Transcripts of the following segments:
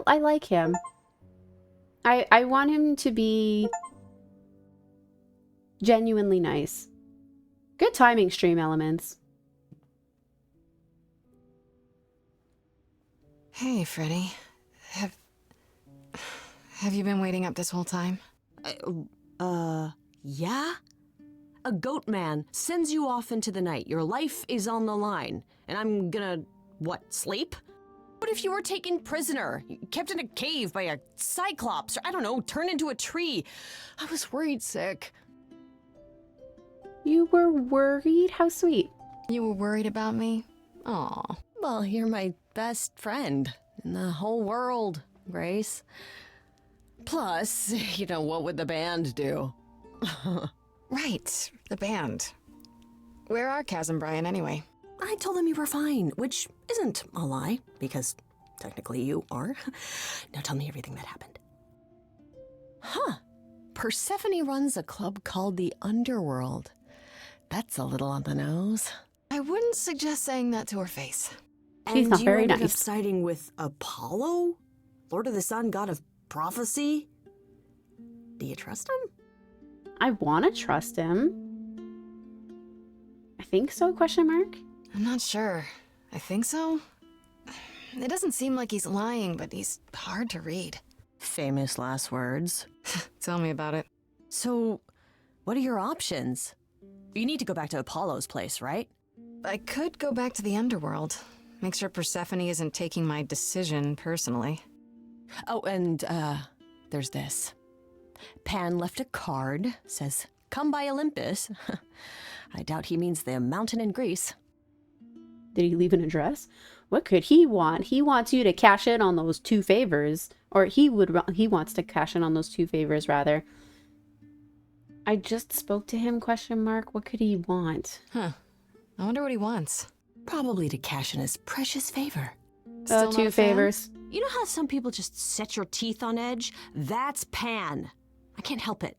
I like him. I want him to be genuinely nice. Good timing, stream elements. Hey, Freddy. Have you been waiting up this whole time? Yeah? A goat man sends you off into the night. Your life is on the line. And I'm gonna, what, sleep? What if you were taken prisoner, kept in a cave by a cyclops, or I don't know, turned into a tree? I was worried sick. You were worried? How sweet. You were worried about me? Aw. Well, you're my best friend in the whole world, Grace. Plus, what would the band do? Right, the band. Where are Kaz and Brian anyway? I told them you were fine, which isn't a lie, because technically you are. Now tell me everything that happened. Huh. Persephone runs a club called the Underworld. That's a little on the nose. I wouldn't suggest saying that to her face. She's not very you ended up nice. siding with Apollo? Lord of the Sun, god of prophecy? Do you trust him? I want to trust him. I think so, question mark? I'm not sure. I think so. It doesn't seem like he's lying, but he's hard to read. Famous last words. Tell me about it. So, what are your options? You need to go back to Apollo's place, right? I could go back to the underworld. Make sure Persephone isn't taking my decision personally. Oh, and, there's this. Pan left a card, says, "Come by Olympus." I doubt he means the mountain in Greece. Did he leave an address? What could he want? He wants you to cash in on those 2 favors. Or he wants to cash in on those 2 favors, rather. I just spoke to him, question mark. What could he want? Huh. I wonder what he wants. Probably to cash in his precious favor. Still not 2 a fan? favors. You know how some people just set your teeth on edge? That's Pan. I can't help it.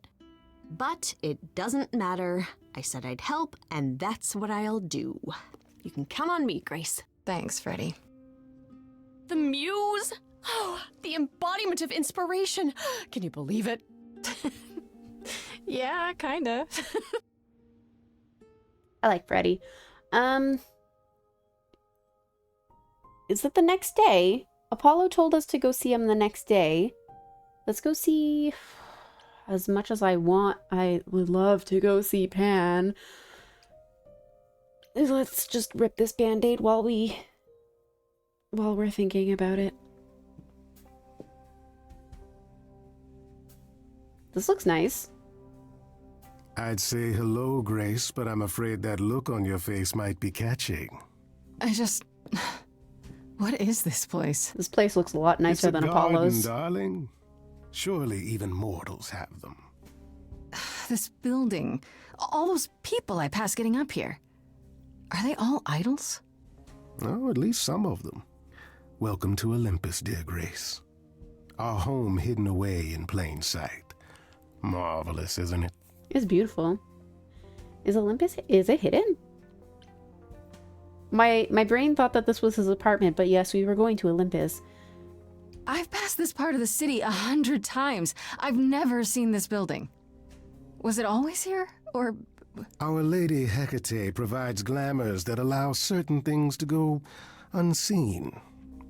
But it doesn't matter. I said I'd help, and that's what I'll do. You can count on me, Grace. Thanks, Freddy. The muse? Oh, the embodiment of inspiration. Can you believe it? Yeah, kinda. I like Freddy. Is it the next day? Apollo told us to go see him the next day. Let's go see... As much as I want, I would love to go see Pan. Let's just rip this band-aid while we're thinking about it. This looks nice. I'd say hello, Grace, but I'm afraid that look on your face might be catching. What is this place? This place looks a lot nicer than Apollo's. It's a garden, darling. Surely even mortals have them. This building. All those people I pass getting up here. Are they all idols? Oh, at least some of them. Welcome to Olympus, dear Grace. Our home hidden away in plain sight. Marvelous, isn't it? It's beautiful. Is it hidden? My brain thought that this was his apartment, but yes, we were going to Olympus. I've passed this part of the city 100 times. I've never seen this building. Was it always here, or...? Our Lady Hecate provides glamours that allow certain things to go unseen,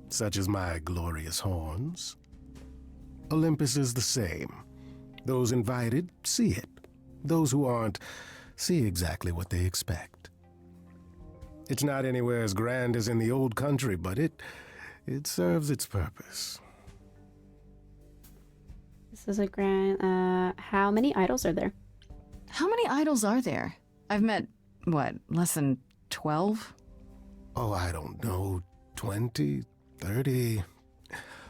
such as my glorious horns. Olympus is the same. Those invited see it. Those who aren't see exactly what they expect. It's not anywhere as grand as in the old country, but it serves its purpose. This is a grand... how many idols are there? How many idols are there? I've met, less than 12? Oh, I don't know, 20, 30.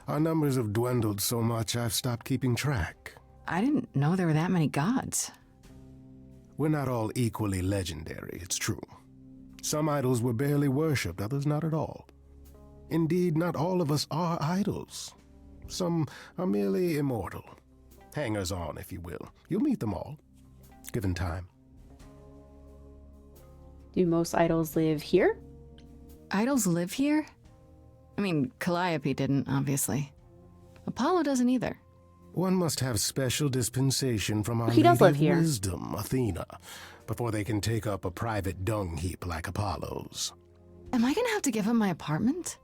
Our numbers have dwindled so much I've stopped keeping track. I didn't know there were that many gods. We're not all equally legendary, it's true. Some idols were barely worshipped, others not at all. Indeed, not all of us are idols. Some are merely immortal. Hangers-on, if you will. You'll meet them all, given time. Do most idols live here? Idols live here? I mean, Calliope didn't, obviously. Apollo doesn't either. One must have special dispensation from our He does Lady live of here. Wisdom, Athena, before they can take up a private dung heap like Apollo's. Am I gonna have to give him my apartment?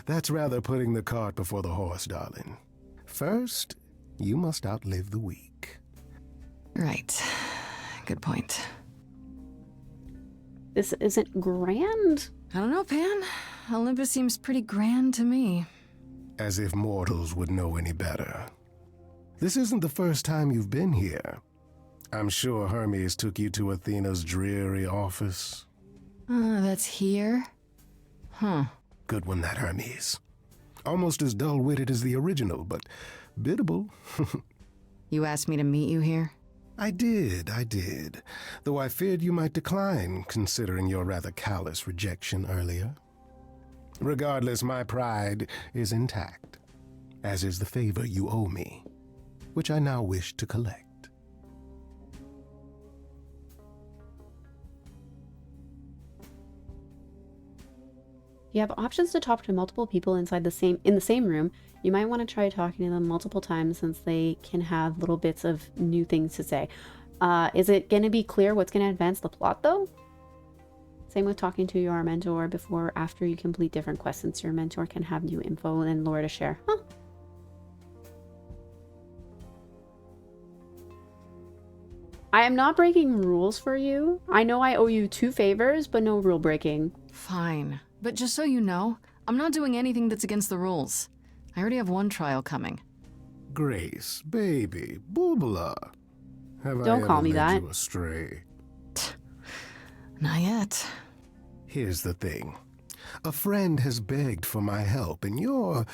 That's rather putting the cart before the horse, darling. First, you must outlive the week. Right. Good point. This isn't grand. I don't know, Pan. Olympus seems pretty grand to me. As if mortals would know any better. This isn't the first time you've been here. I'm sure Hermes took you to Athena's dreary office. That's here? Huh. Good one, that Hermes. Almost as dull-witted as the original, but biddable. You asked me to meet you here? I did. Though I feared you might decline, considering your rather callous rejection earlier. Regardless, my pride is intact, as is the favor you owe me, which I now wish to collect. You have options to talk to multiple people in the same room. You might want to try talking to them multiple times since they can have little bits of new things to say. Is it going to be clear what's going to advance the plot, though? Same with talking to your mentor before or after you complete different quests, since your mentor can have new info and lore to share. Huh. I am not breaking rules for you. I know I owe you 2 favors, but no rule breaking. Fine. But just so you know, I'm not doing anything that's against the rules. I already have one trial coming. Grace, baby, Boobala. Have Don't I call ever me led that. you astray? Not yet. Here's the thing. A friend has begged for my help, and you're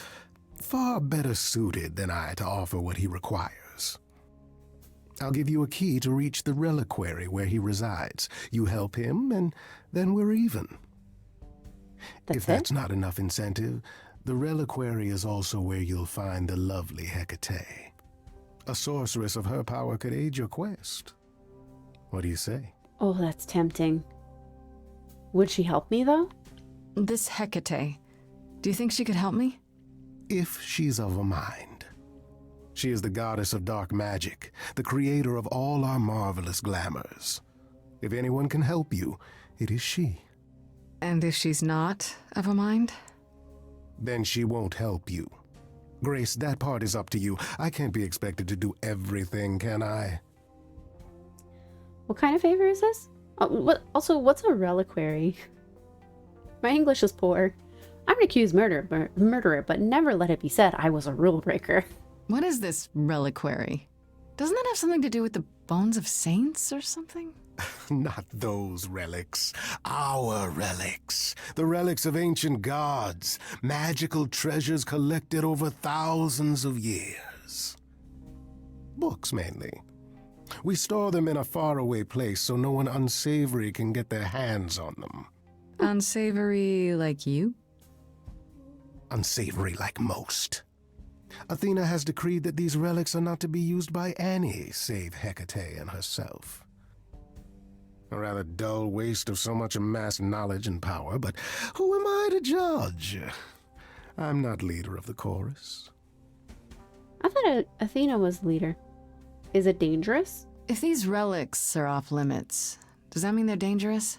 far better suited than I to offer what he requires. I'll give you a key to reach the reliquary where he resides. You help him, and then we're even. If that's not enough incentive, the reliquary is also where you'll find the lovely Hecate. A sorceress of her power could aid your quest. What do you say? Oh, that's tempting. Would she help me, though? This Hecate, do you think she could help me? If she's of a mind. She is the goddess of dark magic, the creator of all our marvelous glamours. If anyone can help you, it is she. And if she's not of a mind? Then she won't help you. Grace, that part is up to you. I can't be expected to do everything, can I? What kind of favor is this? What's a reliquary? My English is poor. I'm an accused murderer, but never let it be said I was a rule breaker. What is this reliquary? Doesn't that have something to do with the bones of saints or something? Not those relics. Our relics. The relics of ancient gods. Magical treasures collected over thousands of years. Books, mainly. We store them in a faraway place so no one unsavory can get their hands on them. Unsavory like you? Unsavory like most. Athena has decreed that these relics are not to be used by any save Hecate and herself. A rather dull waste of so much amassed knowledge and power, but who am I to judge? I'm not leader of the chorus. I thought Athena was the leader. Is it dangerous? If these relics are off limits, does that mean they're dangerous?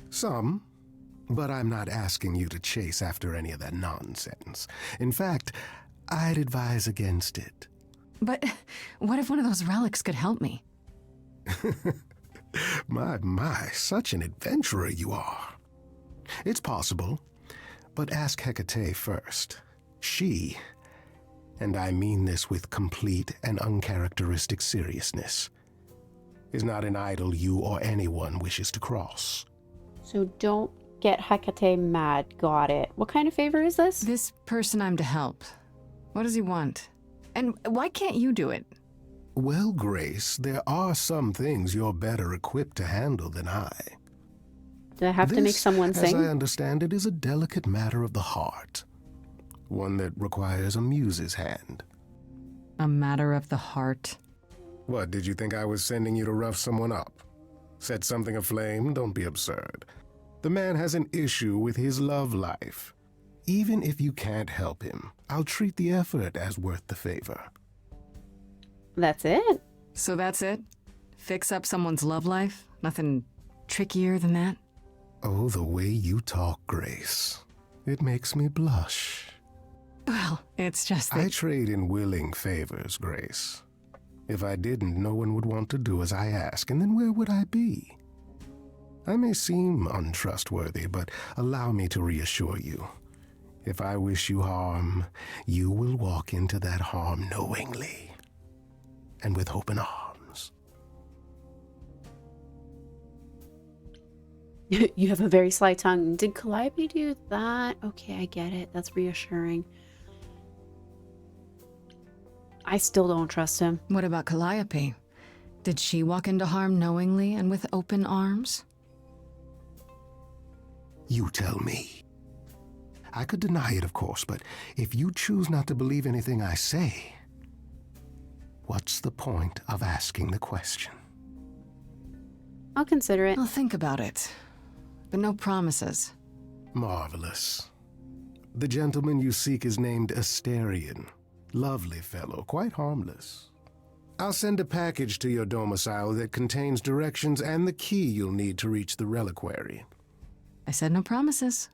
Some, but I'm not asking you to chase after any of that nonsense. In fact, I'd advise against it. But what if one of those relics could help me? My, such an adventurer you are. It's possible, but ask Hecate first. She, and I mean this with complete and uncharacteristic seriousness, is not an idol you or anyone wishes to cross. So don't get Hecate mad. Got it. What kind of favor is this? This person I'm to help. What does he want? And why can't you do it? Well, Grace, there are some things you're better equipped to handle than I. Do I have to make This, someone sing? As I understand it, is a delicate matter of the heart. One that requires a muse's hand. A matter of the heart. What, did you think I was sending you to rough someone up? Set something aflame? Don't be absurd. The man has an issue with his love life. Even if you can't help him, I'll treat the effort as worth the favor. That's it? So that's it? Fix up someone's love life? Nothing trickier than that? Oh, the way you talk, Grace. It makes me blush. Well, it's just that... I trade in willing favors, Grace. If I didn't, no one would want to do as I ask, and then where would I be? I may seem untrustworthy, but allow me to reassure you. If I wish you harm, you will walk into that harm knowingly and with open arms. You have a very sly tongue. Did Calliope do that? Okay, I get it. That's reassuring. I still don't trust him. What about Calliope? Did she walk into harm knowingly and with open arms? You tell me. I could deny it, of course, but if you choose not to believe anything I say, what's the point of asking the question? I'll consider it. I'll think about it. But no promises. Marvelous. The gentleman you seek is named Asterion. Lovely fellow, quite harmless. I'll send a package to your domicile that contains directions and the key you'll need to reach the reliquary. I said no promises.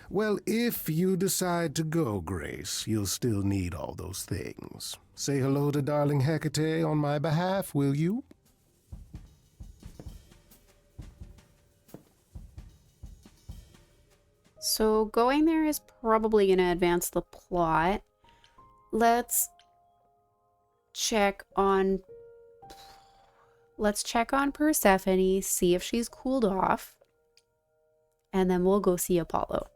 Well, if you decide to go, Grace, you'll still need all those things. Say hello to darling Hecate on my behalf, will you? So going there is probably going to advance the plot. Let's check on Persephone, see if she's cooled off. And then we'll go see Apollo.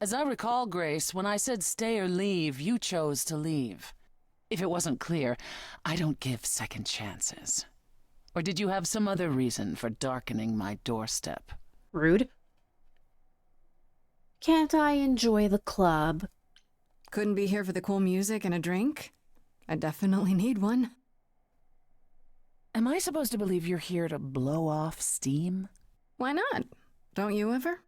As I recall, Grace, when I said stay or leave, you chose to leave. If it wasn't clear, I don't give second chances. Or did you have some other reason for darkening my doorstep? Rude. Can't I enjoy the club? Couldn't be here for the cool music and a drink? I definitely need one. Am I supposed to believe you're here to blow off steam? Why not? Don't you ever?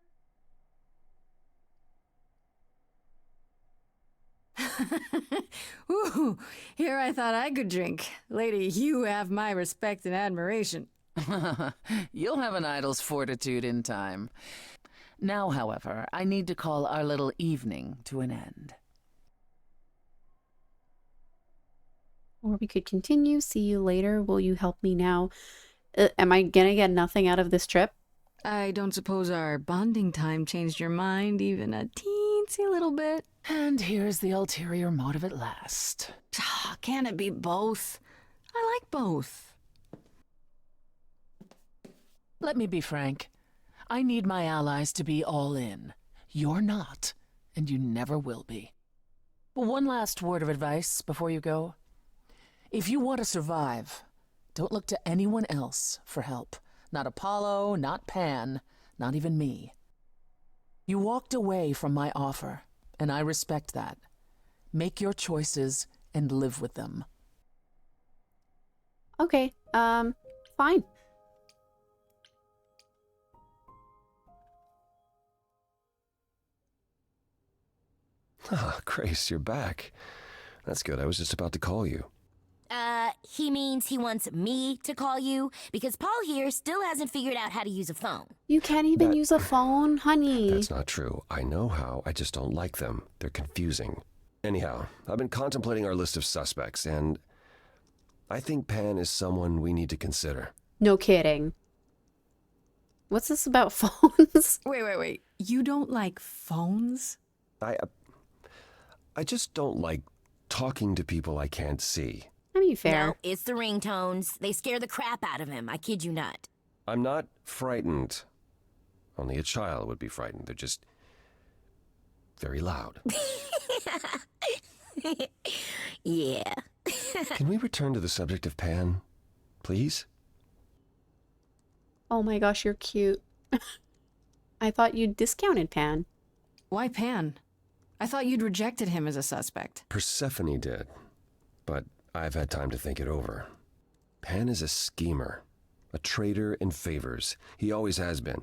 Ooh, here I thought I could drink. Lady, you have my respect and admiration. You'll have an idol's fortitude in time. Now, however, I need to call our little evening to an end. Or we could continue. See you later. Will you help me now? Am I gonna get nothing out of this trip? I don't suppose our bonding time changed your mind even a teensy little bit? And here's the ulterior motive at last. Can it be both? I like both. Let me be frank. I need my allies to be all in. You're not, and you never will be. One last word of advice before you go. If you want to survive, don't look to anyone else for help. Not Apollo, not Pan, not even me. You walked away from my offer, and I respect that. Make your choices and live with them. Okay, fine. Ah, Grace, you're back. That's good. I was just about to call you. He means he wants me to call you because Paul here still hasn't figured out how to use a phone. You can't even use a phone, honey. That's not true. I know how. I just don't like them. They're confusing. Anyhow, I've been contemplating our list of suspects, and I think Pan is someone we need to consider. No kidding. What's this about phones? Wait. You don't like phones? I just don't like talking to people I can't see. I mean, fair. No, it's the ringtones. They scare the crap out of him. I kid you not. I'm not frightened. Only a child would be frightened. They're just very loud. Yeah. Can we return to the subject of Pan, please? Oh my gosh, you're cute. I thought you discounted Pan. Why Pan? I thought you'd rejected him as a suspect. Persephone did, but I've had time to think it over. Pan is a schemer, a traitor in favors. He always has been.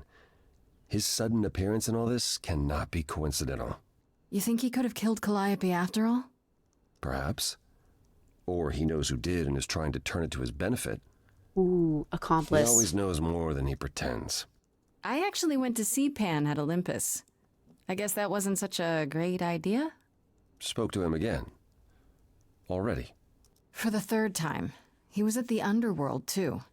His sudden appearance in all this cannot be coincidental. You think he could have killed Calliope after all? Perhaps. Or he knows who did and is trying to turn it to his benefit. Ooh, He accomplice. always knows more than he pretends. I actually went to see Pan at Olympus. I guess that wasn't such a great idea? Spoke to him again. Already. For the third time. He was at the underworld, too.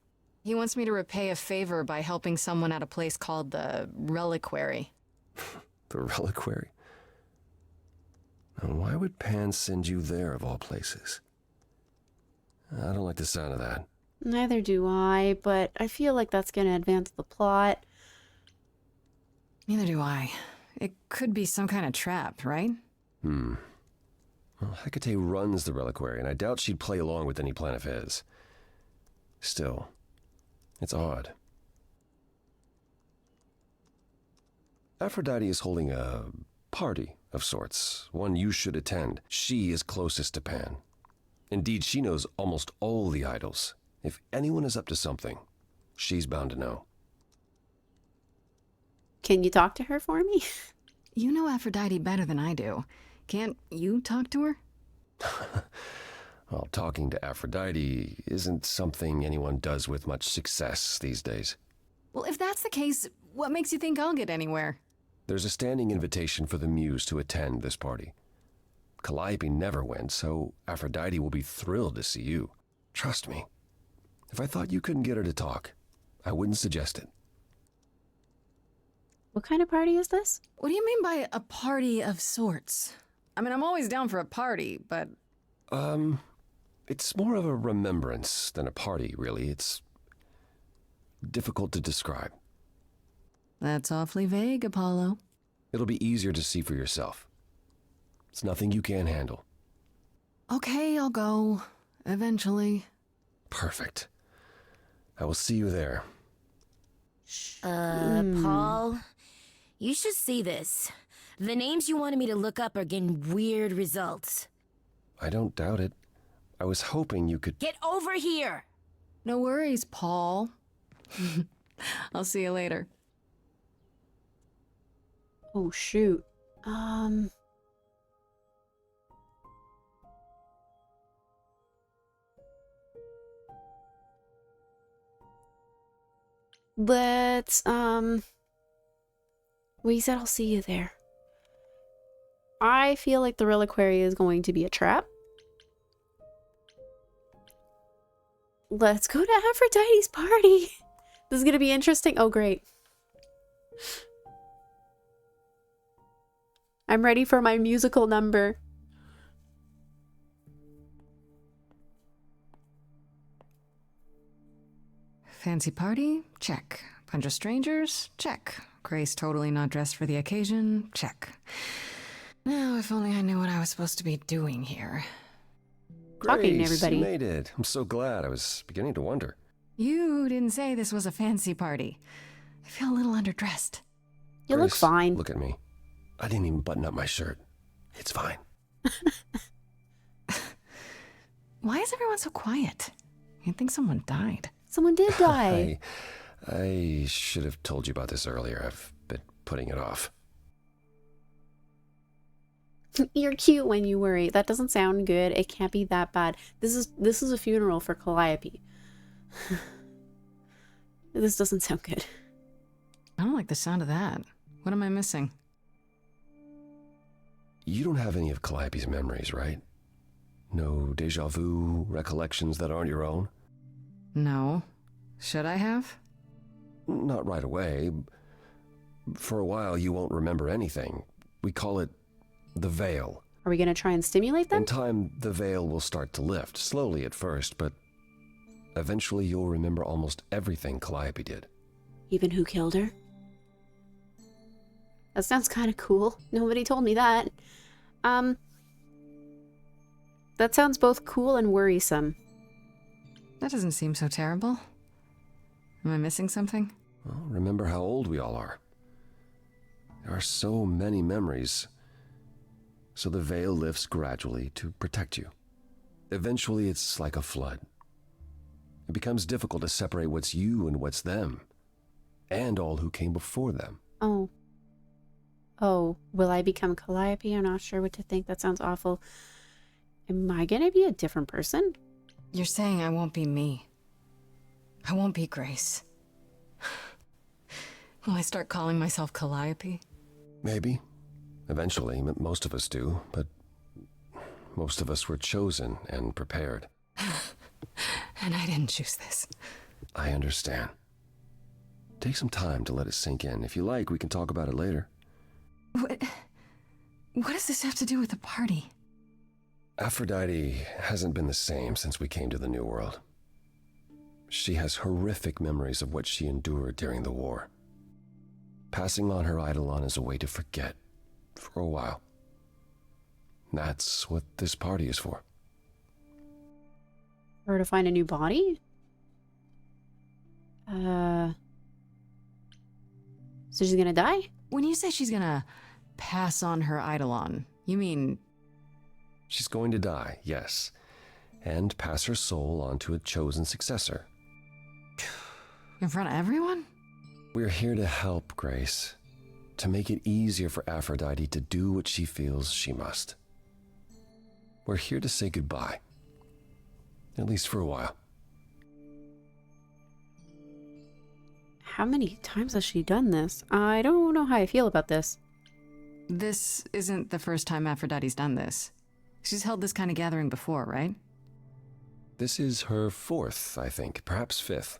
He wants me to repay a favor by helping someone at a place called the Reliquary. The Reliquary? Now, why would Pan send you there, of all places? I don't like the sound of that. Neither do I, but I feel like that's going to advance the plot. Neither do I. It could be some kind of trap, right? Well, Hecate runs the Reliquary, and I doubt she'd play along with any plan of his. Still, it's odd. Aphrodite is holding a party of sorts, one you should attend. She is closest to Pan. Indeed, she knows almost all the idols. If anyone is up to something, she's bound to know. Can you talk to her for me? You know Aphrodite better than I do. Can't you talk to her? Well, talking to Aphrodite isn't something anyone does with much success these days. Well, if that's the case, what makes you think I'll get anywhere? There's a standing invitation for the Muse to attend this party. Calliope never went, so Aphrodite will be thrilled to see you. Trust me. If I thought you couldn't get her to talk, I wouldn't suggest it. What kind of party is this? What do you mean by a party of sorts? I mean, I'm always down for a party, but... It's more of a remembrance than a party, really. It's difficult to describe. That's awfully vague, Apollo. It'll be easier to see for yourself. It's nothing you can't handle. Okay, I'll go. Eventually. Perfect. I will see you there. Paul, you should see this. The names you wanted me to look up are getting weird results. I don't doubt it. I was hoping you could... Get over here! No worries, Paul. I'll see you later. Oh, shoot. Let's, well, you said I'll see you there. I feel like the Reliquary is going to be a trap. Let's go to Aphrodite's party. This is going to be interesting. Oh, great. I'm ready for my musical number. Fancy party? Check. Bunch of strangers? Check. Grace totally not dressed for the occasion? Check. Now, if only I knew what I was supposed to be doing here. Talking to Grace, everybody. you made it. I'm so glad. I was beginning to wonder. You didn't say this was a fancy party. I feel a little underdressed. You look Grace, fine. Look at me. I didn't even button up my shirt. It's fine. Why is everyone so quiet? You'd think someone died. Someone did die. I should have told you about this earlier. I've been putting it off. You're cute when you worry. That doesn't sound good. It can't be that bad. This is a funeral for Calliope. This doesn't sound good. I don't like the sound of that. What am I missing? You don't have any of Calliope's memories, right? No deja vu recollections that aren't your own? No. Should I have? Not right away. For a while, you won't remember anything. We call it the veil. Are we going to try and stimulate them? In time, the veil will start to lift, slowly at first, but eventually you'll remember almost everything Calliope did. Even who killed her? That sounds kind of cool. Nobody told me that. That sounds both cool and worrisome. That doesn't seem so terrible. Am I missing something? Well, remember how old we all are. There are so many memories. So the veil lifts gradually to protect you. Eventually, it's like a flood. It becomes difficult to separate what's you and what's them, and all who came before them. Oh. Oh, will I become Calliope? I'm not sure what to think. That sounds awful. Am I gonna be a different person? You're saying I won't be me. I won't be Grace. Will I start calling myself Calliope? Maybe. Eventually, most of us do, but most of us were chosen and prepared. And I didn't choose this. I understand. Take some time to let it sink in. If you like, we can talk about it later. What does this have to do with the party? Aphrodite hasn't been the same since we came to the New World. She has horrific memories of what she endured during the war. Passing on her eidolon is a way to forget, for a while. That's what this party is for. Or to find a new body? So she's gonna die? When you say she's gonna pass on her eidolon, you mean... She's going to die, yes, and pass her soul on to a chosen successor. in front of everyone? We're here to help, Grace, to make it easier for Aphrodite to do what she feels she must. We're here to say goodbye, at least for a while. How many times has she done this? I don't know how I feel about this. This isn't the first time Aphrodite's done this. She's held this kind of gathering before, right? This is her fourth, I think, perhaps fifth.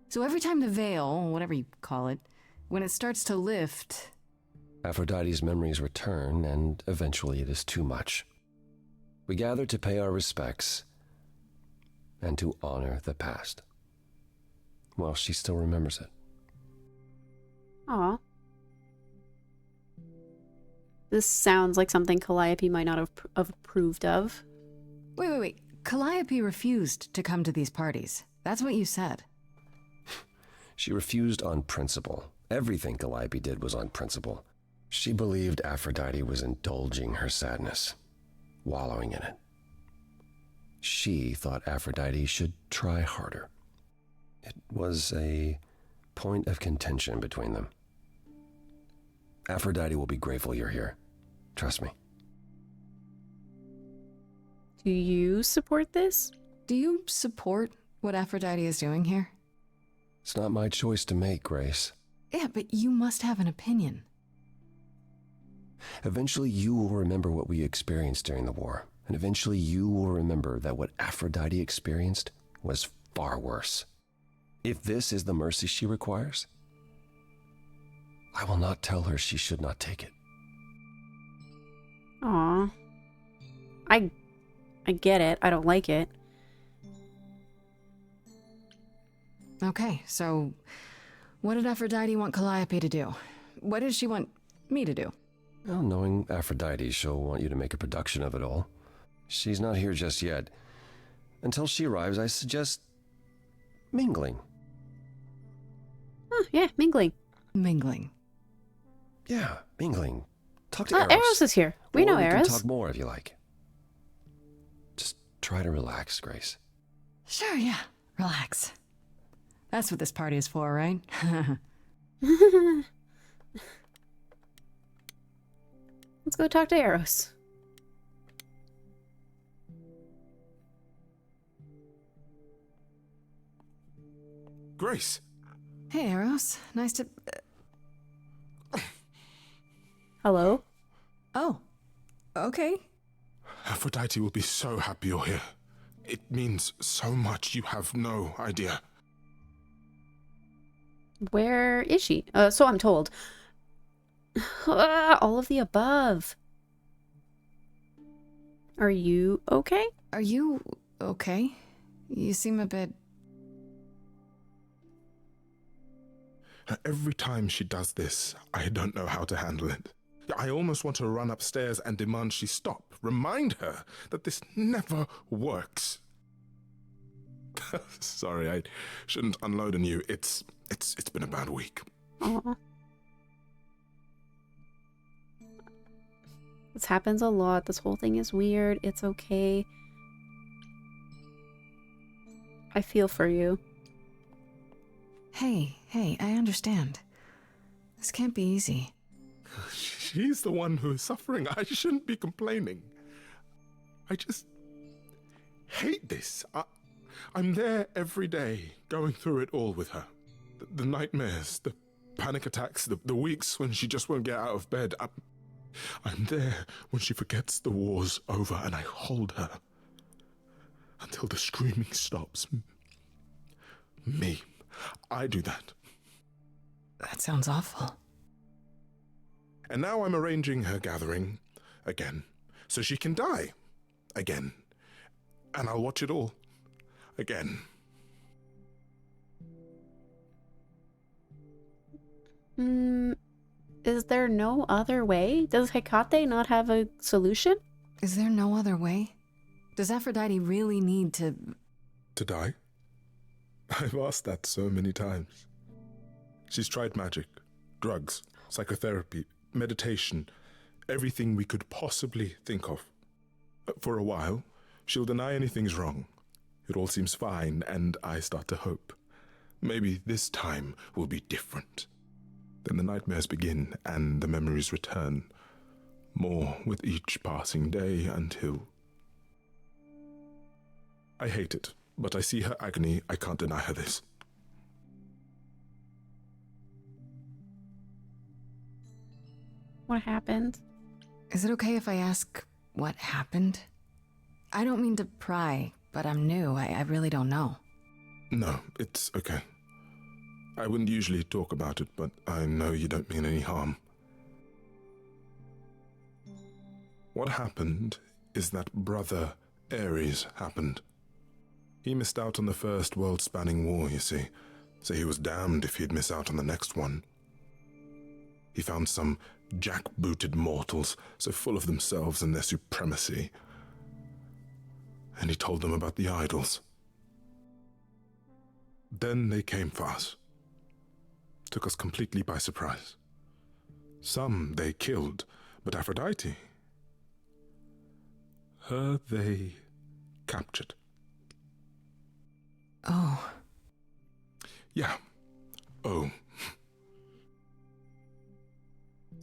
So every time the veil, whatever you call it, when it starts to lift... Aphrodite's memories return, and eventually it is too much. We gather to pay our respects and to honor the past. Well, she still remembers it. Aw. This sounds like something Calliope might not have approved of. Wait. Calliope refused to come to these parties. That's what you said. She refused on principle. Everything Calliope did was on principle. She believed Aphrodite was indulging her sadness, wallowing in it. She thought Aphrodite should try harder. It was a point of contention between them. Aphrodite will be grateful you're here. Trust me. Do you support this? Do you support what Aphrodite is doing here? It's not my choice to make, Grace. Yeah, but you must have an opinion. Eventually you will remember what we experienced during the war, and eventually you will remember that what Aphrodite experienced was far worse. If this is the mercy she requires, I will not tell her she should not take it. Aw. I get it. I don't like it. Okay, so what did Aphrodite want Calliope to do? What does she want me to do? Well, knowing Aphrodite, she'll want you to make a production of it all. She's not here just yet. Until she arrives, I suggest mingling. Oh, yeah, mingling. Mingling. Yeah, mingling. Talk to Oh, Eros. Eros is here. We know We Eros. can talk more if you like. Just try to relax, Grace. Sure, yeah. Relax. That's what this party is for, right? Let's go talk to Eros. Grace! Hey, Eros. Nice to... Hello? Oh. Okay. Aphrodite will be so happy you're here. It means so much, you have no idea. Where is she? So I'm told. All of the above. Are you okay? Are you okay? You seem a bit... Every time she does this, I don't know how to handle it. I almost want to run upstairs and demand she stop. Remind her that this never works. Sorry, I shouldn't unload on you. It's been a bad week. Aw. This happens a lot. This whole thing is weird. It's okay. I feel for you. Hey, I understand. This can't be easy. She's the one who is suffering. I shouldn't be complaining. I just hate this. I'm there every day, going through it all with her. The nightmares, the panic attacks, the weeks when she just won't get out of bed. I'm there when she forgets the war's over, and I hold her until the screaming stops. Me. I do that. That sounds awful. And now I'm arranging her gathering again, so she can die again. And I'll watch it all again. Is there no other way? Does Hecate not have a solution? Is there no other way? Does Aphrodite really need to... To die? I've asked that so many times. She's tried magic, drugs, psychotherapy, meditation, everything we could possibly think of. For a while, she'll deny anything's wrong. It all seems fine, and I start to hope. Maybe this time will be different. Then the nightmares begin, and the memories return. More with each passing day until... I hate it, but I see her agony. I can't deny her this. What happened? Is it okay if I ask what happened? I don't mean to pry, but I'm new. I really don't know. No, it's okay. I wouldn't usually talk about it, but I know you don't mean any harm. What happened is that Brother Ares happened. He missed out on the first world-spanning war, you see, so he was damned if he'd miss out on the next one. He found some jackbooted mortals, so full of themselves and their supremacy, and he told them about the idols. Then they came for us. Took us completely by surprise. Some they killed, but Aphrodite, her they captured. Oh. Yeah. Oh.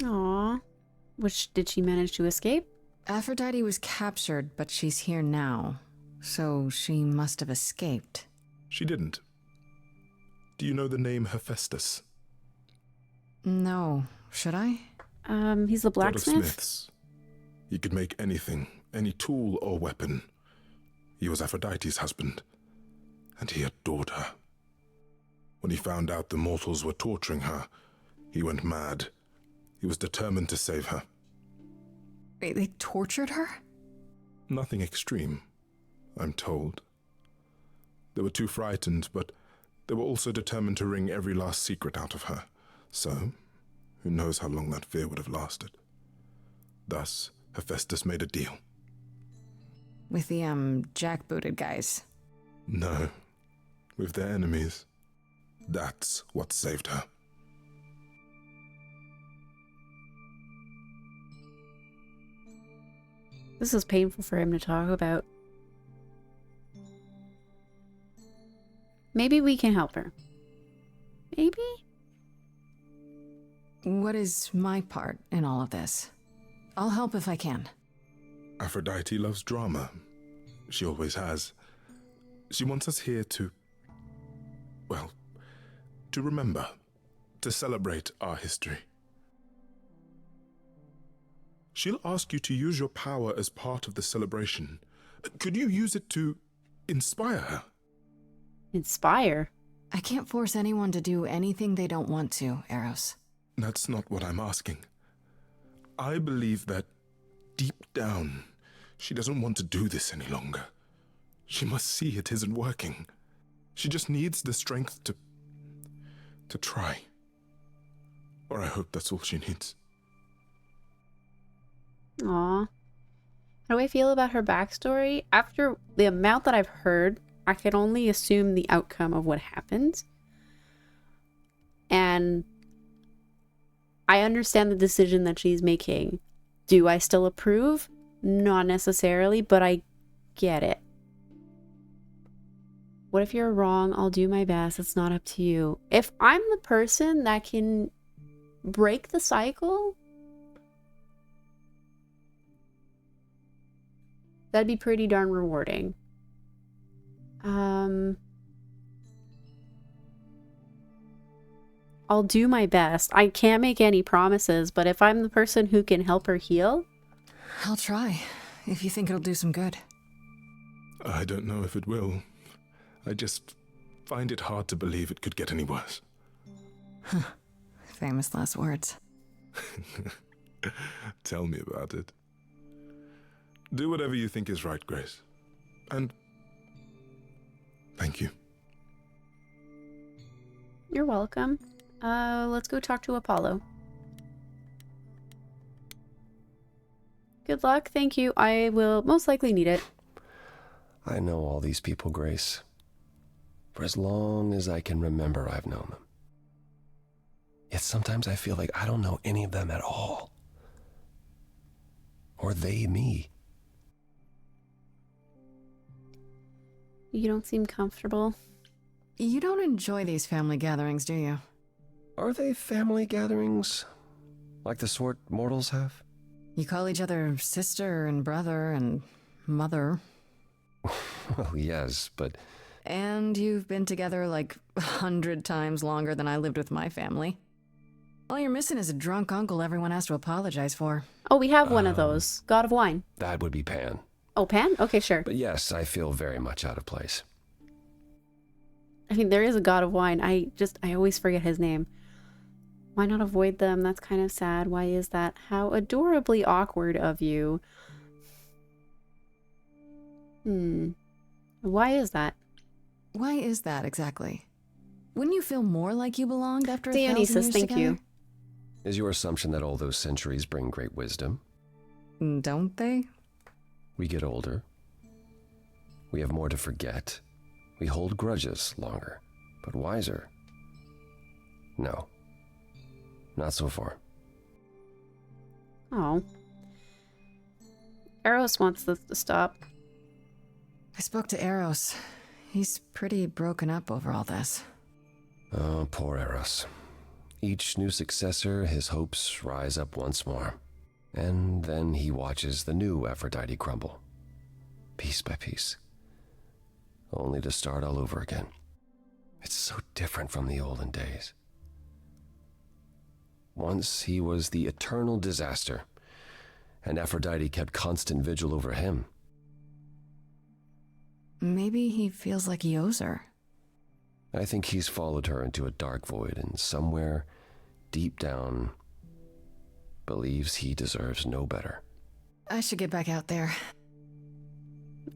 Aw. Which, did she manage to escape? Aphrodite was captured, but she's here now. So she must have escaped. She didn't. Do you know the name Hephaestus? No. Should I? He's the God of blacksmith? smiths. He could make anything, any tool or weapon. He was Aphrodite's husband, and he adored her. When he found out the mortals were torturing her, he went mad. He was determined to save her. They tortured her? Nothing extreme, I'm told. They were too frightened, but they were also determined to wring every last secret out of her. So, who knows how long that fear would have lasted. Thus, Hephaestus made a deal. With the, jackbooted guys. No, with their enemies. That's what saved her. This is painful for him to talk about. Maybe we can help her. Maybe? What is my part in all of this? I'll help if I can. Aphrodite loves drama. She always has. She wants us here to... well, to remember. To celebrate our history. She'll ask you to use your power as part of the celebration. Could you use it to inspire her? Inspire? I can't force anyone to do anything they don't want to, Eros. That's not what I'm asking. I believe that deep down, she doesn't want to do this any longer. She must see it isn't working. She just needs the strength to try. Or I hope that's all she needs. Aw. How do I feel about her backstory? After the amount that I've heard, I can only assume the outcome of what happened. And I understand the decision that she's making. Do I still approve? Not necessarily, but I get it. What if you're wrong? I'll do my best. It's not up to you. If I'm the person that can break the cycle, That'd be pretty darn rewarding. I'll do my best. I can't make any promises, but if I'm the person who can help her heal... I'll try, if you think it'll do some good. I don't know if it will. I just find it hard to believe it could get any worse. Famous last words. Tell me about it. Do whatever you think is right, Grace. And thank you. You're welcome. Let's go talk to Apollo. Good luck. Thank you. I will most likely need it. I know all these people, Grace. For as long as I can remember, I've known them. Yet sometimes I feel like I don't know any of them at all. Or they me. You don't seem comfortable. You don't enjoy these family gatherings, do you? Are they family gatherings? Like the sort mortals have? You call each other sister and brother and mother. Well, yes, but... And you've been together like 100 times longer than I lived with my family. All you're missing is a drunk uncle everyone has to apologize for. Oh, we have one of those. God of Wine. That would be Pan. Oh, Pan? Okay, sure. But yes, I feel very much out of place. I mean, there is a God of Wine. I always forget his name. Why not avoid them? That's kind of sad. Why is that? How adorably awkward of you. Why is that? Why is that exactly? Wouldn't you feel more like you belonged after a thousand Dionysus, years thank together? you. Is your assumption that all those centuries bring great wisdom? Don't they? We get older. We have more to forget. We hold grudges longer, but wiser. No. Not so far. Oh. Eros wants this to stop. I spoke to Eros. He's pretty broken up over all this. Oh, poor Eros. Each new successor, his hopes rise up once more. And then he watches the new Aphrodite crumble. Piece by piece. Only to start all over again. It's so different from the olden days. Once he was the eternal disaster, and Aphrodite kept constant vigil over him. Maybe he feels like he owes her. I think he's followed her into a dark void, and somewhere, deep down, believes he deserves no better. I should get back out there.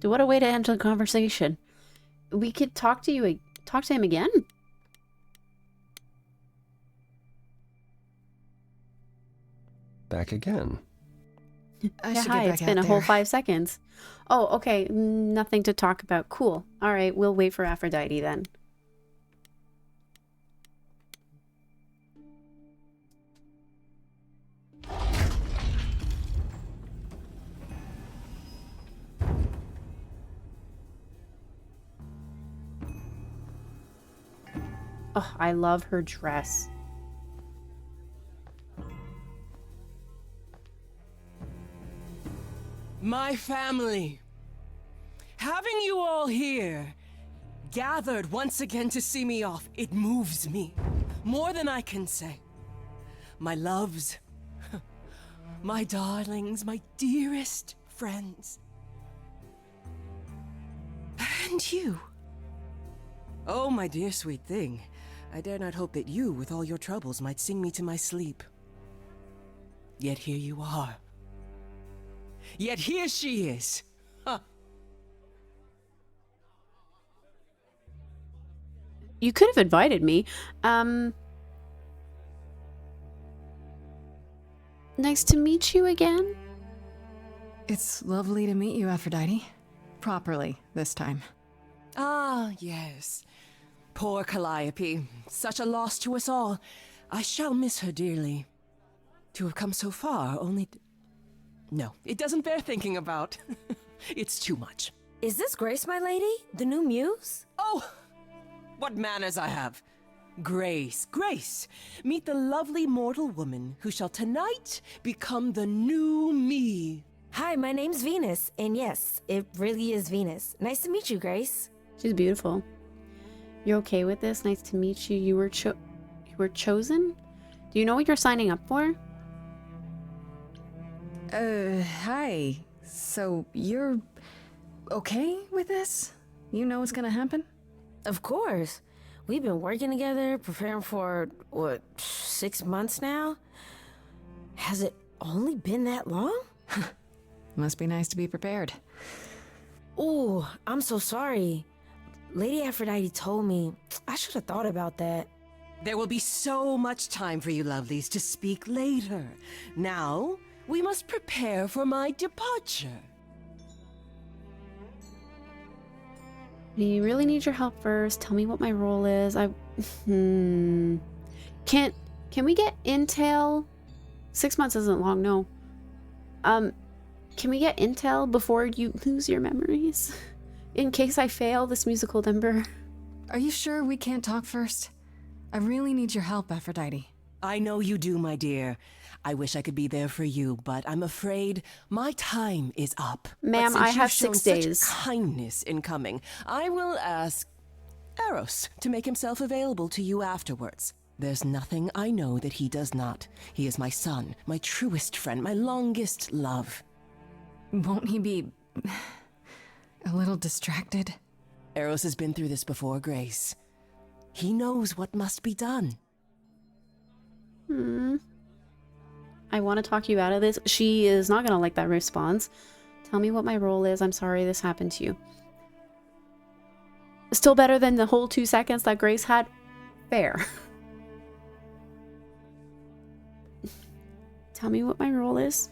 What a way to end the conversation. We could talk to him again. Back again. I Yeah, should hi, get back it's out been a there. whole 5 seconds. Oh, okay, nothing to talk about. Cool. All right, we'll wait for Aphrodite then. Oh, I love her dress. My family. Having you all here, gathered once again to see me off, it moves me. More than I can say. My loves, my darlings, my dearest friends. And you. Oh, my dear sweet thing. I dare not hope that you, with all your troubles, might sing me to my sleep. Yet here you are. Yet here she is. Huh. You could have invited me. Nice to meet you again. It's lovely to meet you, Aphrodite. Properly, this time. Ah, yes. Poor Calliope. Such a loss to us all. I shall miss her dearly. To have come so far, only... No, it doesn't bear thinking about. It's too much. Is this Grace, my lady? The new muse? Oh, what manners I have. Grace, Grace, meet the lovely mortal woman who shall tonight become the new me. Hi, my name's Venus, and yes, it really is Venus. Nice to meet you, Grace. She's beautiful. You're okay with this? Nice to meet you. You were chosen? Do you know what you're signing up for? Hi. So, you're okay with this? You know what's gonna happen? Of course. We've been working together, preparing for, 6 months now? Has it only been that long? Must be nice to be prepared. Ooh, I'm so sorry. Lady Aphrodite told me. I should have thought about that. There will be so much time for you lovelies to speak later. Now, we must prepare for my departure. We really need your help first. Tell me what my role is. Can we get intel? 6 months isn't long, no. Can we get intel before you lose your memories? In case I fail this musical number. Are you sure we can't talk first? I really need your help, Aphrodite. I know you do, my dear. I wish I could be there for you, but I'm afraid my time is up. Ma'am, But since I you've have shown 6 such days. kindness in coming, I will ask Eros to make himself available to you afterwards. There's nothing I know that he does not. He is my son, my truest friend, my longest love. Won't he be a little distracted? Eros has been through this before, Grace. He knows what must be done. I want to talk you out of this. She is not going to like that response. Tell me what my role is. I'm sorry this happened to you. Still better than the whole 2 seconds that Grace had? Fair. Tell me what my role is.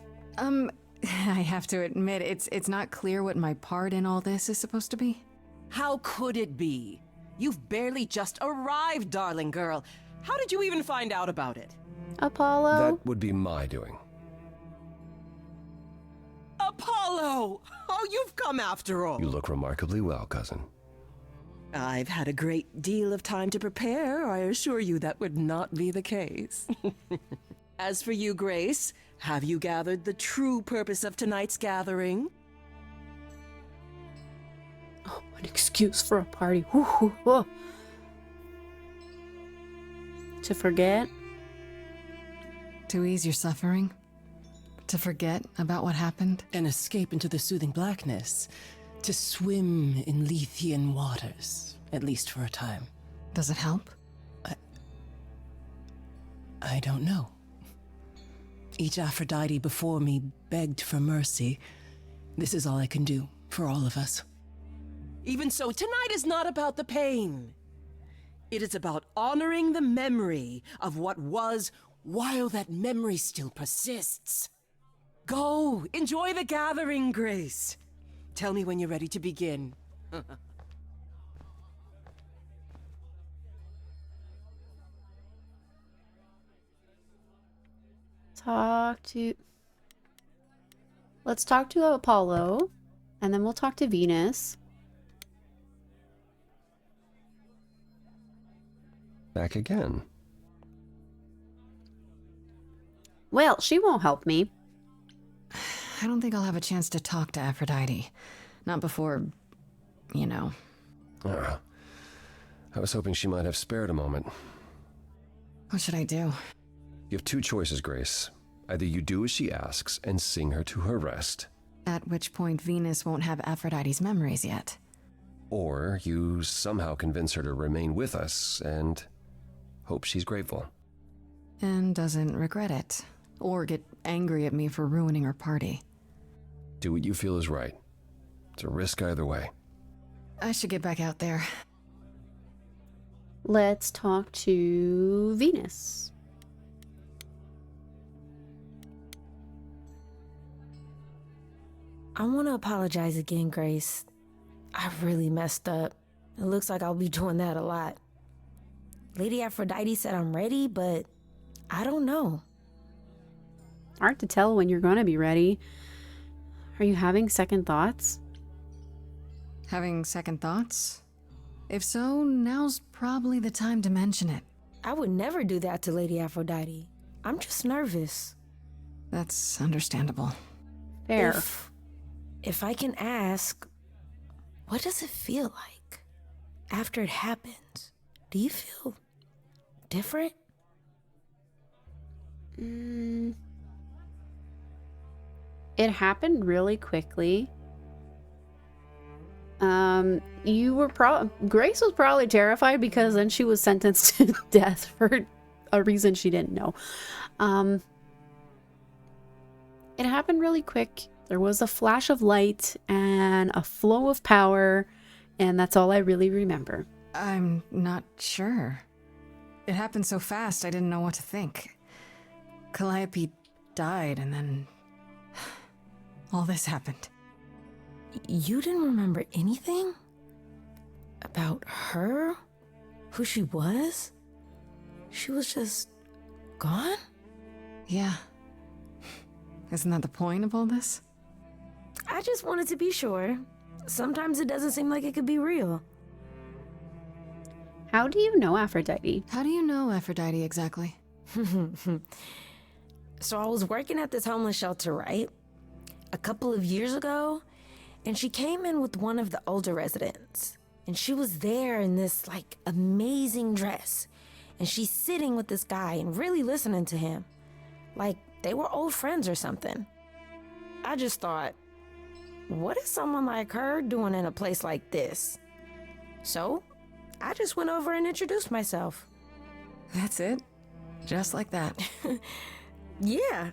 I have to admit, it's not clear what my part in all this is supposed to be. How could it be? You've barely just arrived, darling girl. How did you even find out about it? Apollo? That would be my doing. Apollo! Oh, you've come after all. You look remarkably well, cousin. I've had a great deal of time to prepare. I assure you that would not be the case. As for you, Grace, have you gathered the true purpose of tonight's gathering? Oh, an excuse for a party. Woo. To forget? To ease your suffering? To forget about what happened? An escape into the soothing blackness. To swim in Lethean waters, at least for a time. Does it help? I don't know. Each Aphrodite before me begged for mercy. This is all I can do for all of us. Even so, tonight is not about the pain. It is about honoring the memory of what was while that memory still persists. Go, enjoy the gathering, Grace. Tell me when you're ready to begin. Let's talk to Apollo, and then we'll talk to Venus. Back again. Well, she won't help me. I don't think I'll have a chance to talk to Aphrodite. Not before, you know. I was hoping she might have spared a moment. What should I do? You have 2 choices, Grace. Either you do as she asks and sing her to her rest, At which point Venus won't have Aphrodite's memories yet. or you somehow convince her to remain with us and hope she's grateful. And doesn't regret it. Or get angry at me for ruining her party. Do what you feel is right. It's a risk either way. I should get back out there. Let's talk to Venus. I want to apologize again, Grace. I really messed up. It looks like I'll be doing that a lot. Lady Aphrodite said I'm ready, but I don't know. Hard to tell when you're gonna be ready. Are you having second thoughts? Having second thoughts? If so, now's probably the time to mention it. I would never do that to Lady Aphrodite. I'm just nervous. That's understandable. Fair. If I can ask, what does it feel like after it happens? Do you feel different? It happened really quickly. Grace was probably terrified because then she was sentenced to death for a reason she didn't know. It happened really quick. There was a flash of light and a flow of power, and that's all I really remember. I'm not sure. It happened so fast, I didn't know what to think. Calliope died, and then all this happened. You didn't remember anything? About her? Who she was? She was just gone? Yeah. Isn't that the point of all this? I just wanted to be sure. Sometimes it doesn't seem like it could be real. How do you know Aphrodite? How do you know Aphrodite exactly? So I was working at this homeless shelter, right? A couple of years ago, and she came in with one of the older residents. And she was there in this, like, amazing dress. And she's sitting with this guy and really listening to him. Like, they were old friends or something. I just thought, what is someone like her doing in a place like this? So, I just went over and introduced myself. That's it? Just like that. Yeah.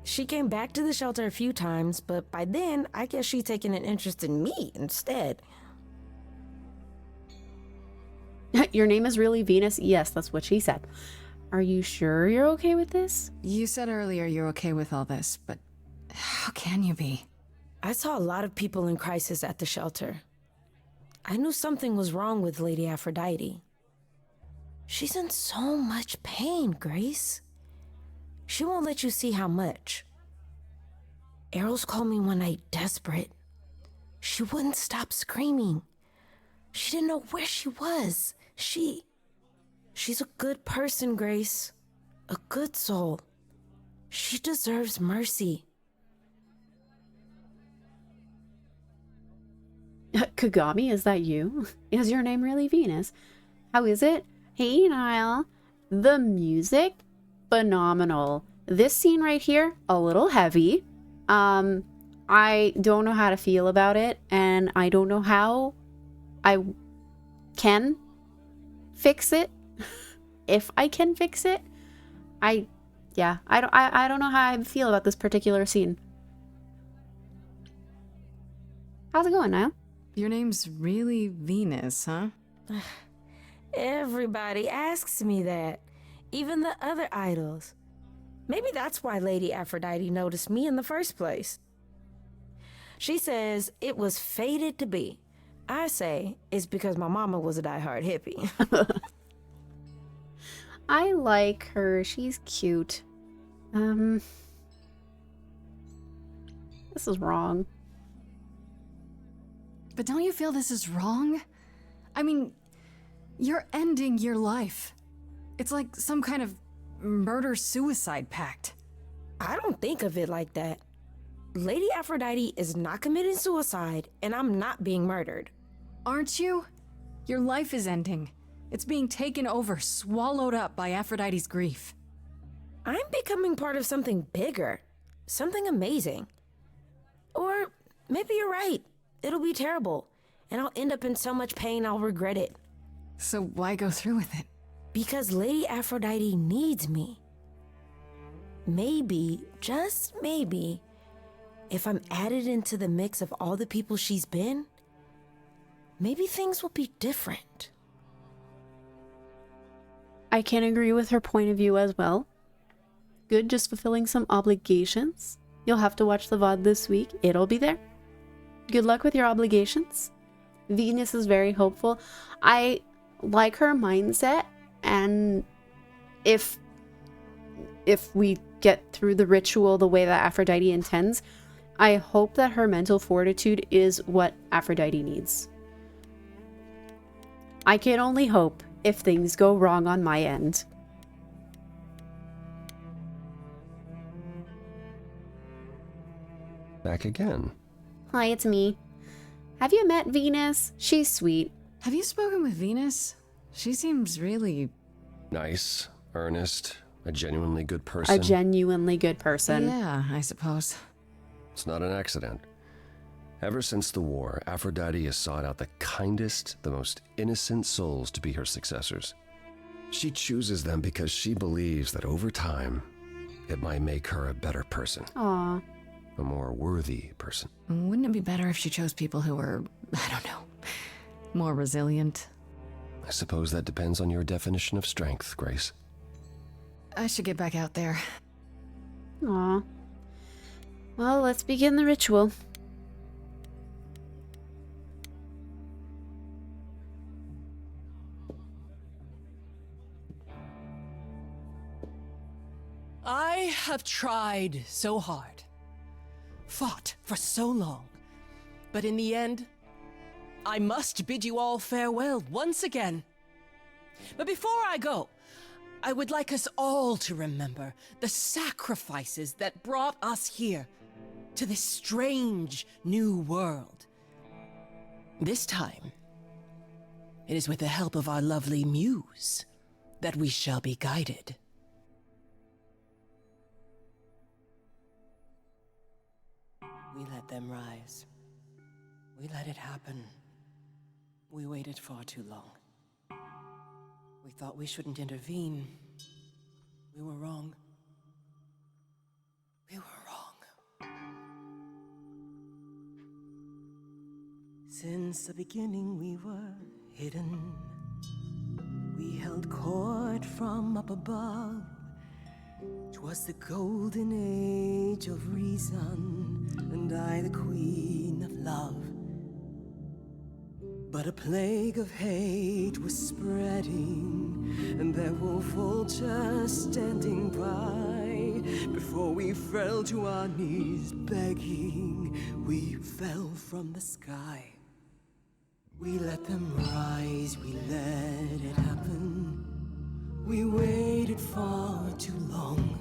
She came back to the shelter a few times, but by then, I guess she'd taken an interest in me instead. Your name is really Venus? Yes, that's what she said. Are you sure you're okay with this? You said earlier you're okay with all this, but how can you be? I saw a lot of people in crisis at the shelter. I knew something was wrong with Lady Aphrodite. She's in so much pain, Grace. She won't let you see how much. Eros called me one night desperate. She wouldn't stop screaming. She didn't know where she was. She's a good person, Grace. A good soul. She deserves mercy. Kagami, is that you? Is your name really Venus? How is it? Hey, Niall. The music? Phenomenal. This scene right here, a little heavy. I don't know how to feel about it, and I don't know how I can fix it. If I can fix it. I don't know how I feel about this particular scene. How's it going, Niall? Your name's really Venus, huh? Everybody asks me that. Even the other idols. Maybe that's why Lady Aphrodite noticed me in the first place. She says it was fated to be. I say it's because my mama was a diehard hippie. I like her. She's cute. This is wrong. But don't you feel this is wrong? I mean, you're ending your life. It's like some kind of murder-suicide pact. I don't think of it like that. Lady Aphrodite is not committing suicide, and I'm not being murdered. Aren't you? Your life is ending. It's being taken over, swallowed up by Aphrodite's grief. I'm becoming part of something bigger. Something amazing. Or maybe you're right. It'll be terrible, and I'll end up in so much pain I'll regret it. So why go through with it? Because Lady Aphrodite needs me. Maybe, just maybe, if I'm added into the mix of all the people she's been, maybe things will be different. I can agree with her point of view as well. Good, just fulfilling some obligations. You'll have to watch the VOD this week. It'll be there. Good luck with your obligations. Venus is very hopeful. I like her mindset, and if we get through the ritual the way that Aphrodite intends, I hope that her mental fortitude is what Aphrodite needs. I can only hope if things go wrong on my end. Back again. Hi, it's me. Have you met Venus? She's sweet. Have you spoken with Venus? She seems really... Nice, earnest, a genuinely good person. A genuinely good person. Yeah, I suppose. It's not an accident. Ever since the war, Aphrodite has sought out the kindest, the most innocent souls to be her successors. She chooses them because she believes that over time, it might make her a better person. Aw. A more worthy person. Wouldn't it be better if she chose people who were, I don't know, more resilient? I suppose that depends on your definition of strength, Grace. I should get back out there. Aw. Well, let's begin the ritual. I have tried so hard, fought for so long, but in the end, I must bid you all farewell once again. But before I go, I would like us all to remember the sacrifices that brought us here to this strange new world. This time, it is with the help of our lovely muse that we shall be guided. We let them rise. We let it happen. We waited far too long. We thought we shouldn't intervene. We were wrong. We were wrong. Since the beginning we were hidden. We held court from up above. 'Twas the golden age of reason, and I the queen of love. But a plague of hate was spreading, and there were vultures standing by. Before we fell to our knees begging, we fell from the sky. We let them rise, we let it happen. We waited far too long.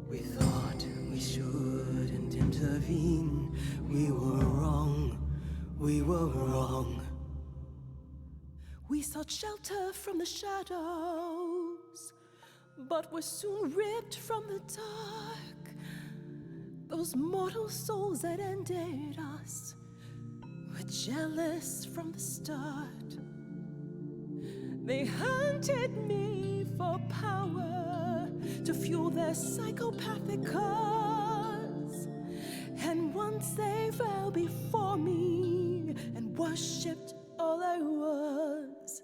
We thought we shouldn't intervene. We were wrong. We were wrong. We sought shelter from the shadows, but were soon ripped from the dark. Those mortal souls that ended us were jealous from the start. They hunted me for power to fuel their psychopathic cause. And once they fell before me and worshipped all I was,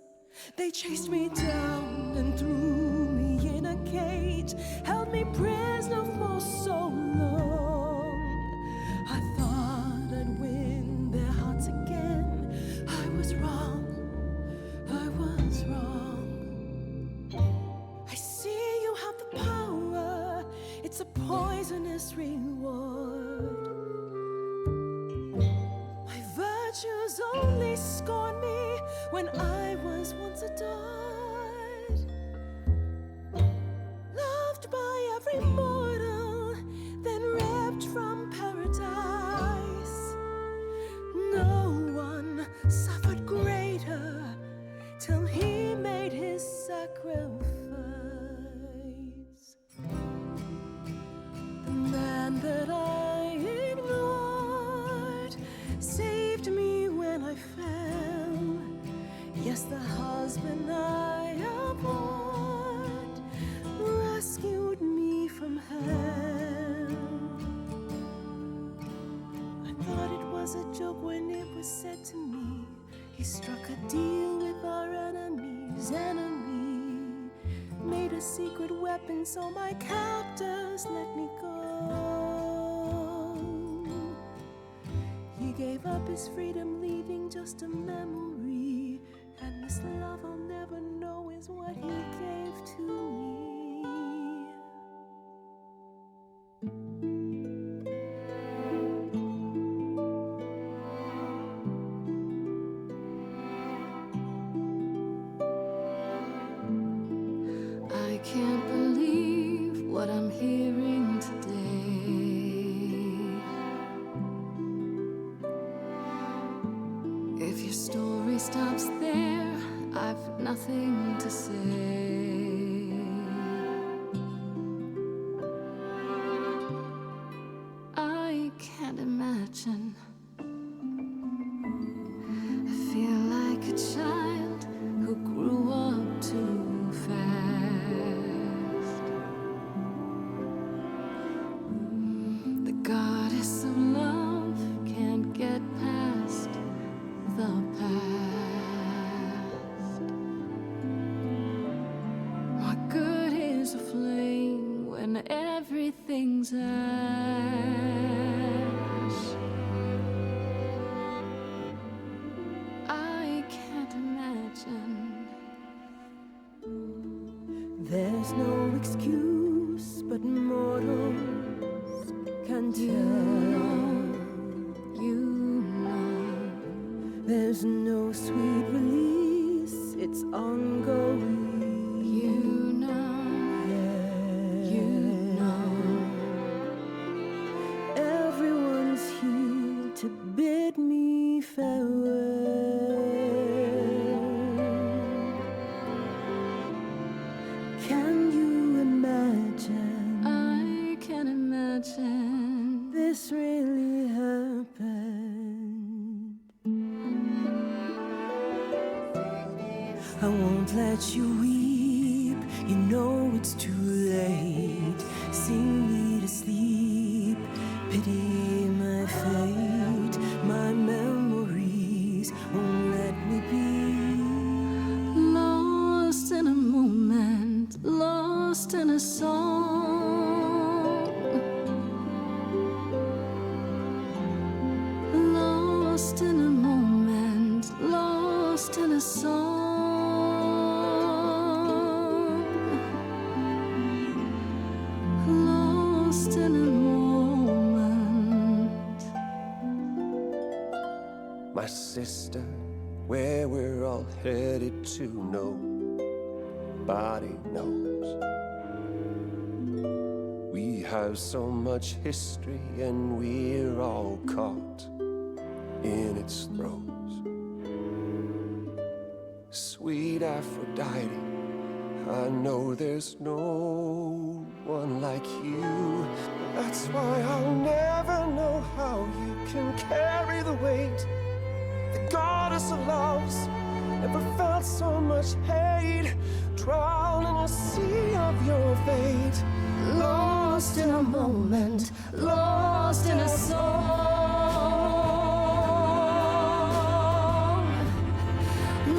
they chased me down and threw me in a cage, held me prisoner for so long. I thought I'd win their hearts again. I was wrong. I was wrong. I see you have the power. It's a poisonous reward. My virtues only scorn me when I was once adored. Loved by every mortal, then ripped from paradise. No one suffered greater till he made his sacrifice. The man that I ignored saved me when I fell. Yes, the husband I abhorred rescued me from hell. I thought it was a joke when it was said to me, he struck a deal with our enemy's enemy, made a secret weapon so my captors let me go. He gave up his freedom, leaving just a memory, and this love I'll never know is what he gave to me. I can't believe what I'm hearing today. If your story stops there, I've nothing to say. I can't imagine. I feel like a child who grew up too fast. The goddess of love can't get past the past. What good is a flame when everything's ash? I can't imagine. There's no excuse, but mortals can tell. You know. There's no sweet release, it's ongoing. You know. You know. Everyone's here to bid me farewell. Can you imagine I can imagine. this really happened? I won't let you weep, you know it's too late. Sing me to sleep, pity my fate. My memories won't let me be. Lost in a moment, lost in a song. Lost in a moment, lost in a song. Lost in a moment. My sister, where we're all headed to, nobody knows. We have so much history and we're all caught in its throes. Sweet Aphrodite, I know there's no one like you. That's why I'll never know how you can carry the weight. The goddess of love's never felt so much hate. Drown in a sea of your fate. Lost in a moment, lost in a song.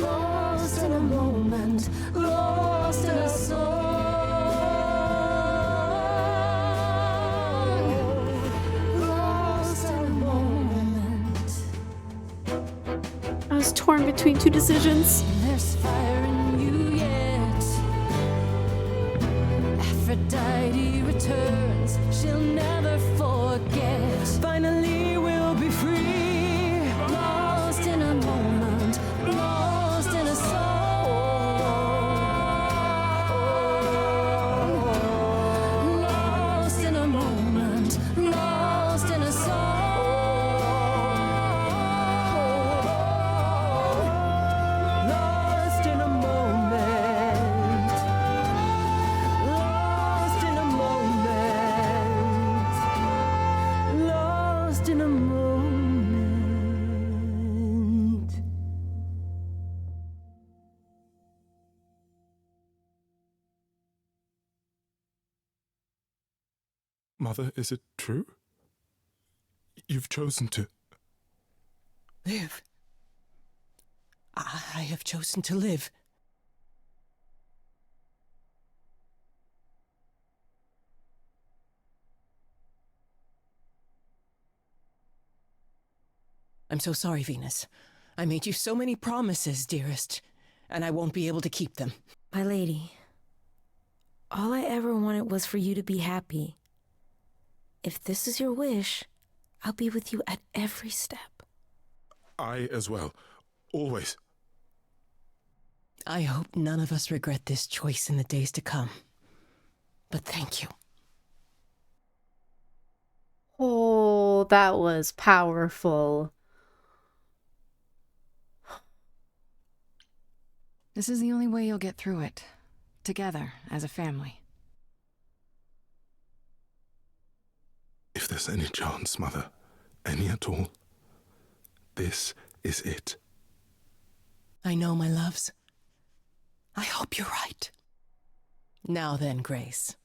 Lost in a moment, lost in a song. Lost in a moment. I was torn between two decisions. There's fire in you yet. Aphrodite returns, she'll never forget. Finally we'll be free. Lost in a moment, lost in a song. Lost in a moment, lost in a song. Lost in a moment. Lost in a moment. Lost in a moment. Mother, is it true? You've chosen to. Live. I have chosen to live. I'm so sorry, Venus. I made you so many promises, dearest, and I won't be able to keep them. My lady, all I ever wanted was for you to be happy. If this is your wish, I'll be with you at every step. I as well. Always. I hope none of us regret this choice in the days to come. But thank you. Oh, that was powerful. This is the only way you'll get through it. Together, as a family. If there's any chance, Mother, any at all, this is it. I know, my loves. I hope you're right. Now then, Grace.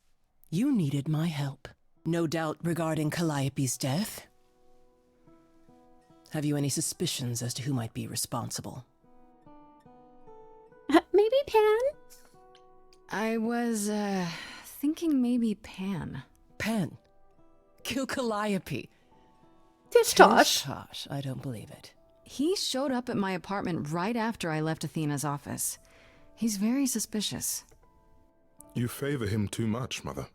You needed my help. No doubt regarding Calliope's death. Have you any suspicions as to who might be responsible? Maybe Pan? I was, thinking maybe Pan. Pan. Kill Calliope. Tish Tosh. Tosh, I don't believe it. He showed up at my apartment right after I left Athena's office. He's very suspicious. You favor him too much, Mother.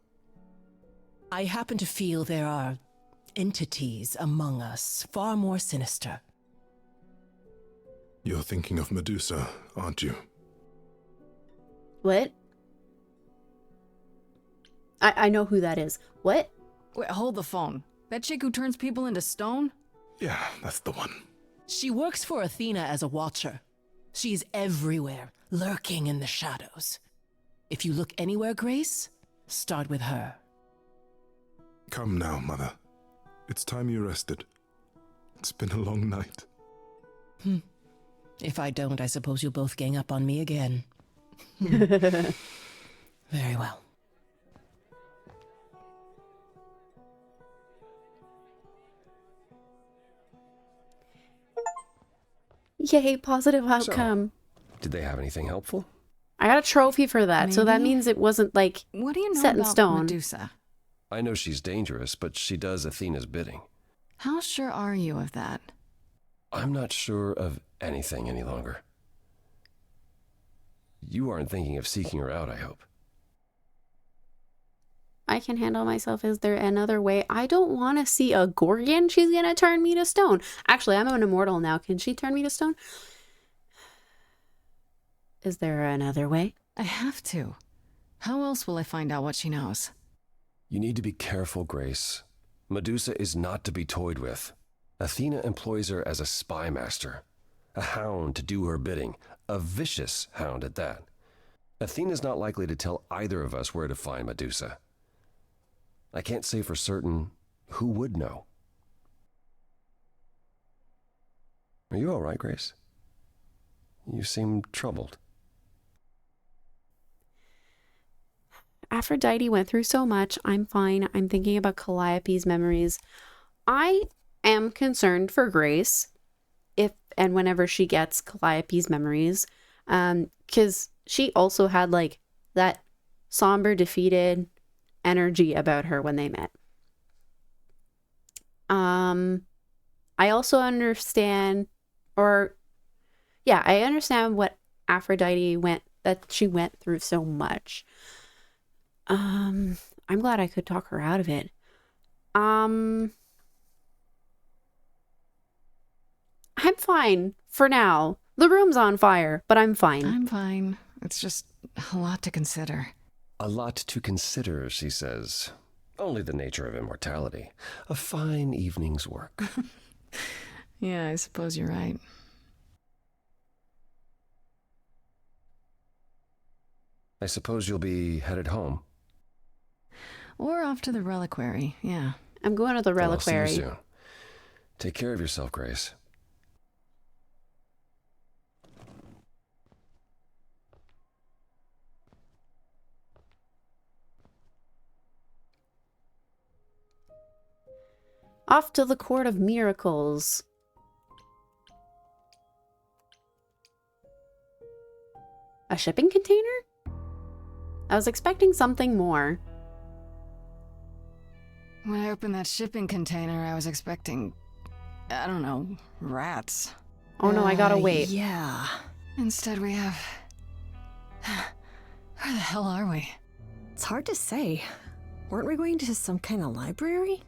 I happen to feel there are entities among us far more sinister. You're thinking of Medusa, aren't you? What? I know who that is. What? Wait, hold the phone. That chick who turns people into stone? Yeah, that's the one. She works for Athena as a watcher. She's everywhere, lurking in the shadows. If you look anywhere, Grace, start with her. Come now, Mother. It's time you rested. It's been a long night. If I don't, I suppose you'll both gang up on me again. Very well. Yay, positive outcome. Did they have anything helpful? I got a trophy for that, so that Maybe. means it wasn't like What do you know set in about stone. Medusa? I know she's dangerous, but she does Athena's bidding. How sure are you of that? I'm not sure of anything any longer. You aren't thinking of seeking her out, I hope. I can handle myself. Is there another way? I don't want to see a Gorgon. She's going to turn me to stone. Actually, I'm an immortal now. Can she turn me to stone? Is there another way? I have to. How else will I find out what she knows? You need to be careful, Grace. Medusa is not to be toyed with. Athena employs her as a spy master, a hound to do her bidding, a vicious hound at that. Athena's not likely to tell either of us where to find Medusa. I can't say for certain who would know. Are you all right, Grace? You seem troubled. Aphrodite went through so much. I'm fine. I'm thinking about Calliope's memories. I am concerned for Grace if and whenever she gets Calliope's memories. Because she also had like that somber, defeated energy about her when they met. I also understand, I understand what Aphrodite that she went through so much. I'm glad I could talk her out of it. I'm fine for now. The room's on fire, but I'm fine. I'm fine. It's just a lot to consider. A lot to consider, she says. Only the nature of immortality. A fine evening's work. Yeah, I suppose you're right. I suppose you'll be headed home. Or off to the reliquary, yeah. I'm going to the Well, I'll see reliquary. you soon. Take care of yourself, Grace. Off to the Court of Miracles. A shipping container? I was expecting something more. When I opened that shipping container, I was expecting, I don't know, rats. Oh no, I gotta wait. Yeah. Instead we have... Where the hell are we? It's hard to say. Weren't we going to some kind of library?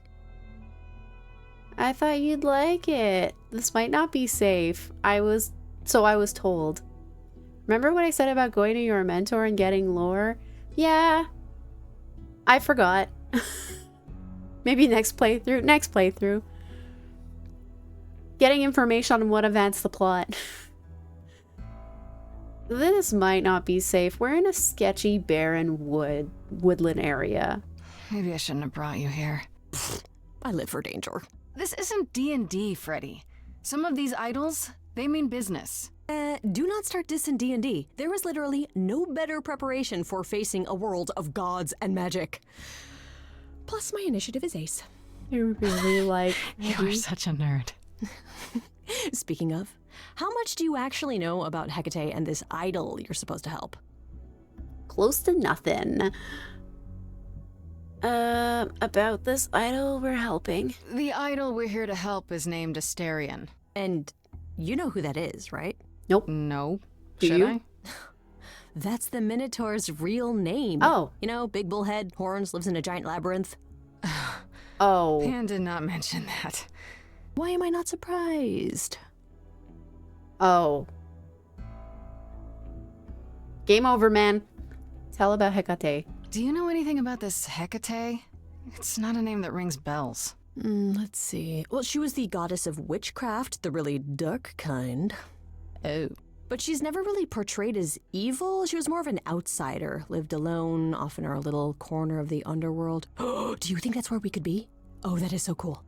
I thought you'd like it. This might not be safe. I was told. Remember what I said about going to your mentor and getting lore? Yeah. I forgot. Maybe next playthrough. Getting information on what events the plot. This might not be safe. We're in a sketchy, barren woodland area. Maybe I shouldn't have brought you here. I live for danger. This isn't D&D, Freddy. Some of these idols, they mean business. Do not start dissing D&D. There is literally no better preparation for facing a world of gods and magic. Plus, my initiative is ace. You're really like... You are such a nerd. Speaking of, how much do you actually know about Hecate and this idol you're supposed to help? Close to nothing. About this idol we're helping. The idol we're here to help is named Asterion. And you know who that is, right? Nope. No. Do Should you? I? That's the Minotaur's real name. Oh. You know, big bullhead, horns, lives in a giant labyrinth. Oh. Pan did not mention that. Why am I not surprised? Oh. Game over, man. Tell about Hecate. Do you know anything about this Hecate? It's not a name that rings bells. Let's see. Well, she was the goddess of witchcraft, the really dark kind. Oh. But she's never really portrayed as evil. She was more of an outsider, lived alone, off in her little corner of the underworld. Do you think that's where we could be? Oh, that is so cool.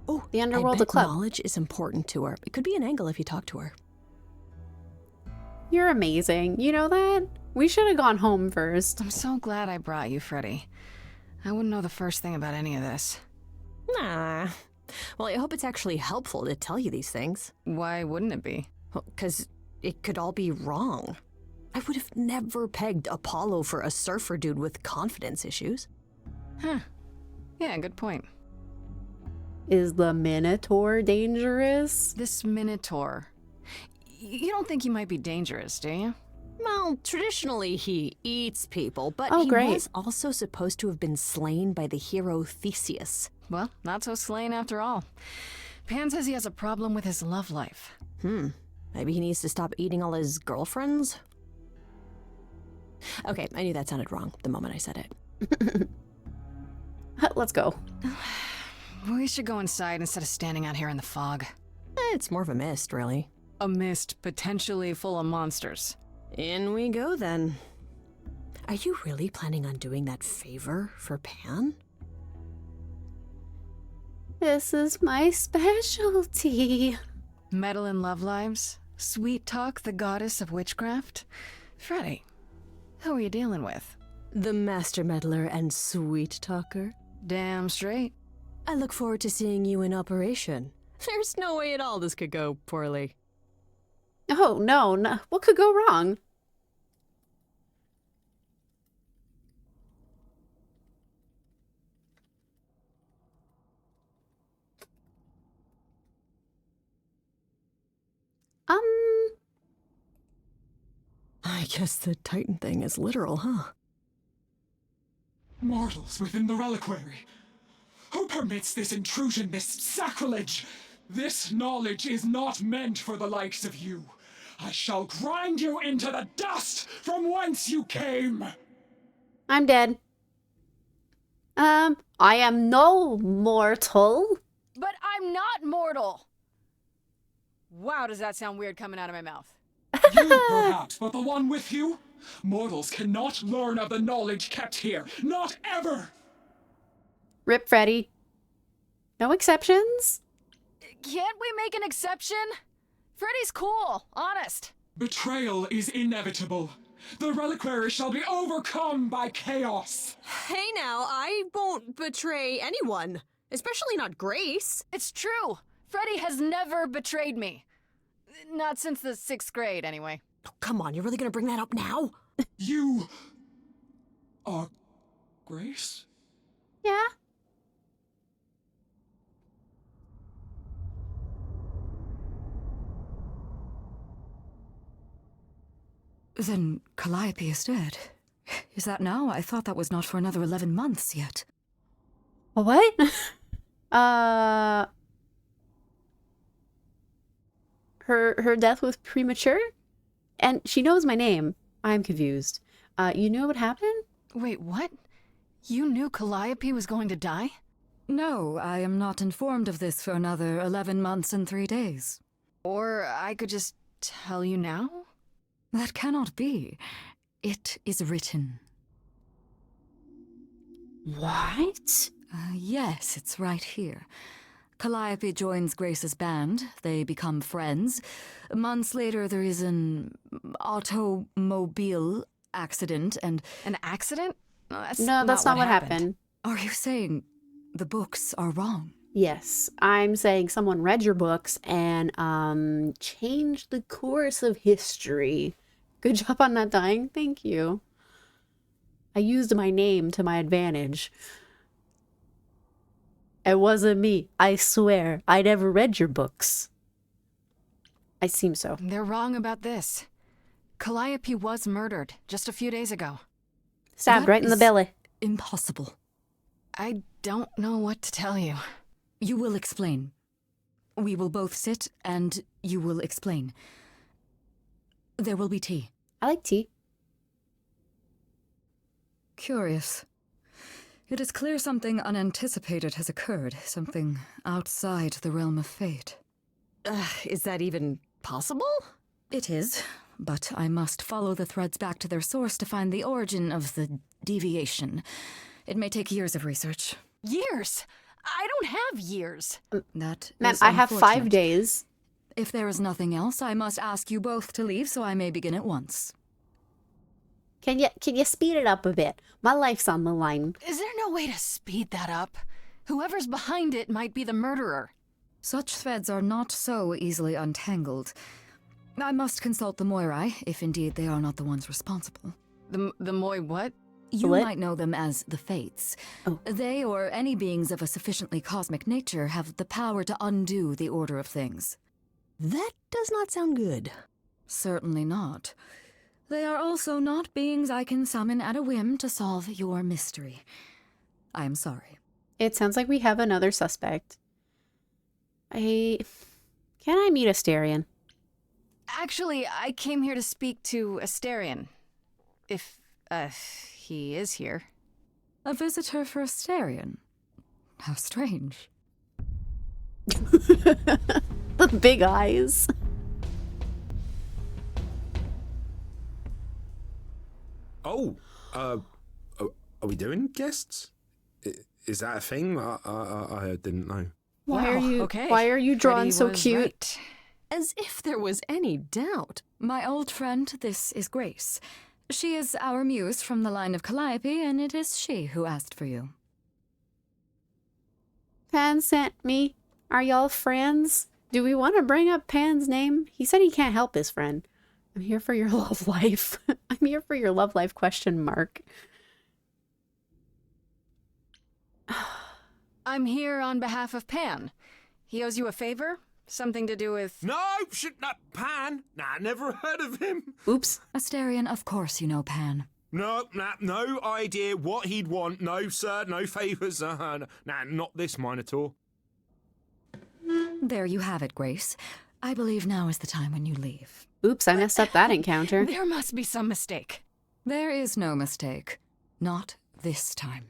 Oh, The underworld, I the bet club. knowledge is important to her. It could be an angle if you talk to her. You're amazing. You know that? We should have gone home first. I'm so glad I brought you, Freddy. I wouldn't know the first thing about any of this. Nah. Well, I hope it's actually helpful to tell you these things. Why wouldn't it be? Because it could all be wrong. I would have never pegged Apollo for a surfer dude with confidence issues. Huh. Yeah, good point. Is the Minotaur dangerous? This Minotaur. You don't think he might be dangerous, do you? Well, traditionally he eats people, but Oh, he great. was also supposed to have been slain by the hero Theseus. Well, not so slain after all. Pan says he has a problem with his love life. Maybe he needs to stop eating all his girlfriends? Okay, I knew that sounded wrong the moment I said it. Let's go. We should go inside instead of standing out here in the fog. It's more of a mist, really. A mist potentially full of monsters. In we go, then. Are you really planning on doing that favor for Pan? This is my specialty. Meddle in love lives? Sweet Talk, the goddess of witchcraft? Freddy, who are you dealing with? The master meddler and sweet talker. Damn straight. I look forward to seeing you in operation. There's no way at all this could go poorly. Oh, no. What could go wrong? I guess the Titan thing is literal, huh? Mortals within the reliquary. Who permits this intrusion, this sacrilege? This knowledge is not meant for the likes of you. I shall grind you into the dust from whence you came. I'm dead. I am no mortal. But I'm not mortal! Wow, does that sound weird coming out of my mouth? You, perhaps, but the one with you? Mortals cannot learn of the knowledge kept here. Not ever! Rip Freddy. No exceptions? Can't we make an exception? Freddy's cool, honest. Betrayal is inevitable. The reliquary shall be overcome by chaos. Hey now, I won't betray anyone. Especially not Grace. It's true. Freddy has never betrayed me. Not since the 6th grade, anyway. Oh, come on, you're really gonna bring that up now? You are Grace? Yeah. Then Calliope is dead. Is that now? I thought that was not for another 11 months yet. What? Her death was premature? And she knows my name. I'm confused. You know what happened? Wait, what? You knew Calliope was going to die? No, I am not informed of this for another 11 months and 3 days. Or I could just tell you now? That cannot be. It is written. What? Yes, it's right here. Calliope joins Grace's band. They become friends. Months later, there is an automobile accident and... An accident? That's No, that's not what happened. Are you saying the books are wrong? Yes, I'm saying someone read your books and changed the course of history. Good job on not dying. Thank you. I used my name to my advantage. It wasn't me. I swear. I never read your books. I seem so. They're wrong about this. Calliope was murdered just a few days ago. Stabbed That right in the is belly. Impossible. I don't know what to tell you. You will explain. We will both sit and you will explain. There will be tea. I like tea. Curious. It is clear something unanticipated has occurred, something outside the realm of fate. Is that even possible? It is, but I must follow the threads back to their source to find the origin of the deviation. It may take years of research. Years? I don't have years. That Ma'am, is I have 5 unfortunate. days. If there is nothing else, I must ask you both to leave so I may begin at once. Can you speed it up a bit? My life's on the line. Is there no way to speed that up? Whoever's behind it might be the murderer. Such threads are not so easily untangled. I must consult the Moirai, if indeed they are not the ones responsible. The Moi what? You What? might know them as the Fates. Oh. They, or any beings of a sufficiently cosmic nature, have the power to undo the order of things. That does not sound good. Certainly not. They are also not beings I can summon at a whim to solve your mystery. I am sorry. It sounds like we have another suspect. Can I meet Asterion? Actually, I came here to speak to Asterion. If, he is here. A visitor for Asterion? How strange. The big eyes. Oh, are we doing guests? Is that a thing? I didn't know. Why Wow, are you drawn Freddie so was cute? right. As if there was any doubt. My old friend, this is Grace. She is our muse from the line of Calliope, and it is she who asked for you. Pan sent me. Are y'all friends? Do we want to bring up Pan's name? He said he can't help his friend. I'm here for your love life. I'm here for your love life, question mark. I'm here on behalf of Pan. He owes you a favor? Something to do with... No, shit, not Pan. Nah, never heard of him. Oops. Asterion, of course you know Pan. No, no idea what he'd want. No, sir, no favours. Nah, not this Minotaur. There you have it, Grace. I believe now is the time when you leave. Oops, I messed up that encounter. There must be some mistake. There is no mistake. Not this time.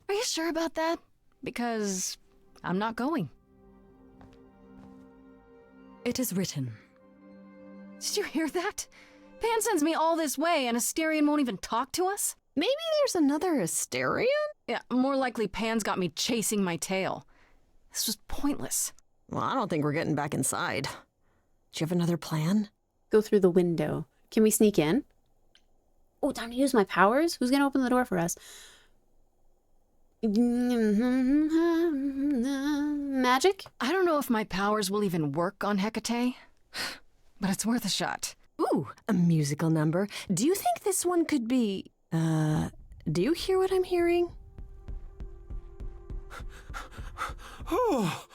Are you sure about that? Because I'm not going. It is written. Did you hear that? Pan sends me all this way and Asterion won't even talk to us? Maybe there's another Asterion? Yeah, more likely Pan's got me chasing my tail. This was pointless. Well, I don't think we're getting back inside. Do you have another plan? Go through the window. Can we sneak in? Oh, time to use my powers? Who's going to open the door for us? Magic? I don't know if my powers will even work on Hecate, but it's worth a shot. Ooh, a musical number. Do you think this one could be... do you hear what I'm hearing? Oh,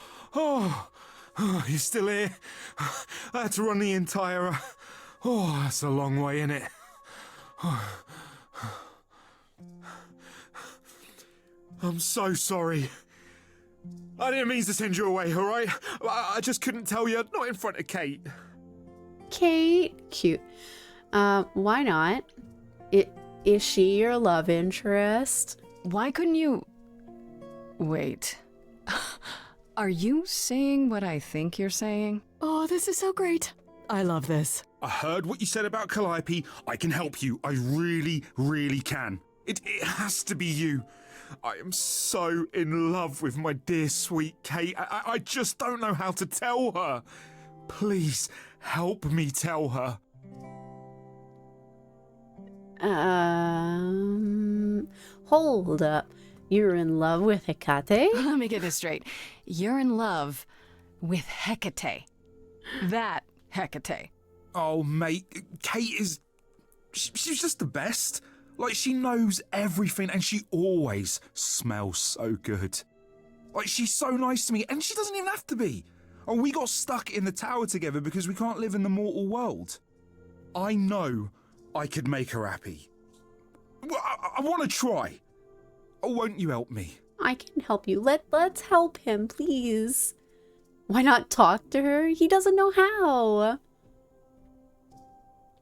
you're still here? I had to run the entire... Oh, that's a long way, innit? I'm so sorry. I didn't mean to send you away, alright? I just couldn't tell you, not in front of Kate. Kate? Cute. Why not? Is she your love interest? Why couldn't you... Wait. Are you saying what I think you're saying? Oh, this is so great. I love this. I heard what you said about Calliope. I can help you. I really, really can. It has to be you. I am so in love with my dear sweet Kate. I just don't know how to tell her. Please help me tell her. Hold up. You're in love with Hecate? Let me get this straight. You're in love with Hecate. That Hecate. Oh, mate, Kate is... She's just the best. Like, she knows everything and she always smells so good. Like, she's so nice to me and she doesn't even have to be. Oh, we got stuck in the tower together because we can't live in the mortal world. I know I could make her happy. Well, I want to try. Oh, won't you help me? I can help you. Let's help him, please. Why not talk to her? He doesn't know how.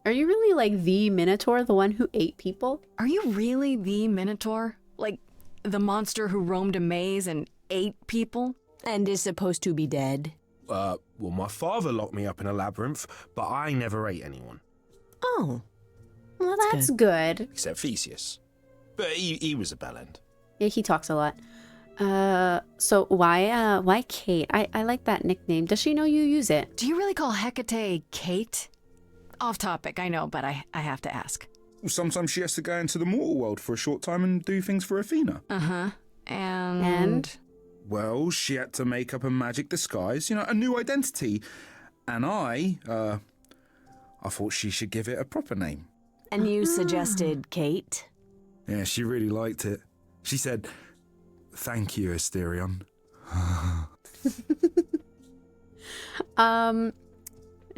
Are you really like the Minotaur, the one who ate people? Are you really the Minotaur? Like, the monster who roamed a maze and ate people? And is supposed to be dead. Well, my father locked me up in a labyrinth, but I never ate anyone. Oh. Well, that's good. Except Theseus. But he was a bellend. Yeah, he talks a lot. So why Kate? I like that nickname. Does she know you use it? Do you really call Hecate Kate? Off topic, I know, but I have to ask. Well, sometimes she has to go into the mortal world for a short time and do things for Athena. Uh-huh. And? Well, she had to make up a magic disguise, a new identity. And I thought she should give it a proper name. And you suggested Kate? Yeah, she really liked it. She said, "Thank you, Asterion."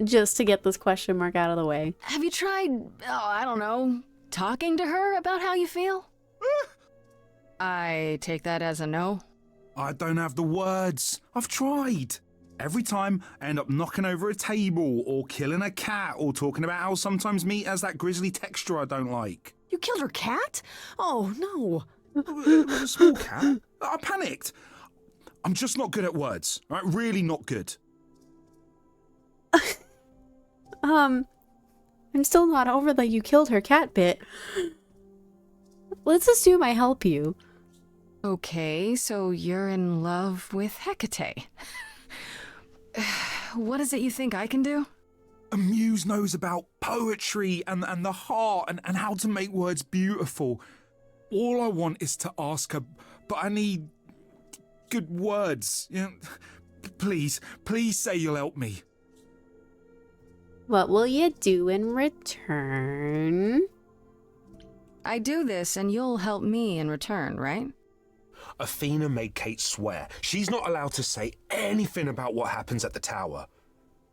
Just to get this question mark out of the way. Have you tried, I don't know, talking to her about how you feel? I take that as a no. I don't have the words. I've tried. Every time I end up knocking over a table or killing a cat or talking about how sometimes meat has that grisly texture I don't like. You killed her cat? Oh, no. It was a small cat. I panicked. I'm just not good at words. Right? Really not good. I'm still not over that you killed her cat bit. Let's assume I help you. Okay, so you're in love with Hecate. What is it you think I can do? A muse knows about poetry and the heart and how to make words beautiful. All I want is to ask her, but I need good words. Please say you'll help me. What will you do in return? I do this and you'll help me in return, right? Athena made Kate swear she's not allowed to say anything about what happens at the tower.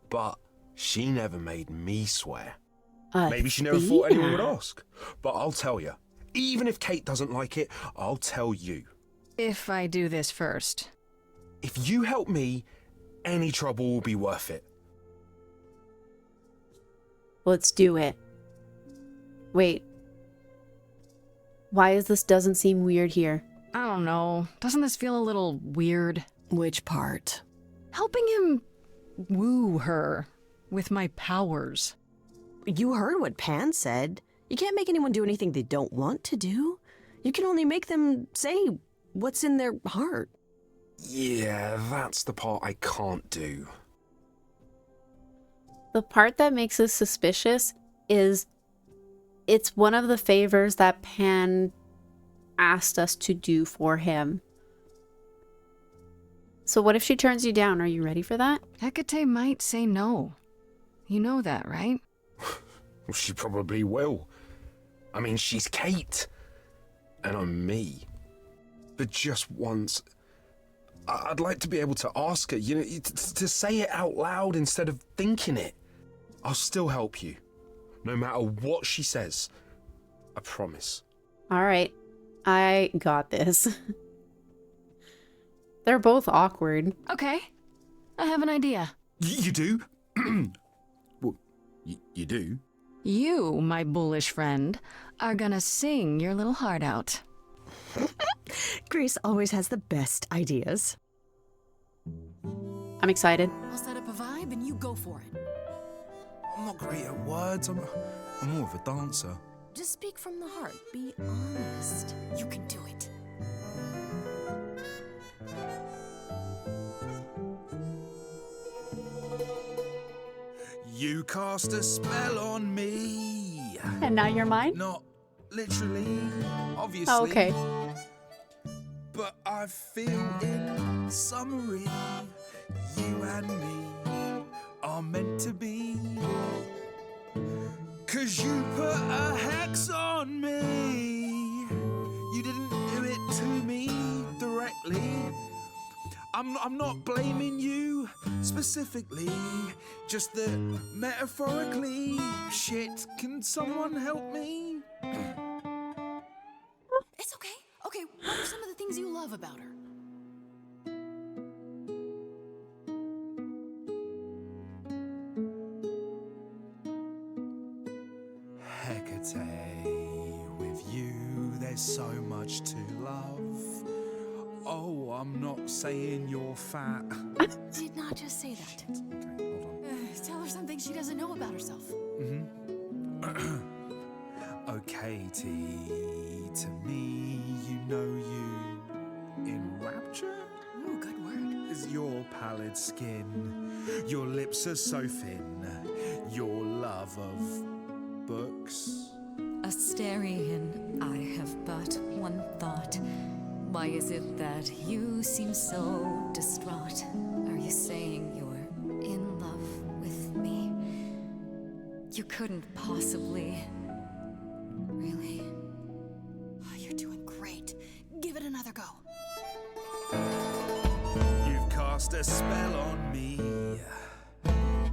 But she never made me swear. Maybe she never thought anyone would ask. But I'll tell you, even if Kate doesn't like it, I'll tell you. If I do this first. If you help me, any trouble will be worth it. Let's do it. Wait. Why is this doesn't seem weird here? I don't know. Doesn't this feel a little weird? Which part? Helping him woo her with my powers. You heard what Pan said. You can't make anyone do anything they don't want to do. You can only make them say what's in their heart. Yeah, that's the part I can't do. The part that makes us suspicious is it's one of the favors that Pan asked us to do for him. So what if she turns you down? Are you ready for that? Hecate might say no. You know that, right? Well, she probably will. I mean, she's Kate. And I'm me. But just once, I'd like to be able to ask her, to say it out loud instead of thinking it. I'll still help you. No matter what she says. I promise. All right. I got this. They're both awkward. Okay. I have an idea. You do? Well, you do? You, my bullish friend, are gonna sing your little heart out. Grace always has the best ideas. I'm excited. I'll set up a vibe and you go for it. I'm not great at words. I'm more of a dancer. Just speak from the heart. Be honest. You can do it. You cast a spell on me. And now you're mine? Not literally, obviously. Oh, okay. But I feel in summary, you and me are meant to be. 'Cause you put a hex on me. You didn't do it to me directly. I'm not blaming you specifically, just that metaphorically. Shit, can someone help me? It's okay. Okay, what are some of the things you love about her? Hecate, with you there's so much to love. Oh, I'm not saying you're fat. Did not just say that. Okay, hold on. Tell her something she doesn't know about herself. Oh, Katie, to me, you know you enrapture? Ooh, good word. Is your pallid skin, your lips are so thin, your love of books. Asterian, I have but one thought. Why is it that you seem so distraught? Are you saying you're in love with me? You couldn't possibly. Really? Oh, you're doing great. Give it another go. You've cast a spell on me.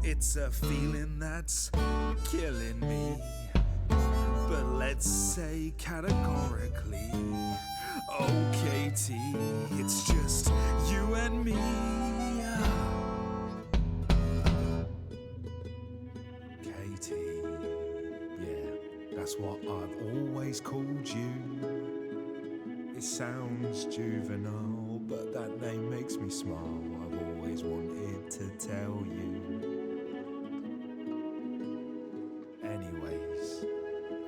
It's a feeling that's killing me. But let's say categorically, oh, Katie, it's just you and me. Katie, yeah, that's what I've always called you. It sounds juvenile, but that name makes me smile. I've always wanted to tell you. Anyways,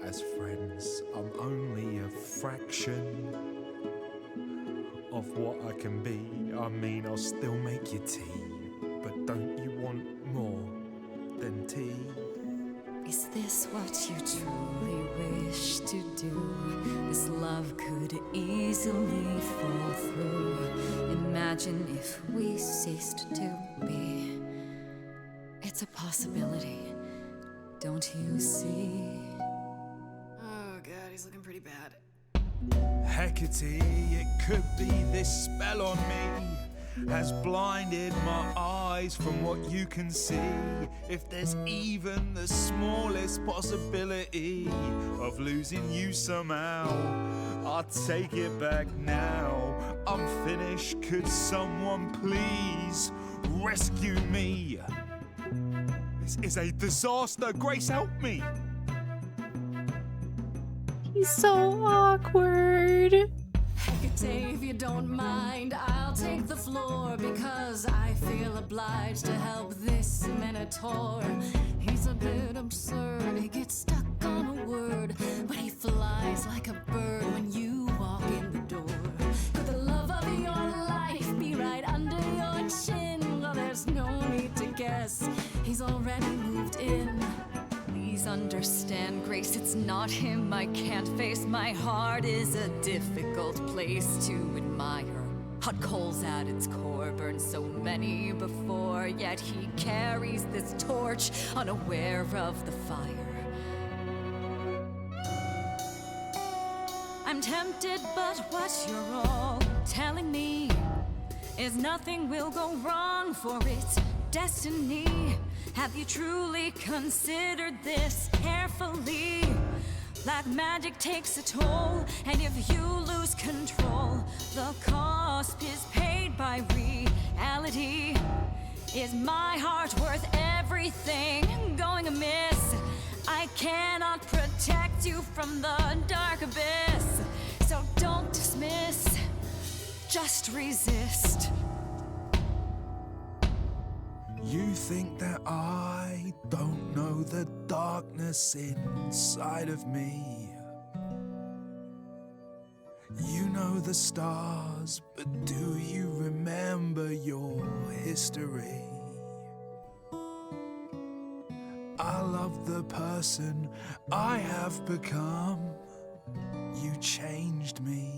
as friends, I'm only a fraction of what I can be. I mean, I'll still make you tea, but don't you want more than tea? Is this what you truly wish to do? This love could easily fall through. Imagine if we ceased to be. It's a possibility, don't you see? Oh, God, he's looking pretty bad. Hecate, it could be this spell on me has blinded my eyes from what you can see. If there's even the smallest possibility of losing you somehow, I'll take it back now. I'm finished, could someone please rescue me? This is a disaster, Grace, help me! He's so awkward. Hecate, if you don't mind, I'll take the floor because I feel obliged to help this minotaur. He's a bit absurd, he gets stuck on a word, but he flies like a bird when you walk in the door. Could the love of your life be right under your chin? Well, there's no need to guess, he's already moved in. Please understand, Grace, it's not him I can't face. My heart is a difficult place to admire. Hot coals at its core, burned so many before, yet he carries this torch, unaware of the fire. I'm tempted, but what you're all telling me is nothing will go wrong, for it's destiny. Have you truly considered this carefully? Black magic takes a toll, and if you lose control, the cost is paid by reality. Is my heart worth everything going amiss? I cannot protect you from the dark abyss, so don't dismiss, just resist. You think that I don't know the darkness inside of me. You know the stars, but do you remember your history? I love the person I have become. You changed me.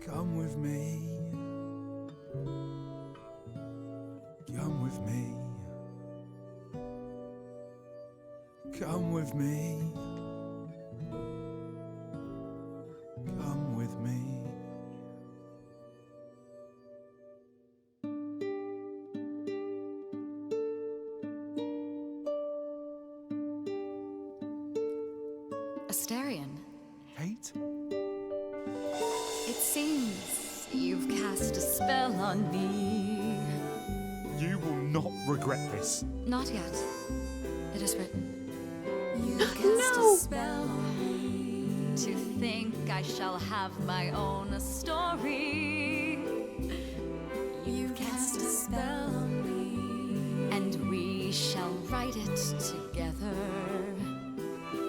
Come with me. Come with me. Come with me. Come with me. Asterion, Kate? it seems you've cast a spell on me. You will not regret this. Not yet. It is written. You cast a spell on me. To think I shall have my own story. You cast a spell on me. And we shall write it together.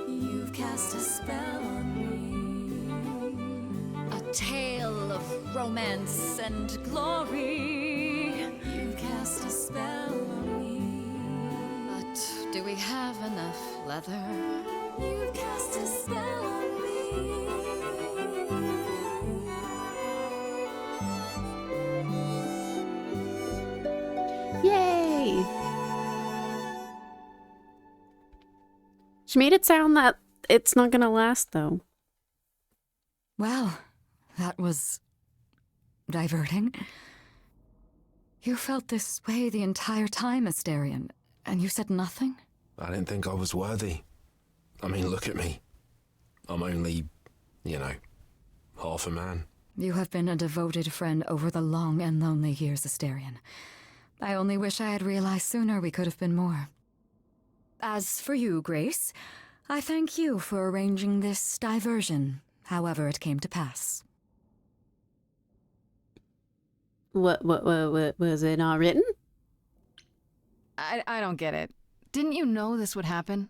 You've cast a spell on me. A tale of romance and glory. You've cast a spell on me. But do we have enough leather? You've cast a spell on me. Yay! She made it sound that it's not gonna last, though. Well, that was diverting. You felt this way the entire time, Asterion, and you said nothing? I didn't think I was worthy. I mean, look at me. I'm only, half a man. You have been a devoted friend over the long and lonely years, Asterion. I only wish I had realized sooner we could have been more. As for you, Grace, I thank you for arranging this diversion, however it came to pass. What was it not written? I don't get it. Didn't you know this would happen?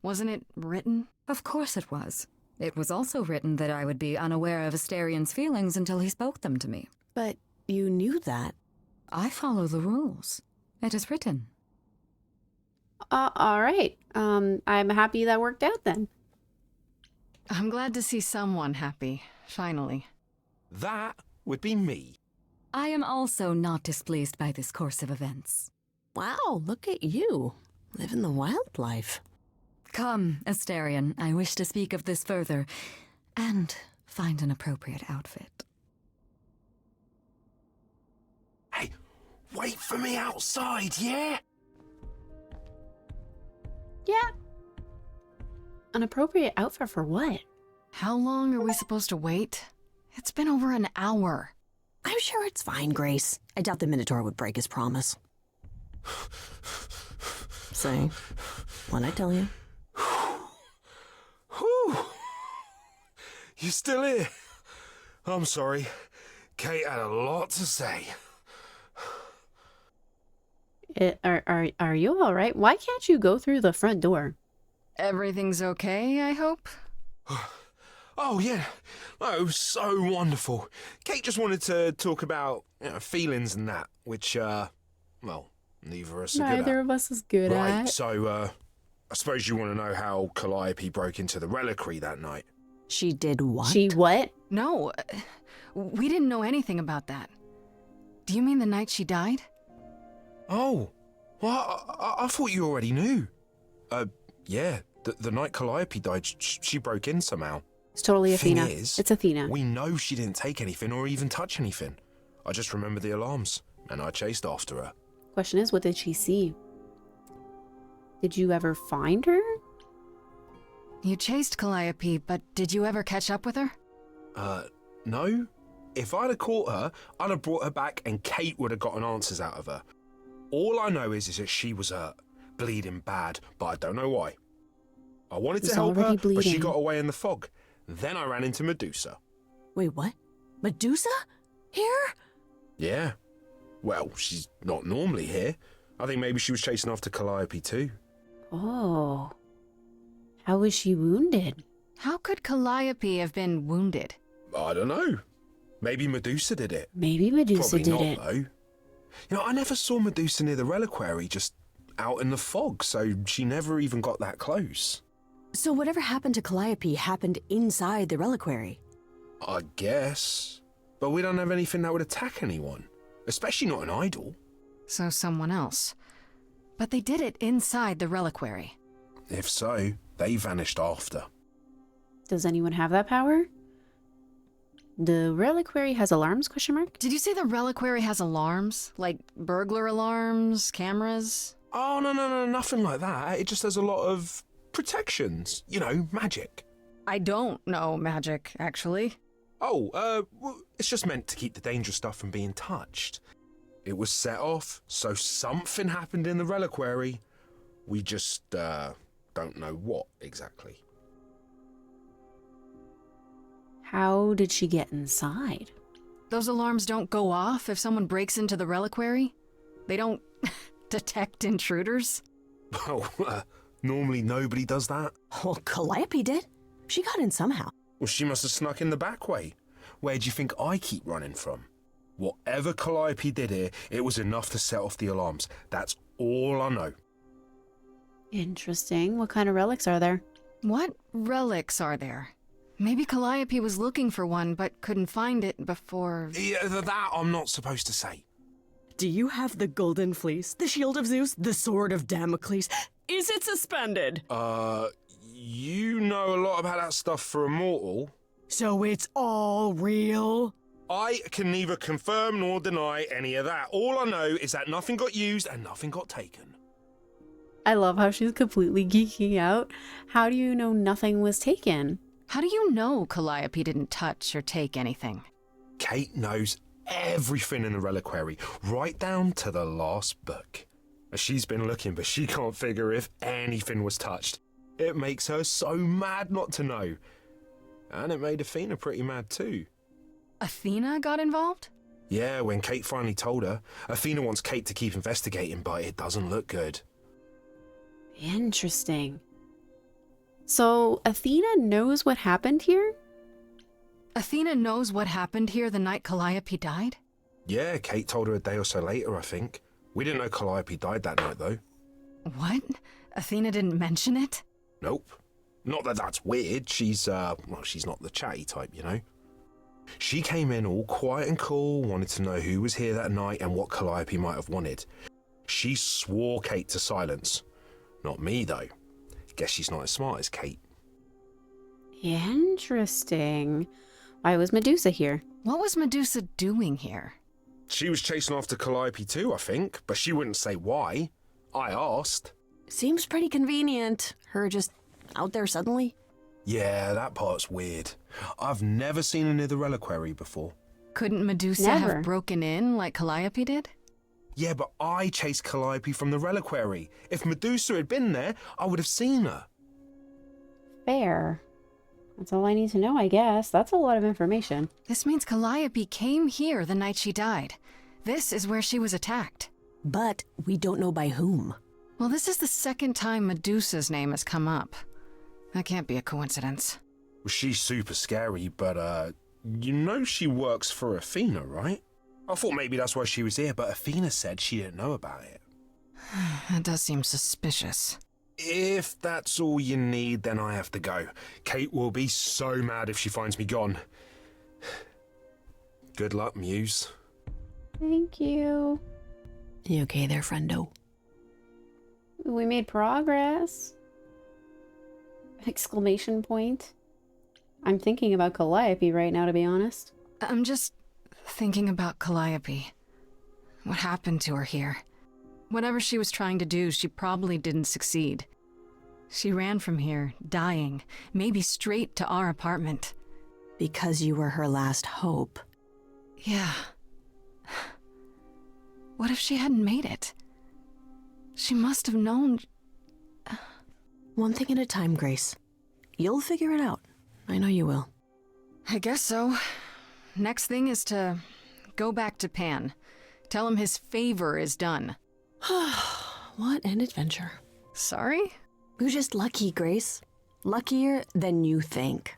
Wasn't it written? Of course it was. It was also written that I would be unaware of Asterion's feelings until he spoke them to me. But you knew that. I follow the rules. It is written. All right. I'm happy that worked out then. I'm glad to see someone happy, finally. That would be me. I am also not displeased by this course of events. Wow, look at you. Living the wild life. Come, Asterion, I wish to speak of this further, and find an appropriate outfit. Hey, wait for me outside, yeah? Yeah. An appropriate outfit for what? How long are we supposed to wait? It's been over an hour. I'm sure it's fine, Grace. I doubt the Minotaur would break his promise. Say, what'd I tell you? Whew. You still here? I'm sorry. Kate had a lot to say. Are you all right? Why can't you go through the front door? Everything's okay, I hope? Oh, yeah. Oh, it was so wonderful. Kate just wanted to talk about feelings and that, which, well, neither of us are good at. Neither of us is good Right, at. so, I suppose you want to know how Calliope broke into the reliquary that night. She did what? She what? No, we didn't know anything about that. Do you mean the night she died? Oh, well, I thought you already knew. Yeah, the night Calliope died, she broke in somehow. It's totally Athena. Thing is, it's Athena. We know she didn't take anything or even touch anything. I just remember the alarms, and I chased after her. Question is, what did she see? Did you ever find her? You chased Calliope, but did you ever catch up with her? No. If I'd have caught her, I'd have brought her back and Kate would have gotten answers out of her. All I know is that she was hurt, bleeding bad, but I don't know why. I wanted to help her, but she got away in the fog. Then I ran into Medusa. Wait, what? Medusa? Here? Yeah. Well, she's not normally here. I think maybe she was chasing after Calliope too. Oh. How was she wounded? How could Calliope have been wounded? I don't know. Maybe Medusa did it. Maybe Medusa Probably did not, it. though. You know, I never saw Medusa near the reliquary, just out in the fog, so she never even got that close. So whatever happened to Calliope happened inside the reliquary. I guess. But we don't have anything that would attack anyone. Especially not an idol. So someone else. But they did it inside the reliquary. If so, they vanished after. Does anyone have that power? The reliquary has alarms, question mark? Did you say the reliquary has alarms? Like burglar alarms, cameras? Oh, no, nothing like that. It just has a lot of protections. You know, magic. I don't know magic, actually. Oh, well, it's just meant to keep the dangerous stuff from being touched. It was set off, so something happened in the reliquary. We just, don't know what exactly. How did she get inside? Those alarms don't go off if someone breaks into the reliquary? They don't detect intruders? Well, normally nobody does that. Well, Calliope did. She got in somehow. Well, she must have snuck in the back way. Where do you think I keep running from? Whatever Calliope did here, it was enough to set off the alarms. That's all I know. Interesting. What kind of relics are there? What relics are there? Maybe Calliope was looking for one, but couldn't find it before... Yeah, that I'm not supposed to say. Do you have the golden fleece, the shield of Zeus, the sword of Damocles? Is it suspended? You know a lot about that stuff for a mortal. So it's all real? I can neither confirm nor deny any of that. All I know is that nothing got used and nothing got taken. I love how she's completely geeking out. How do you know nothing was taken? How do you know Calliope didn't touch or take anything? Kate knows everything in the reliquary, right down to the last book. She's been looking, but she can't figure if anything was touched. It makes her so mad not to know. And it made Athena pretty mad too. Athena got involved? Yeah, when Kate finally told her, Athena wants Kate to keep investigating, but it doesn't look good. Interesting. So Athena knows what happened here? Athena knows what happened here the night Calliope died? Yeah, Kate told her a day or so later, I think. We didn't know Calliope died that night, though. What? Athena didn't mention it? Nope. Not that that's weird. She's not the chatty type, you know. She came in all quiet and cool, wanted to know who was here that night and what Calliope might have wanted. She swore Kate to silence. Not me, though. Guess she's not as smart as Kate. Interesting. Why was Medusa here? What was Medusa doing here? She was chasing after Calliope too, I think, but she wouldn't say why. I asked. Seems pretty convenient. Her just out there suddenly. Yeah, that part's weird. I've never seen her near the reliquary before. Couldn't Medusa Never. have broken in like Calliope did? Yeah, but I chased Calliope from the reliquary. If Medusa had been there, I would have seen her. Fair. That's all I need to know, I guess. That's a lot of information. This means Calliope came here the night she died. This is where she was attacked. But we don't know by whom. Well, this is the second time Medusa's name has come up. That can't be a coincidence. Well, she's super scary, but, you know she works for Athena, right? I thought maybe that's why she was here, but Athena said she didn't know about it. That does seem suspicious. If that's all you need, then I have to go. Kate will be so mad if she finds me gone. Good luck, Muse. Thank you. You okay there, friendo? We made progress. Exclamation point. I'm thinking about Calliope right now, to be honest. I'm just thinking about Calliope. What happened to her here? Whatever she was trying to do, she probably didn't succeed. She ran from here, dying, maybe straight to our apartment. Because you were her last hope. Yeah. What if she hadn't made it? She must have known... One thing at a time, Grace. You'll figure it out. I know you will. I guess so. Next thing is to go back to Pan. Tell him his favor is done. What an adventure. Sorry? You're just lucky, Grace. Luckier than you think.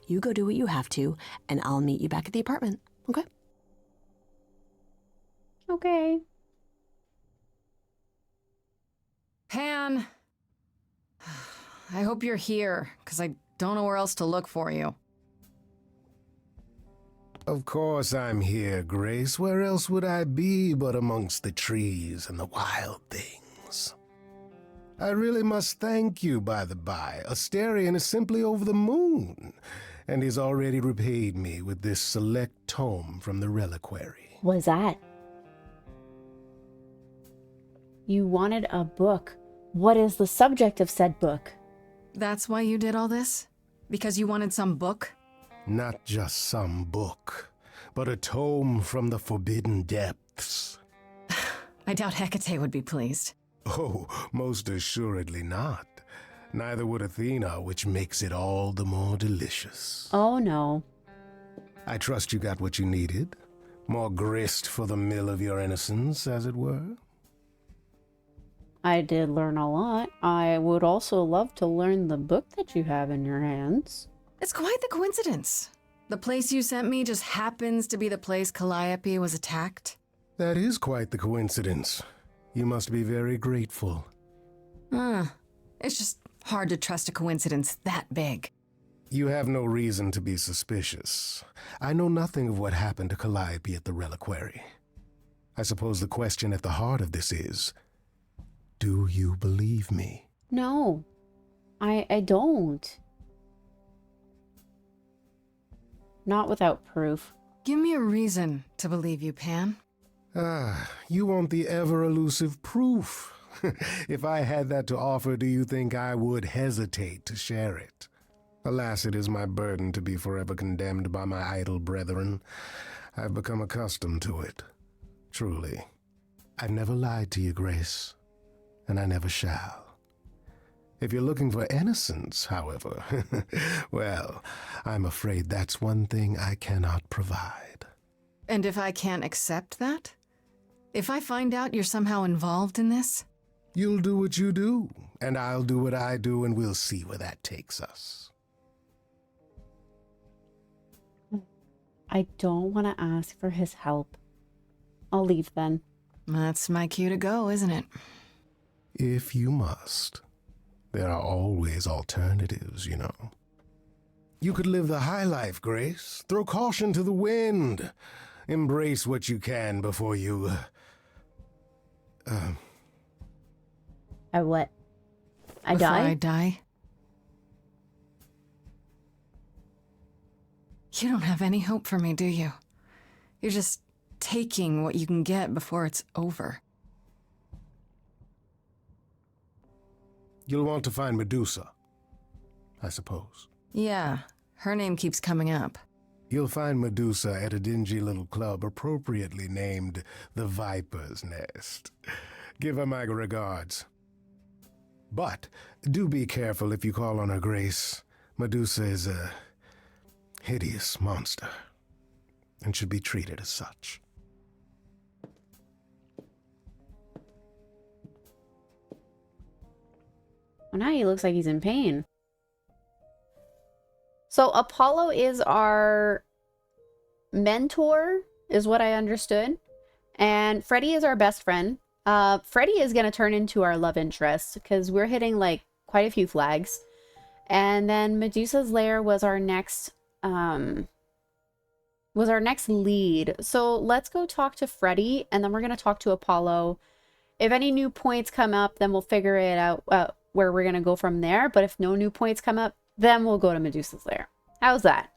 You go do what you have to, and I'll meet you back at the apartment, okay? Okay. Pan! I hope you're here, because I don't know where else to look for you. Of course I'm here, Grace. Where else would I be but amongst the trees and the wild things? I really must thank you, by the by. Asterion is simply over the moon, and he's already repaid me with this select tome from the reliquary. What's that? You wanted a book. What is the subject of said book? That's why you did all this? Because you wanted some book? Not just some book, but a tome from the forbidden depths. I doubt Hecate would be pleased. Oh, most assuredly not. Neither would Athena, which makes it all the more delicious. Oh no. I trust you got what you needed. More grist for the mill of your innocence, as it were. I did learn a lot. I would also love to learn the book that you have in your hands. It's quite the coincidence. The place you sent me just happens to be the place Calliope was attacked. That is quite the coincidence. You must be very grateful. It's just hard to trust a coincidence that big. You have no reason to be suspicious. I know nothing of what happened to Calliope at the reliquary. I suppose the question at the heart of this is, do you believe me? No, I don't. Not without proof. Give me a reason to believe you, Pan. You want the ever-elusive proof. If I had that to offer, do you think I would hesitate to share it? Alas, it is my burden to be forever condemned by my idle brethren. I've become accustomed to it. Truly. I've never lied to you, Grace, and I never shall. If you're looking for innocence, however, well, I'm afraid that's one thing I cannot provide. And if I can't accept that? If I find out you're somehow involved in this? You'll do what you do, and I'll do what I do, and we'll see where that takes us. I don't want to ask for his help. I'll leave then. That's my cue to go, isn't it? If you must. There are always alternatives, you know. You could live the high life, Grace. Throw caution to the wind. Embrace what you can before you... I what? I Before die? I die? You don't have any hope for me, do you? You're just taking what you can get before it's over. You'll want to find Medusa, I suppose. Yeah, her name keeps coming up. You'll find Medusa at a dingy little club appropriately named the Viper's Nest. Give her my regards. But do be careful if you call on her, Grace. Medusa is a hideous monster and should be treated as such. Well, now he looks like he's in pain. So Apollo is our mentor, is what I understood. And Freddy is our best friend. Freddy is going to turn into our love interest because we're hitting like quite a few flags. And then Medusa's Lair was our next lead. So let's go talk to Freddy, and then we're going to talk to Apollo. If any new points come up, then we'll figure it out where we're going to go from there. But if no new points come up, then we'll go to Medusa's Lair. How's that?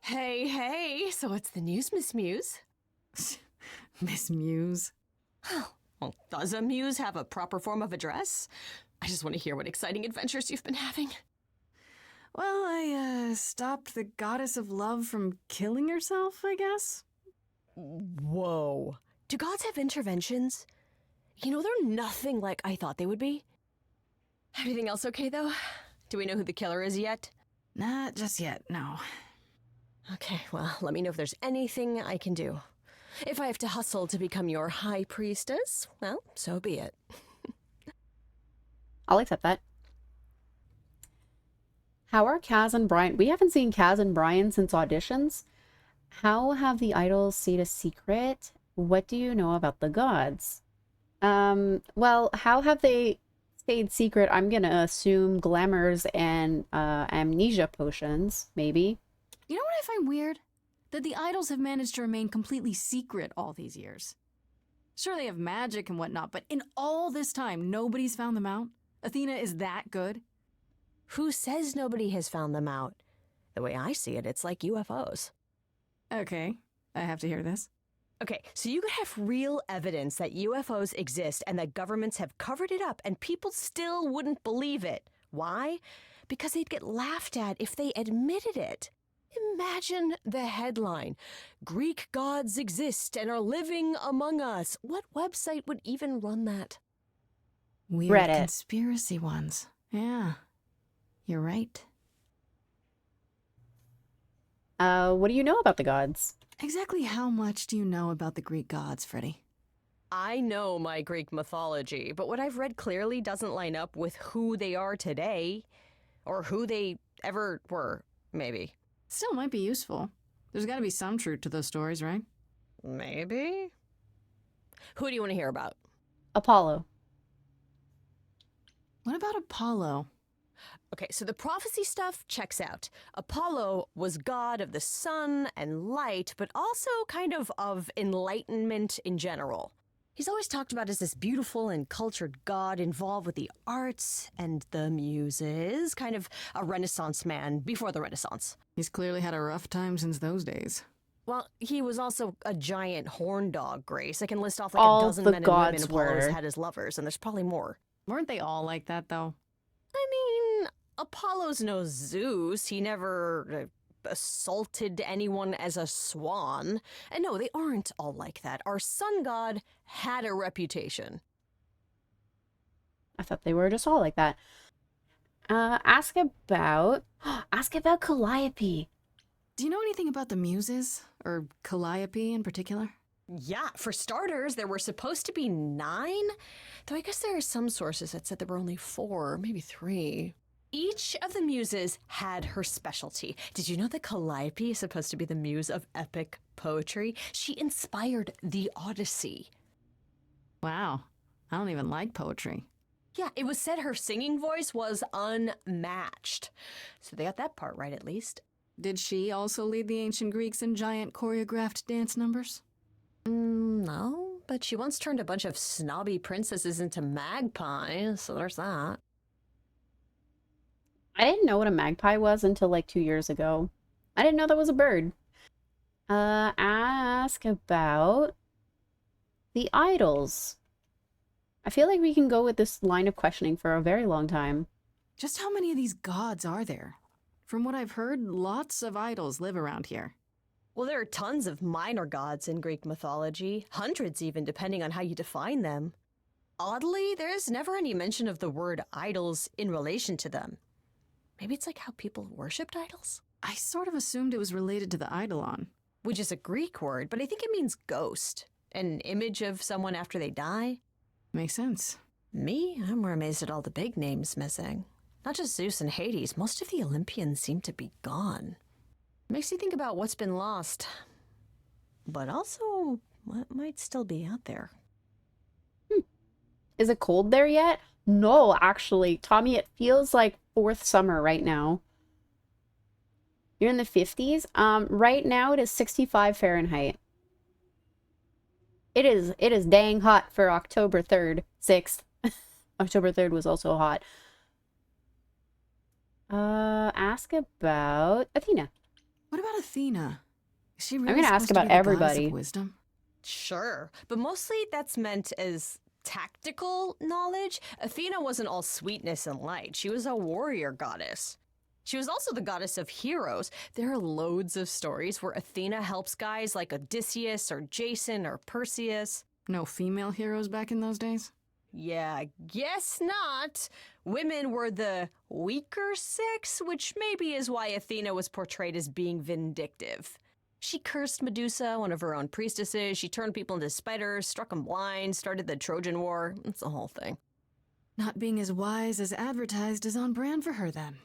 Hey, so what's the news, Miss Muse? Miss Muse. Well, does a muse have a proper form of address? I just want to hear what exciting adventures you've been having. Well, I stopped the goddess of love from killing herself, I guess. Whoa. Do gods have interventions? You know, they're nothing like I thought they would be. Everything else okay, though? Do we know who the killer is yet? Not just yet, no. Okay, well, let me know if there's anything I can do. If I have to hustle to become your high priestess, well, so be it. I'll accept that. How are Kaz and Brian? We haven't seen Kaz and Brian since auditions. How have the idols stayed a secret? What do you know about the gods? Well, how have they stayed secret? I'm gonna assume glamours and amnesia potions, maybe. You know what I find weird? That the idols have managed to remain completely secret all these years. Sure, they have magic and whatnot, but in all this time, nobody's found them out? Athena is that good? Who says nobody has found them out? The way I see it, it's like UFOs. Okay, I have to hear this. Okay, so you could have real evidence that UFOs exist and that governments have covered it up and people still wouldn't believe it. Why? Because they'd get laughed at if they admitted it. Imagine the headline, Greek gods exist and are living among us. What website would even run that? Weird Reddit. conspiracy ones. Yeah, you're right. What do you know about the gods? Exactly how much do you know about the Greek gods, Freddie? I know my Greek mythology, but what I've read clearly doesn't line up with who they are today, or who they ever were, maybe. Still might be useful. There's gotta be some truth to those stories, right? Maybe? Who do you want to hear about? Apollo. What about Apollo? Okay, so the prophecy stuff checks out. Apollo was god of the sun and light, but also kind of enlightenment in general. He's always talked about as this beautiful and cultured god involved with the arts and the muses, kind of a Renaissance man before the Renaissance. He's clearly had a rough time since those days. Well, he was also a giant horn dog, Grace. I can list off like All a dozen the men and women gods Apollo's were. had as lovers, and there's probably more. Weren't they all like that, though? I mean, Apollo's no Zeus. He never assaulted anyone as a swan. And no, they aren't all like that. Our sun god had a reputation. I thought they were just all like that. Ask about Calliope. Do you know anything about the muses? Or Calliope in particular? Yeah, for starters, there were supposed to be 9, though I guess there are some sources that said there were only 4, maybe 3. Each of the muses had her specialty. Did you know that Calliope is supposed to be the muse of epic poetry? She inspired the Odyssey. Wow, I don't even like poetry. Yeah, it was said her singing voice was unmatched. So they got that part right, at least. Did she also lead the ancient Greeks in giant choreographed dance numbers? No, but she once turned a bunch of snobby princesses into magpies, so there's that. I didn't know what a magpie was until like 2 years ago. I didn't know that was a bird. Ask about the idols. I feel like we can go with this line of questioning for a very long time. Just how many of these gods are there? From what I've heard, lots of idols live around here. Well, there are tons of minor gods in Greek mythology, hundreds even, depending on how you define them. Oddly, there's never any mention of the word idols in relation to them. Maybe it's like how people worshipped idols? I sort of assumed it was related to the eidolon. Which is a Greek word, but I think it means ghost. An image of someone after they die. Makes sense. Me? I'm more amazed at all the big names missing. Not just Zeus and Hades, most of the Olympians seem to be gone. Makes you think about what's been lost, but also what might still be out there. Is it cold there yet? No, actually, Tommy, it feels like 4th summer right now. You're in the 50s? Right now it is 65 Fahrenheit. It is dang hot for October 3rd, 6th. October 3rd was also hot. Ask about Athena. What about Athena? Is she really I'm gonna ask supposed to be about the goddess everybody. of wisdom? Sure, but mostly that's meant as tactical knowledge. Athena wasn't all sweetness and light. She was a warrior goddess. She was also the goddess of heroes. There are loads of stories where Athena helps guys like Odysseus or Jason or Perseus. No female heroes back in those days? Yeah, guess not. Women were the weaker sex, which maybe is why Athena was portrayed as being vindictive. She cursed Medusa, one of her own priestesses. She turned people into spiders, struck them blind, started the Trojan War. It's the whole thing. Not being as wise as advertised is on brand for her then.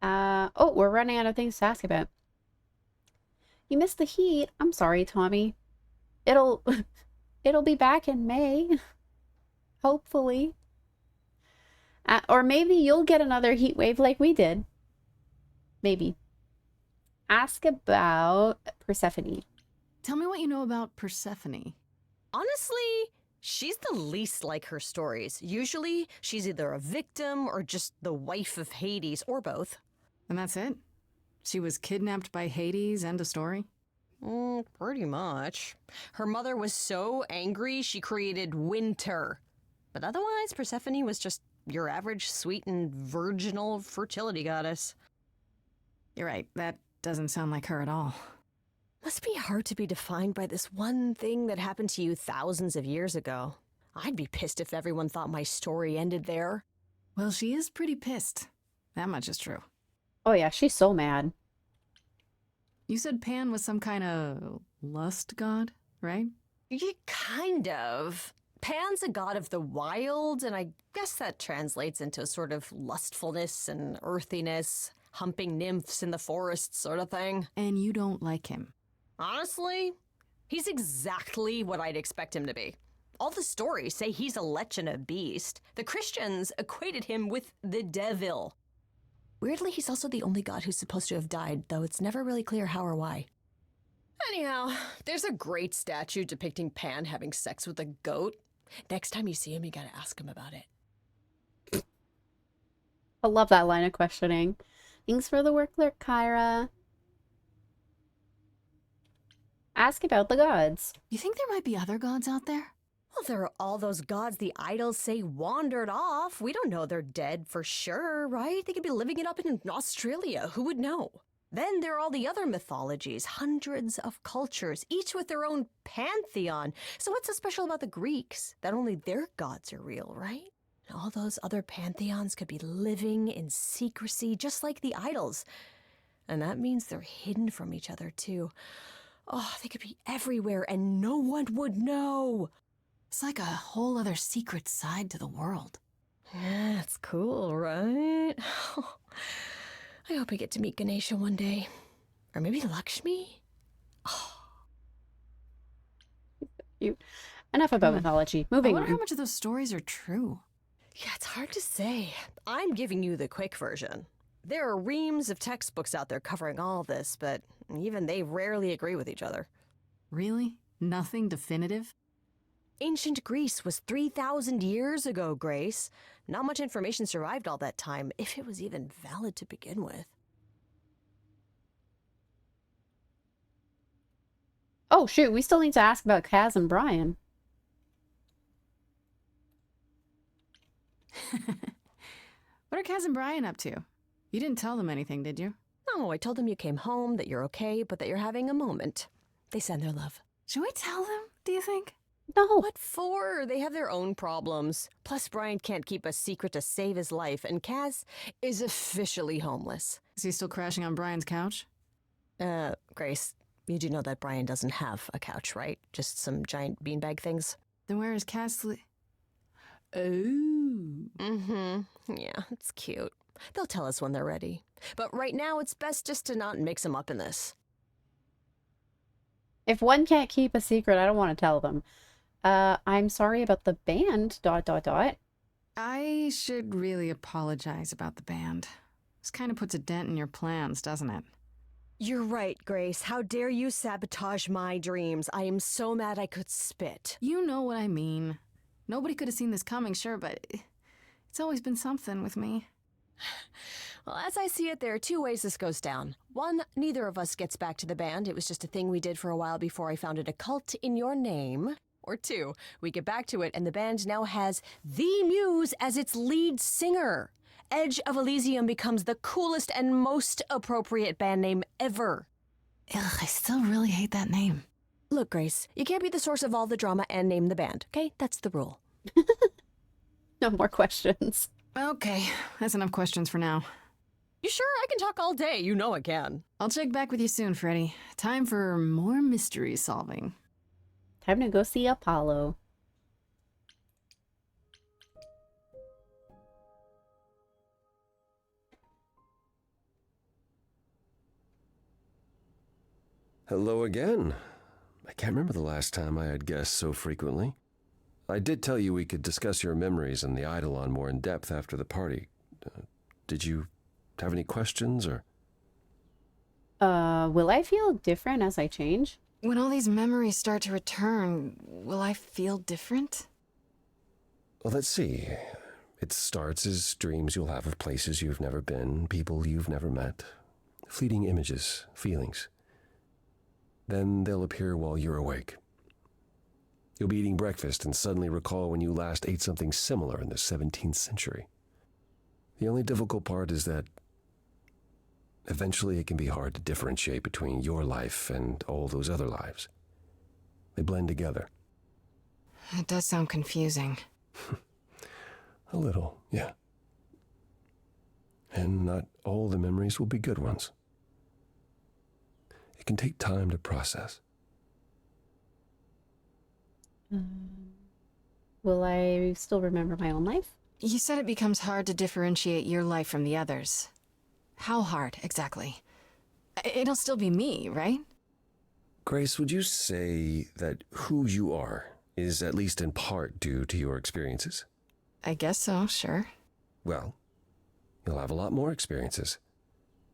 Oh, we're running out of things to ask about. You missed the heat. I'm sorry, Tommy. It'll be back in May. Hopefully. Or maybe you'll get another heat wave like we did. Maybe. Ask about Persephone. Tell me what you know about Persephone. Honestly, she's the least like her stories. Usually, she's either a victim or just the wife of Hades, or both. And that's it? She was kidnapped by Hades, end of story? Pretty much. Her mother was so angry, she created winter. But otherwise, Persephone was just your average sweet and virginal fertility goddess. You're right, that doesn't sound like her at all. Must be hard to be defined by this one thing that happened to you thousands of years ago. I'd be pissed if everyone thought my story ended there. Well, she is pretty pissed. That much is true. Oh yeah, she's so mad. You said Pan was some kind of lust god, right? Yeah, kind of. Pan's a god of the wild, and I guess that translates into a sort of lustfulness and earthiness, humping nymphs in the forest sort of thing. And you don't like him? Honestly, he's exactly what I'd expect him to be. All the stories say he's a lech and a beast. The Christians equated him with the devil. Weirdly, he's also the only god who's supposed to have died, though it's never really clear how or why. Anyhow, there's a great statue depicting Pan having sex with a goat. Next time you see him, you gotta ask him about it. I love that line of questioning. Thanks for the work, Clerk Kyra. Ask about the gods. You think there might be other gods out there? Well, there are all those gods the idols say wandered off. We don't know they're dead for sure, right? They could be living it up in Australia. Who would know? Then there are all the other mythologies, hundreds of cultures, each with their own pantheon. So what's so special about the Greeks? That only their gods are real, right? And all those other pantheons could be living in secrecy, just like the idols. And that means they're hidden from each other, too. Oh, they could be everywhere and no one would know. It's like a whole other secret side to the world. Yeah, that's cool, right? I hope I get to meet Ganesha one day. Or maybe Lakshmi? You. Enough about mythology. I Moving wonder on. how much of those stories are true. Yeah, it's hard to say. I'm giving you the quick version. There are reams of textbooks out there covering all this, but even they rarely agree with each other. Really? Nothing definitive? Ancient Greece was 3,000 years ago, Grace. Not much information survived all that time, if it was even valid to begin with. Oh shoot, we still need to ask about Kaz and Brian. What are Kaz and Brian up to? You didn't tell them anything, did you? No, I told them you came home, that you're okay, but that you're having a moment. They send their love. Should we tell them, do you think? No. What for? They have their own problems. Plus, Brian can't keep a secret to save his life, and Kaz is officially homeless. Is he still crashing on Brian's couch? Grace, you do know that Brian doesn't have a couch, right? Just some giant beanbag things? Then where is Kaz Oh. Mm-hmm. Yeah, it's cute. They'll tell us when they're ready. But right now, it's best just to not mix them up in this. If one can't keep a secret, I don't want to tell them. I'm sorry about the band, ... I should really apologize about the band. This kind of puts a dent in your plans, doesn't it? You're right, Grace. How dare you sabotage my dreams? I am so mad I could spit. You know what I mean. Nobody could have seen this coming, sure, but it's always been something with me. Well, as I see it, there are two ways this goes down. One, neither of us gets back to the band. It was just a thing we did for a while before I founded a cult in your name. Or two, we get back to it and the band now has the Muse as its lead singer. Edge of Elysium becomes the coolest and most appropriate band name ever. Ugh, I still really hate that name. Look, Grace, you can't be the source of all the drama and name the band, okay? That's the rule. No more questions. Okay, that's enough questions for now. You sure? I can talk all day. You know I can. I'll check back with you soon, Freddy. Time for more mystery solving. Time to go see Apollo. Hello again. I can't remember the last time I had guests so frequently. I did tell you we could discuss your memories and the Eidolon more in depth after the party. Did you have any questions, or? Will I feel different as I change? When all these memories start to return, will I feel different? Well, let's see. It starts as dreams you'll have of places you've never been, people you've never met, fleeting images, feelings. Then they'll appear while you're awake. You'll be eating breakfast and suddenly recall when you last ate something similar in the 17th century. The only difficult part is that eventually it can be hard to differentiate between your life and all those other lives. They blend together. It does sound confusing. A little, yeah. And not all the memories will be good ones. It can take time to process. Will I still remember my own life? You said it becomes hard to differentiate your life from the others. How hard, exactly? It'll still be me, right? Grace, would you say that who you are is at least in part due to your experiences? I guess so, sure. Well, you'll have a lot more experiences.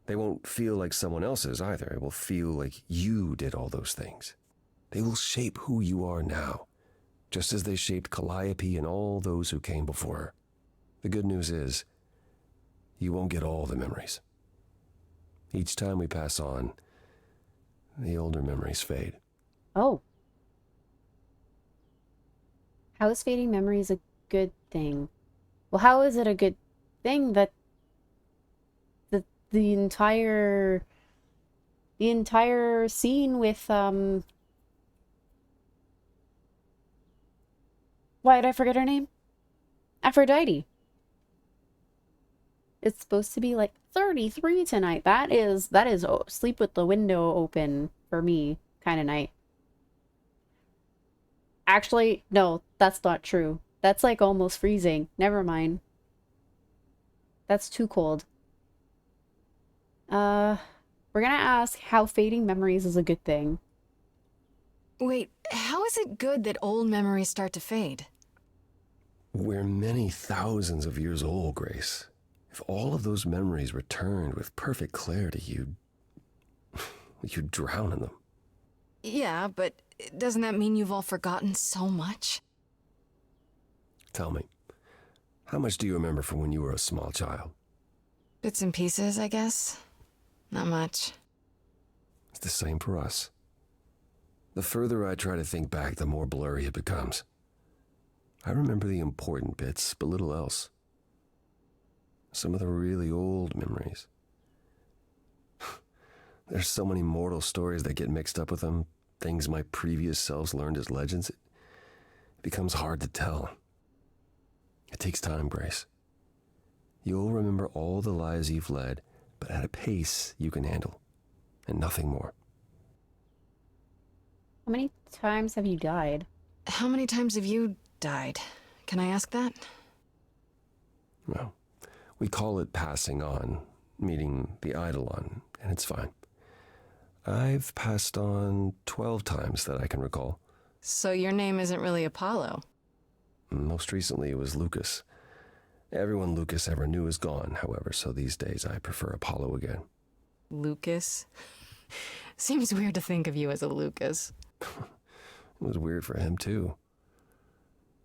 They won't feel like someone else's either. It will feel like you did all those things. They will shape who you are now, just as they shaped Calliope and all those who came before her. The good news is, you won't get all the memories. Each time we pass on, the older memories fade. Oh. How is fading memories a good thing? Well, how is it a good thing that the entire scene with why did I forget her name? Aphrodite. It's supposed to be like 33 tonight. That is sleep with the window open for me kind of night. Actually, no, that's not true. That's like almost freezing. Never mind. That's too cold. We're gonna ask how fading memories is a good thing. Wait, how is it good that old memories start to fade? We're many thousands of years old, Grace. If all of those memories returned with perfect clarity, you'd drown in them. Yeah, but doesn't that mean you've all forgotten so much? Tell me, how much do you remember from when you were a small child? Bits and pieces, I guess. Not much. It's the same for us. The further I try to think back, the more blurry it becomes. I remember the important bits, but little else. Some of the really old memories. There's so many mortal stories that get mixed up with them, things my previous selves learned as legends. It becomes hard to tell. It takes time, Grace. You'll remember all the lives you've led, but at a pace you can handle, and nothing more. How many times have you died? How many times have you died? Can I ask that? Well, we call it passing on, meeting the Eidolon, and it's fine. I've passed on 12 times that I can recall. So your name isn't really Apollo? Most recently it was Lucas. Everyone Lucas ever knew is gone, however, so these days I prefer Apollo again. Lucas? Seems weird to think of you as a Lucas. It was weird for him, too.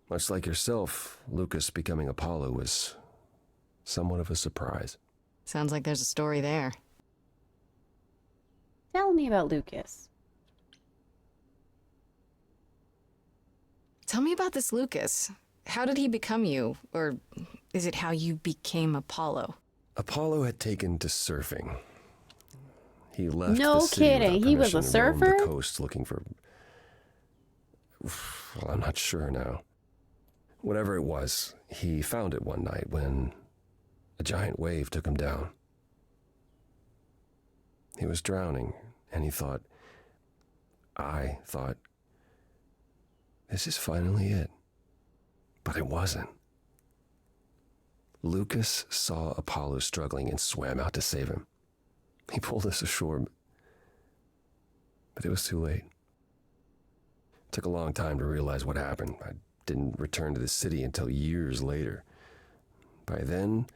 Much like yourself, Lucas becoming Apollo was somewhat of a surprise. Sounds like there's a story there. Tell me about Lucas. Tell me about this Lucas. How did he become you? Or is it how you became Apollo? Apollo had taken to surfing. He left No the city kidding. without He was a permission and roamed surfer? the coast looking for Well, I'm not sure now. Whatever it was, he found it one night when a giant wave took him down. He was drowning, and I thought, this is finally it. But it wasn't. Lucas saw Apollo struggling and swam out to save him. He pulled us ashore, but it was too late. It took a long time to realize what happened. I didn't return to the city until years later. By then,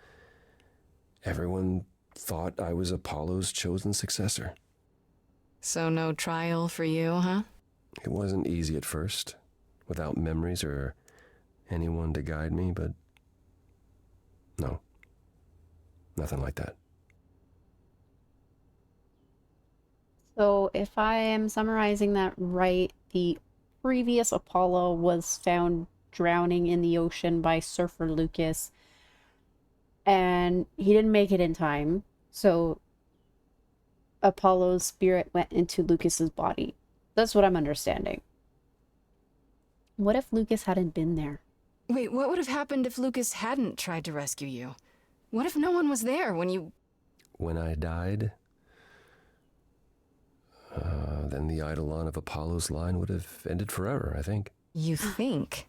everyone thought I was Apollo's chosen successor. So no trial for you, huh? It wasn't easy at first, without memories or anyone to guide me, but no, nothing like that. So if I am summarizing that right, the previous Apollo was found drowning in the ocean by surfer Lucas, and he didn't make it in time, so Apollo's spirit went into Lucas's body. That's what I'm understanding. What if Lucas hadn't been there? Wait, what would have happened if Lucas hadn't tried to rescue you? What if no one was there when you... When I died, then the Eidolon of Apollo's line would have ended forever, I think. You think?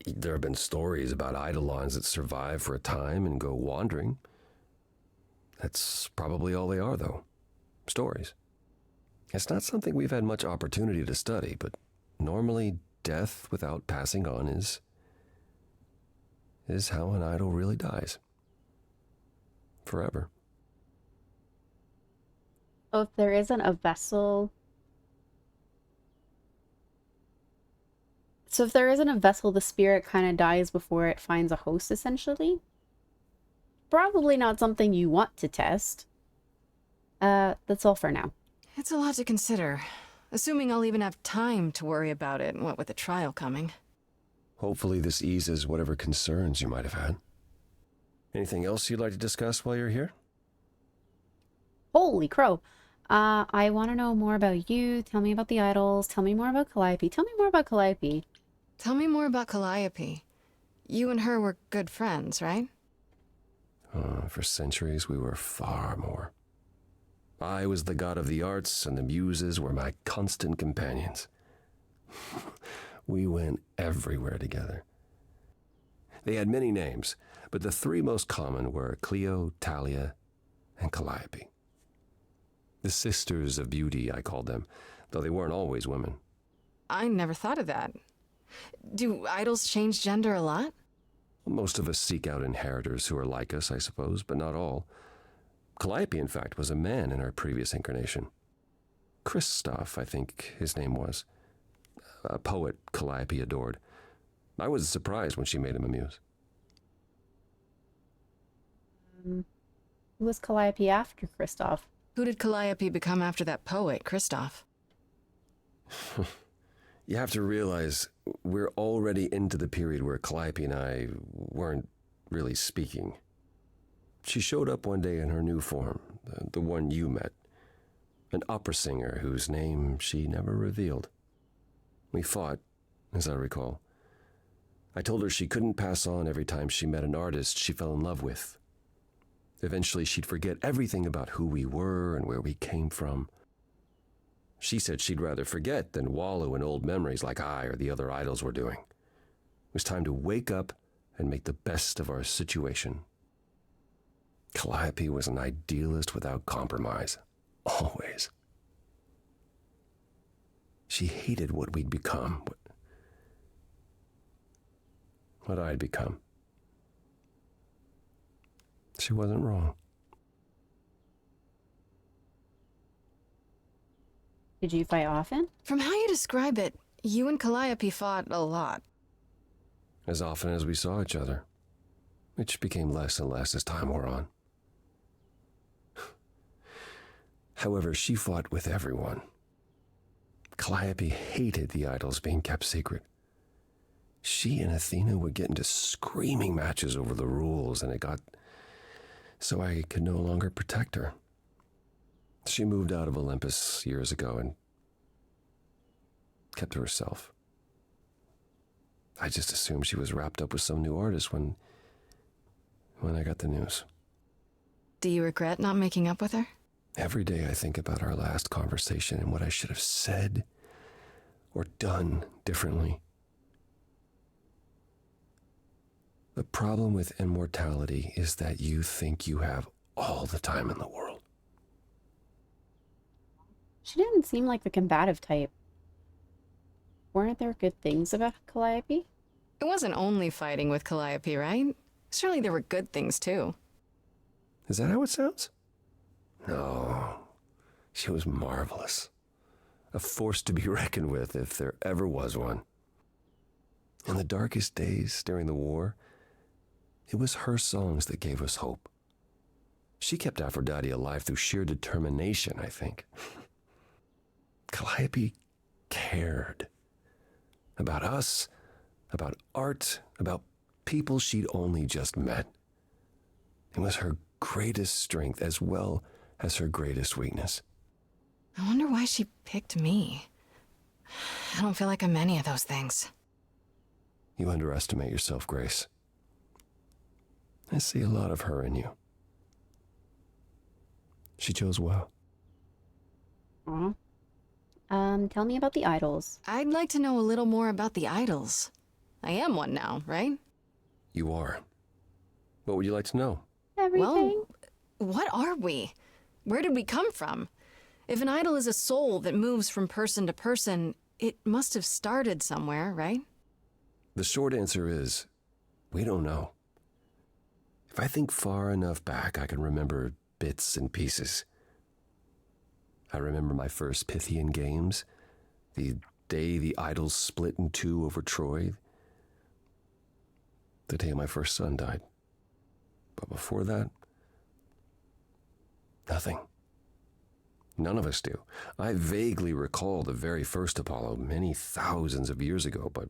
There have been stories about Eidolons that survive for a time and go wandering. That's probably all they are, though. Stories. It's not something we've had much opportunity to study, but normally death without passing on is how an idol really dies. Forever. So if there isn't a vessel... So if there isn't a vessel, the spirit kind of dies before it finds a host, essentially? Probably not something you want to test. That's all for now. It's a lot to consider. Assuming I'll even have time to worry about it, what with the trial coming. Hopefully this eases whatever concerns you might have had. Anything else you'd like to discuss while you're here? Holy crow. I want to know more about you. Tell me about the idols. Tell me more about Calliope. Tell me more about Calliope. Tell me more about Calliope. You and her were good friends, right? For centuries, we were far more. I was the god of the arts, and the muses were my constant companions. We went everywhere together. They had many names, but the three most common were Clio, Talia, and Calliope. The sisters of beauty, I called them, though they weren't always women. I never thought of that. Do idols change gender a lot? Most of us seek out inheritors who are like us, I suppose, but not all. Calliope, in fact, was a man in our previous incarnation. Christoph, I think his name was. A poet Calliope adored. I was surprised when she made him a muse. Who was Calliope after Christoph? Who did Calliope become after that poet, Christoph? You have to realize we're already into the period where Calliope and I weren't really speaking. She showed up one day in her new form, the one you met. An opera singer whose name she never revealed. We fought, as I recall. I told her she couldn't pass on every time she met an artist she fell in love with. Eventually she'd forget everything about who we were and where we came from. She said she'd rather forget than wallow in old memories like I or the other idols were doing. It was time to wake up and make the best of our situation. Calliope was an idealist without compromise. Always. She hated what we'd become. What I'd become. She wasn't wrong. Did you fight often? From how you describe it, you and Calliope fought a lot. As often as we saw each other, which became less and less as time wore on. However, she fought with everyone. Calliope hated the idols being kept secret. She and Athena would get into screaming matches over the rules, and it got so I could no longer protect her. She moved out of Olympus years ago, and kept to herself. I just assumed she was wrapped up with some new artist when I got the news. Do you regret not making up with her? Every day I think about our last conversation and what I should have said or done differently. The problem with immortality is that you think you have all the time in the world. She didn't seem like the combative type. Weren't there good things about Calliope? It wasn't only fighting with Calliope, right? Surely there were good things too. Is that how it sounds? No, she was marvelous. A force to be reckoned with if there ever was one. In the darkest days during the war, it was her songs that gave us hope. She kept Aphrodite alive through sheer determination, I think. Calliope cared. About us, about art, about people she'd only just met. It was her greatest strength as well as her greatest weakness. I wonder why she picked me. I don't feel like I'm any of those things. You underestimate yourself, Grace. I see a lot of her in you. She chose well. Aw. Tell me about the idols. I'd like to know a little more about the idols. I am one now, right? You are. What would you like to know? Everything. Well, what are we? Where did we come from? If an idol is a soul that moves from person to person, it must have started somewhere, right? The short answer is, we don't know. If I think far enough back, I can remember bits and pieces. I remember my first Pythian games, the day the idols split in two over Troy, the day my first son died. But before that, nothing. None of us do. I vaguely recall the very first Apollo many thousands of years ago, but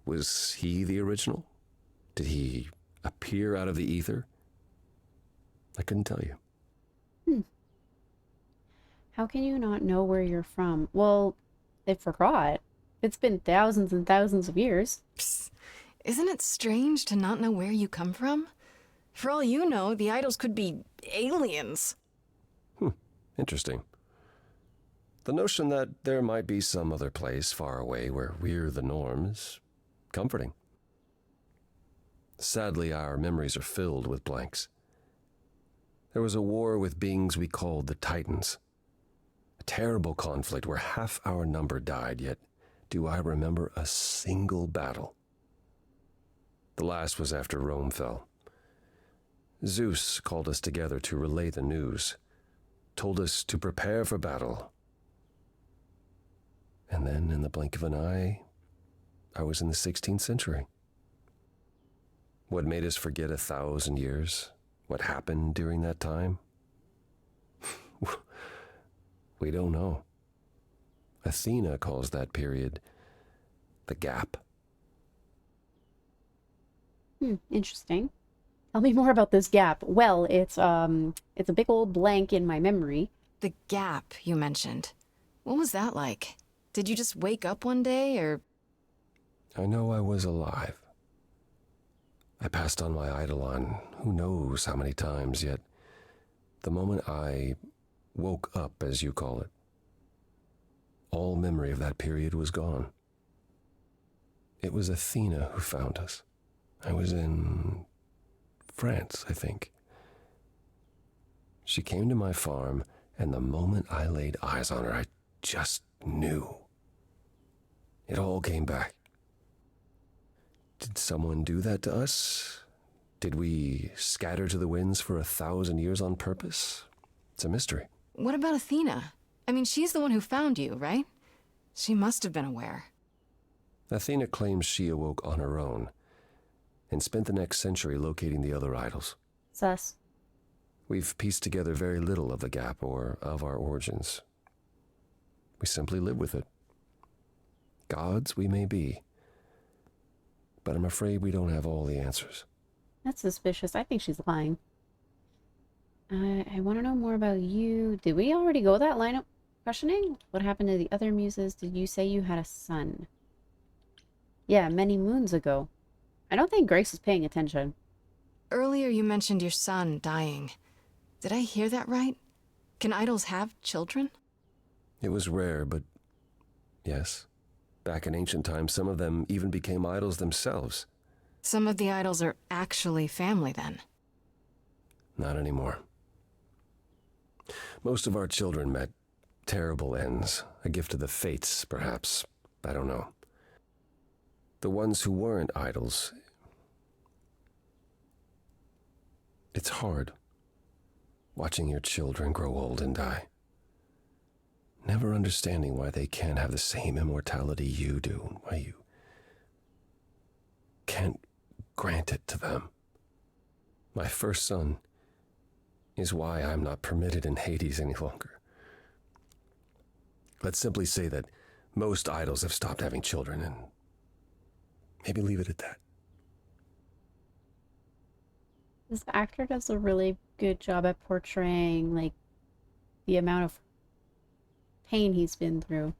was he the original? Did he appear out of the ether? I couldn't tell you. How can you not know where you're from? Well, they forgot. It's been thousands and thousands of years. Psst. Isn't it strange to not know where you come from? For all you know, the idols could be aliens. Interesting. The notion that there might be some other place far away where we're the norm is comforting. Sadly, our memories are filled with blanks. There was a war with beings we called the Titans. A terrible conflict where half our number died, yet do I remember a single battle. The last was after Rome fell. Zeus called us together to relay the news, told us to prepare for battle. And then, in the blink of an eye, I was in the 16th century. What made us forget 1,000 years? What happened during that time? We don't know. Athena calls that period the gap. Interesting. Tell me more about this gap. Well, it's a big old blank in my memory. The gap you mentioned. What was that like? Did you just wake up one day, or? I know I was alive. I passed on my eidolon who knows how many times, yet the moment I woke up, as you call it, all memory of that period was gone. It was Athena who found us. I was in France, I think. She came to my farm, and the moment I laid eyes on her, I just knew. It all came back. Did someone do that to us? Did we scatter to the winds for 1,000 years on purpose? It's a mystery. What about Athena? I mean, she's the one who found you, right? She must have been aware. Athena claims she awoke on her own and spent the next century locating the other idols. Sus. We've pieced together very little of the gap or of our origins. We simply live with it. Gods we may be, but I'm afraid we don't have all the answers. That's suspicious. I think she's lying. I want to know more about you. Did we already go that line of Questioning? What happened to the other muses? Did you say you had a son? Yeah, many moons ago. I don't think Grace is paying attention. Earlier you mentioned your son dying. Did I hear that right? Can idols have children? It was rare, but yes. Back in ancient times, some of them even became idols themselves. Some of the idols are actually family, then. Not anymore. Most of our children met terrible ends. A gift of the fates, perhaps. I don't know. The ones who weren't idols... It's hard. Watching your children grow old and die. Never understanding why they can't have the same immortality you do. Why you can't grant it to them. My first son is why I'm not permitted in Hades any longer. Let's simply say that most idols have stopped having children, and maybe leave it at that. This actor does a really good job at portraying, like, the amount of pain he's been through.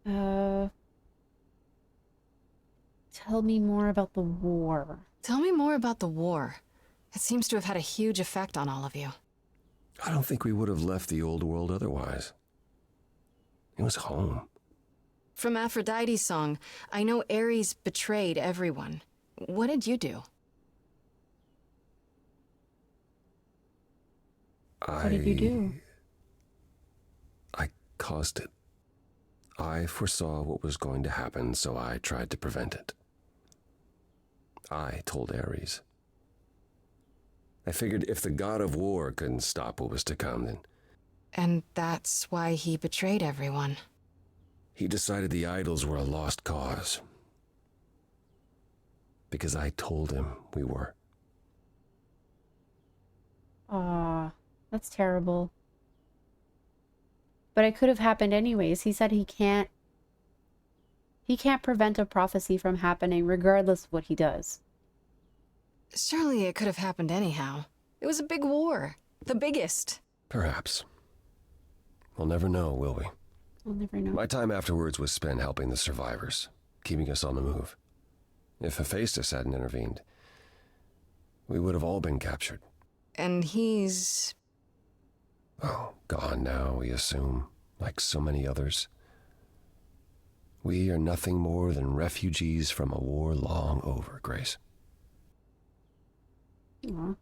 Tell me more about the war. Tell me more about the war. It seems to have had a huge effect on all of you. I don't think we would have left the old world otherwise. It was home. From Aphrodite's song, I know Ares betrayed everyone. What did you do? What did you do? I caused it. I foresaw what was going to happen, so I tried to prevent it. I told Ares. I figured if the god of war couldn't stop what was to come, then... And that's why he betrayed everyone. He decided the idols were a lost cause. Because I told him we were. Aw, that's terrible. But it could have happened anyways. He said he can't prevent a prophecy from happening regardless of what he does. Surely it could have happened anyhow. It was a big war. The biggest. Perhaps. We'll never know, will we? We'll never know. My time afterwards was spent helping the survivors, keeping us on the move. If Hephaestus hadn't intervened, we would have all been captured. And he's... Oh, gone now, we assume, like so many others. We are nothing more than refugees from a war long over, Grace. Aww.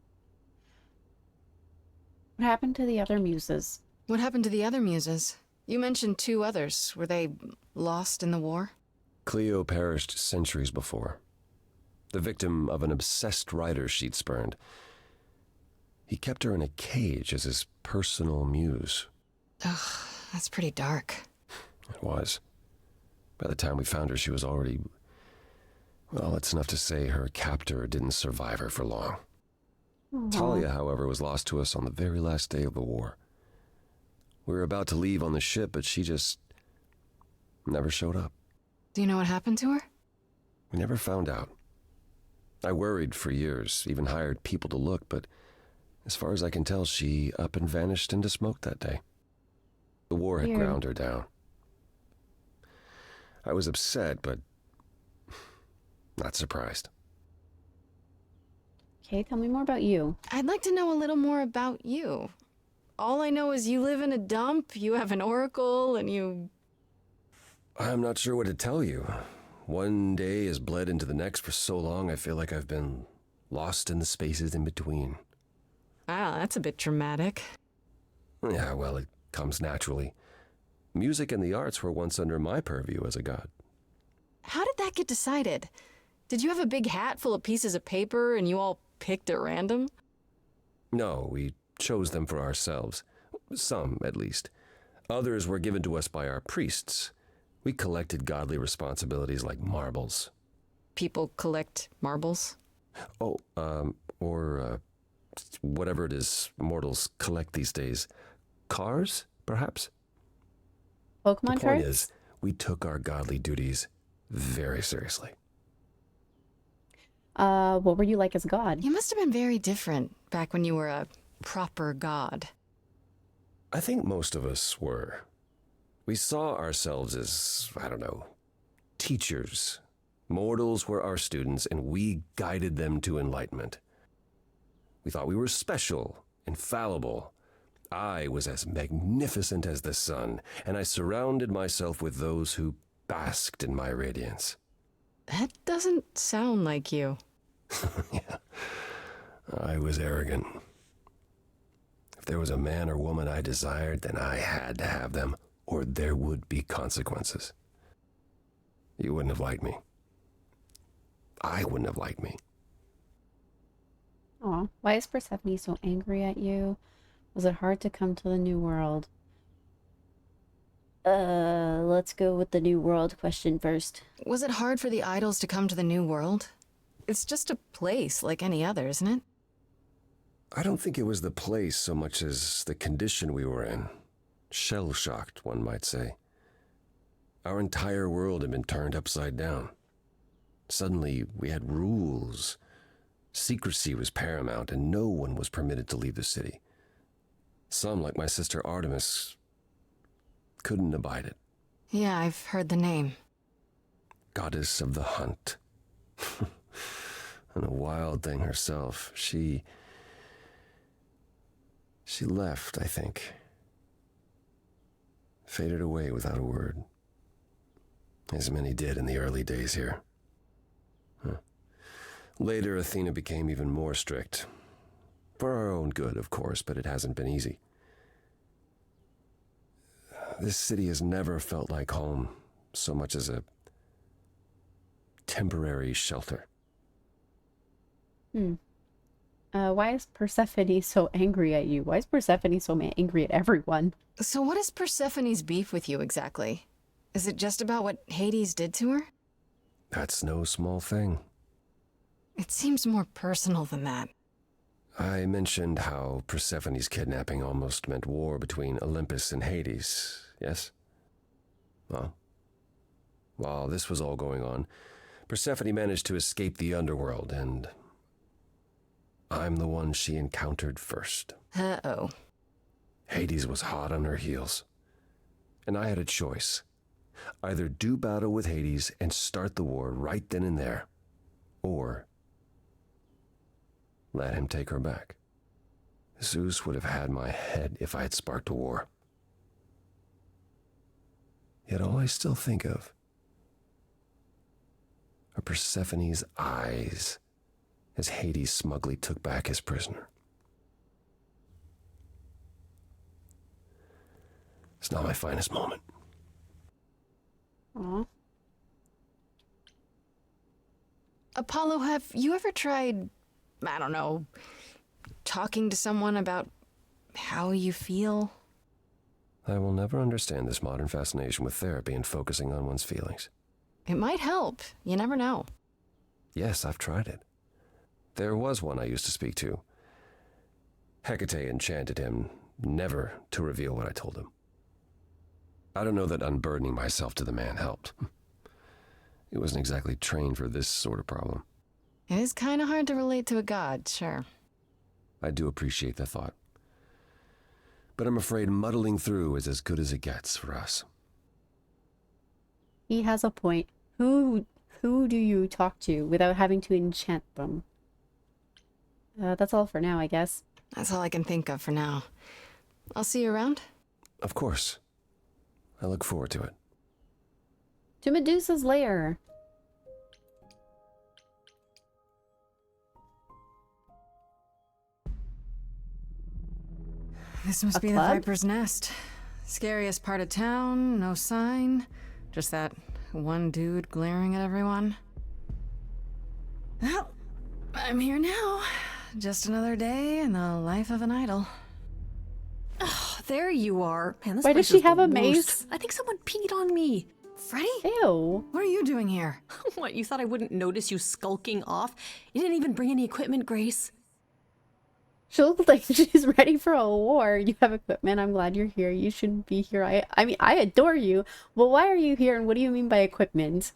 What happened to the other muses? What happened to the other muses? You mentioned 2 others. Were they lost in the war? Cleo perished centuries before. The victim of an obsessed writer she'd spurned. He kept her in a cage as his personal muse. Ugh, that's pretty dark. It was. By the time we found her, she was already... Well, it's enough to say her captor didn't survive her for long. Aww. Talia, however, was lost to us on the very last day of the war. We were about to leave on the ship, but she just never showed up. Do you know what happened to her? We never found out. I worried for years, even hired people to look, but as far as I can tell, she up and vanished into smoke that day. The war had ground her down. I was upset, but not surprised. Okay, tell me more about you. I'd like to know a little more about you. All I know is you live in a dump, you have an oracle, and you... I'm not sure what to tell you. One day has bled into the next for so long, I feel like I've been lost in the spaces in between. Wow, that's a bit dramatic. Yeah, well, it comes naturally. Music and the arts were once under my purview as a god. How did that get decided? Did you have a big hat full of pieces of paper and you all picked at random? No, we chose them for ourselves. Some, at least. Others were given to us by our priests. We collected godly responsibilities like marbles. People collect marbles? Oh, or whatever it is mortals collect these days. Cars, perhaps? Pokemon The point cards? is, we took our godly duties very seriously. What were you like as a god? You must have been very different back when you were a proper god. I think most of us were. We saw ourselves as, I don't know, teachers. Mortals were our students, and we guided them to enlightenment. We thought we were special, infallible. I was as magnificent as the sun, and I surrounded myself with those who basked in my radiance. That doesn't sound like you. Yeah, I was arrogant. If there was a man or woman I desired, then I had to have them, or there would be consequences. You wouldn't have liked me. I wouldn't have liked me. Aw, why is Persephone so angry at you? Was it hard to come to the new world? Let's go with the new world question first. Was it hard for the idols to come to the new world? It's just a place like any other, isn't it? I don't think it was the place so much as the condition we were in. Shell-shocked, one might say. Our entire world had been turned upside down. Suddenly, we had rules. Secrecy was paramount, and no one was permitted to leave the city. Some, like my sister Artemis, couldn't abide it. Yeah, I've heard the name. Goddess of the hunt. And a wild thing herself. She left, I think. Faded away without a word. As many did in the early days here. Later, Athena became even more strict. For our own good, of course, but it hasn't been easy. This city has never felt like home so much as a temporary shelter. Why is Persephone so angry at you? Why is Persephone so angry at everyone? So what is Persephone's beef with you exactly? Is it just about what Hades did to her? That's no small thing. It seems more personal than that. I mentioned how Persephone's kidnapping almost meant war between Olympus and Hades, yes? Well, while this was all going on, Persephone managed to escape the underworld, and I'm the one she encountered first. Uh-oh. Hades was hot on her heels, and I had a choice. Either do battle with Hades and start the war right then and there, or let him take her back. Zeus would have had my head if I had sparked a war. Yet all I still think of are Persephone's eyes as Hades smugly took back his prisoner. It's not my finest moment. Aw. Apollo, have you ever tried, I don't know, talking to someone about how you feel? I will never understand this modern fascination with therapy and focusing on one's feelings. It might help. You never know. Yes, I've tried it. There was one I used to speak to. Hecate enchanted him never to reveal what I told him. I don't know that unburdening myself to the man helped. He wasn't exactly trained for this sort of problem. It is kind of hard to relate to a god, sure. I do appreciate the thought. But I'm afraid muddling through is as good as it gets for us. He has a point. Who do you talk to without having to enchant them? That's all for now, I guess. That's all I can think of for now. I'll see you around. Of course. I look forward to it. To Medusa's lair. This must be the Viper's Nest. Scariest part of town, no sign. Just that one dude glaring at everyone. Well, I'm here now. Just another day in the life of an idol. Oh, there you are. Man, this Why place does she is the have a worst. mace? I think someone peed on me. Freddy? Ew. What are you doing here? What, you thought I wouldn't notice you skulking off? You didn't even bring any equipment, Grace. She looks like she's ready for a war. You have equipment. I'm glad you're here. You shouldn't be here. I mean, I adore you. But why are you here, and what do you mean by equipment?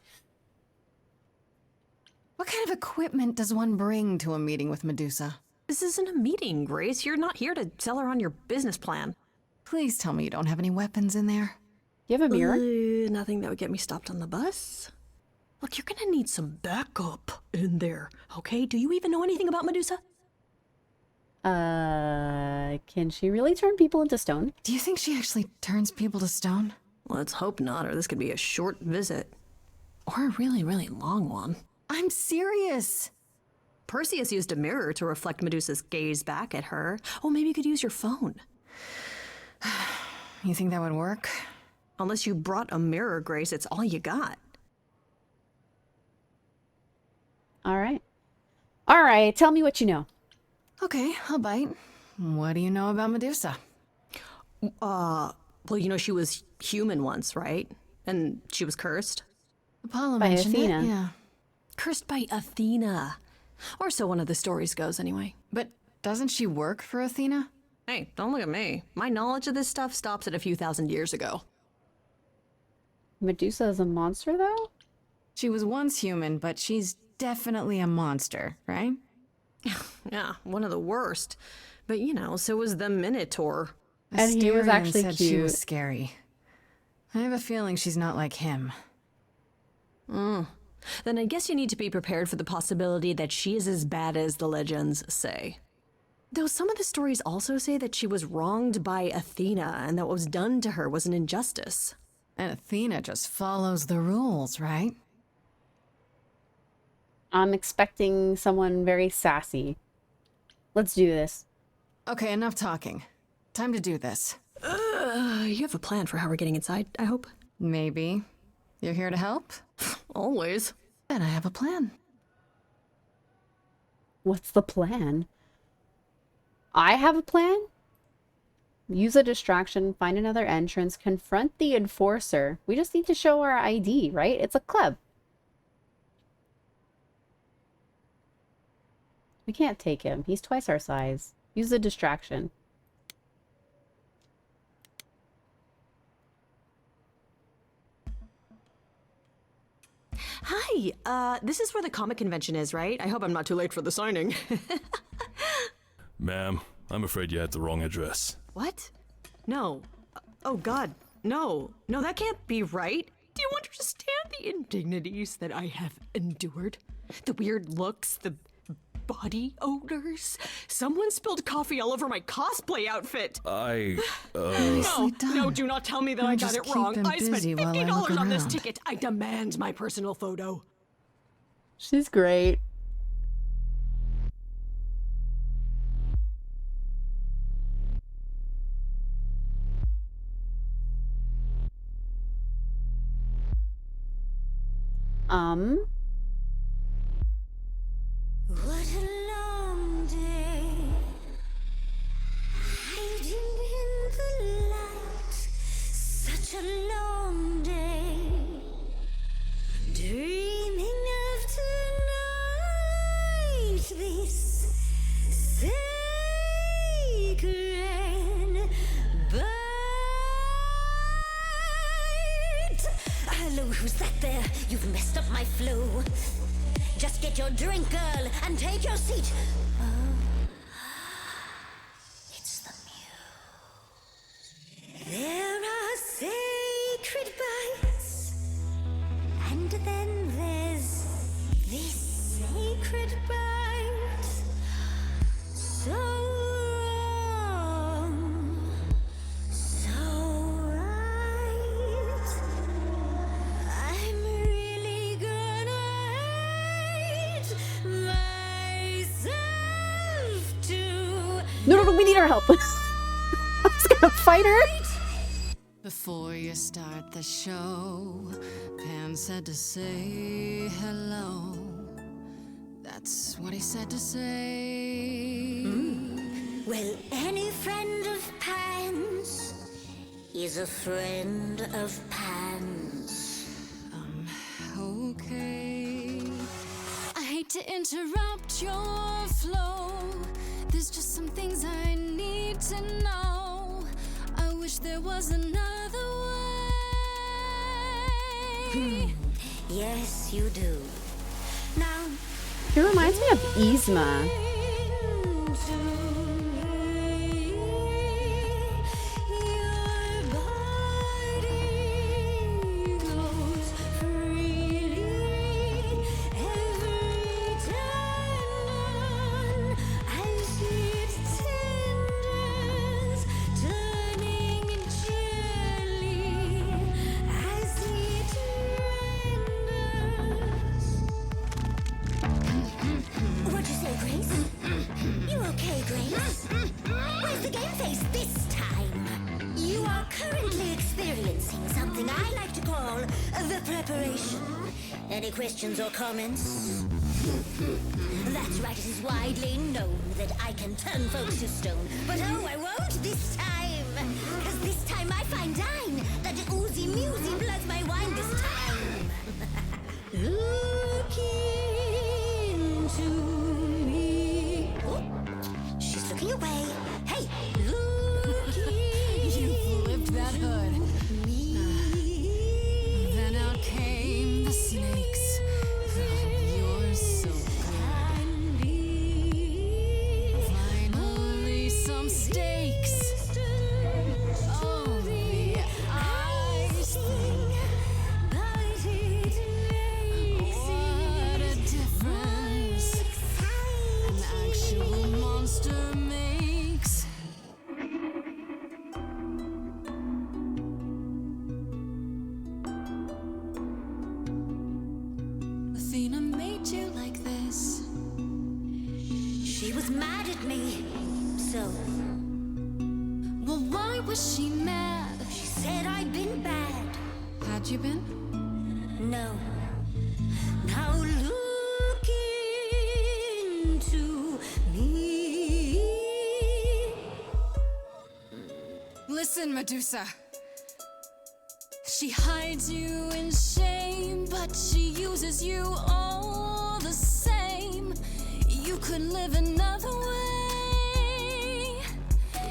What kind of equipment does one bring to a meeting with Medusa? This isn't a meeting, Grace. You're not here to sell her on your business plan. Please tell me you don't have any weapons in there. Do you have a mirror? Nothing that would get me stopped on the bus. Look, you're gonna need some backup in there, okay? Do you even know anything about Medusa? Can she really turn people into stone? Do you think she actually turns people to stone? Let's hope not, or this could be a short visit. Or a really, really long one. I'm serious. Perseus used a mirror to reflect Medusa's gaze back at her. Oh, maybe you could use your phone. You think that would work? Unless you brought a mirror, Grace, it's all you got. All right. All right, tell me what you know. Okay, I'll bite. What do you know about Medusa? Well, you know she was human once, right? And she was cursed. Apollo By mentioned Athena. it, yeah. Cursed by Athena. Or so one of the stories goes, anyway. But doesn't she work for Athena? Hey, don't look at me. My knowledge of this stuff stops at a few thousand years ago. Medusa is a monster, though? She was once human, but she's definitely a monster, right? Yeah, one of the worst. But you know, so was the Minotaur. And he was Asterion actually said she was cute. scary. I have a feeling she's not like him. Then I guess you need to be prepared for the possibility that she is as bad as the legends say. Though some of the stories also say that she was wronged by Athena and that what was done to her was an injustice. And Athena just follows the rules, right? I'm expecting someone very sassy. Let's do this. Okay, enough talking. Time to do this. You have a plan for how we're getting inside, I hope? Maybe. You're here to help? Always. Then I have a plan. What's the plan? I have a plan? Use a distraction, find another entrance, confront the enforcer. We just need to show our ID, right? It's a club. We can't take him. He's twice our size. Use a distraction. Hi, this is where the comic convention is, right? I hope I'm not too late for the signing. Ma'am, I'm afraid you had the wrong address. What? No. Oh God, no. No, that can't be right. Do you understand the indignities that I have endured? The weird looks, the body odors? Someone spilled coffee all over my cosplay outfit. No, do not tell me that I got it wrong. I spent $50 on this ticket. I demand my personal photo. She's great. What a long day, hiding in the light. Such a long day, dreaming of tonight. This sacred bite. Hello, who's that there? You've messed up my flow. Just get your drink, girl, and take your seat. Oh, it's the muse. There are sacred bites, and then there's this sacred bite. So wrong, so right. I'm really gonna hate myself too. No, we need her help. I was gonna fight her. Before you start the show, Pan said to say hello. That's what he said to say. Well, any friend of Pan's is a friend of Pan's. Okay. I hate to interrupt your flow. There's just some things I need to know. I wish there was another way. Yes, you do. Now, He reminds me of Yzma. into me, you The preparation. Any questions or comments? That's right, it is widely known that I can turn folks to stone. But oh, I won't this time. Cause this time I find dine that oozy musy bloods my wine this time. Look into me. Oh, she's looking away. Hey, look You flipped that hood. Then out came the snakes. Oh, you're so good. Finally, some stakes. Oh, the ice thing. What a difference an actual monster makes. Athena made you like this. She was mad at me. So, Well, why was she mad? she said I'd been bad. Had you been? No. Now look into me. Listen, Medusa. She hides you in shame, but she uses you all the same. You could live another way.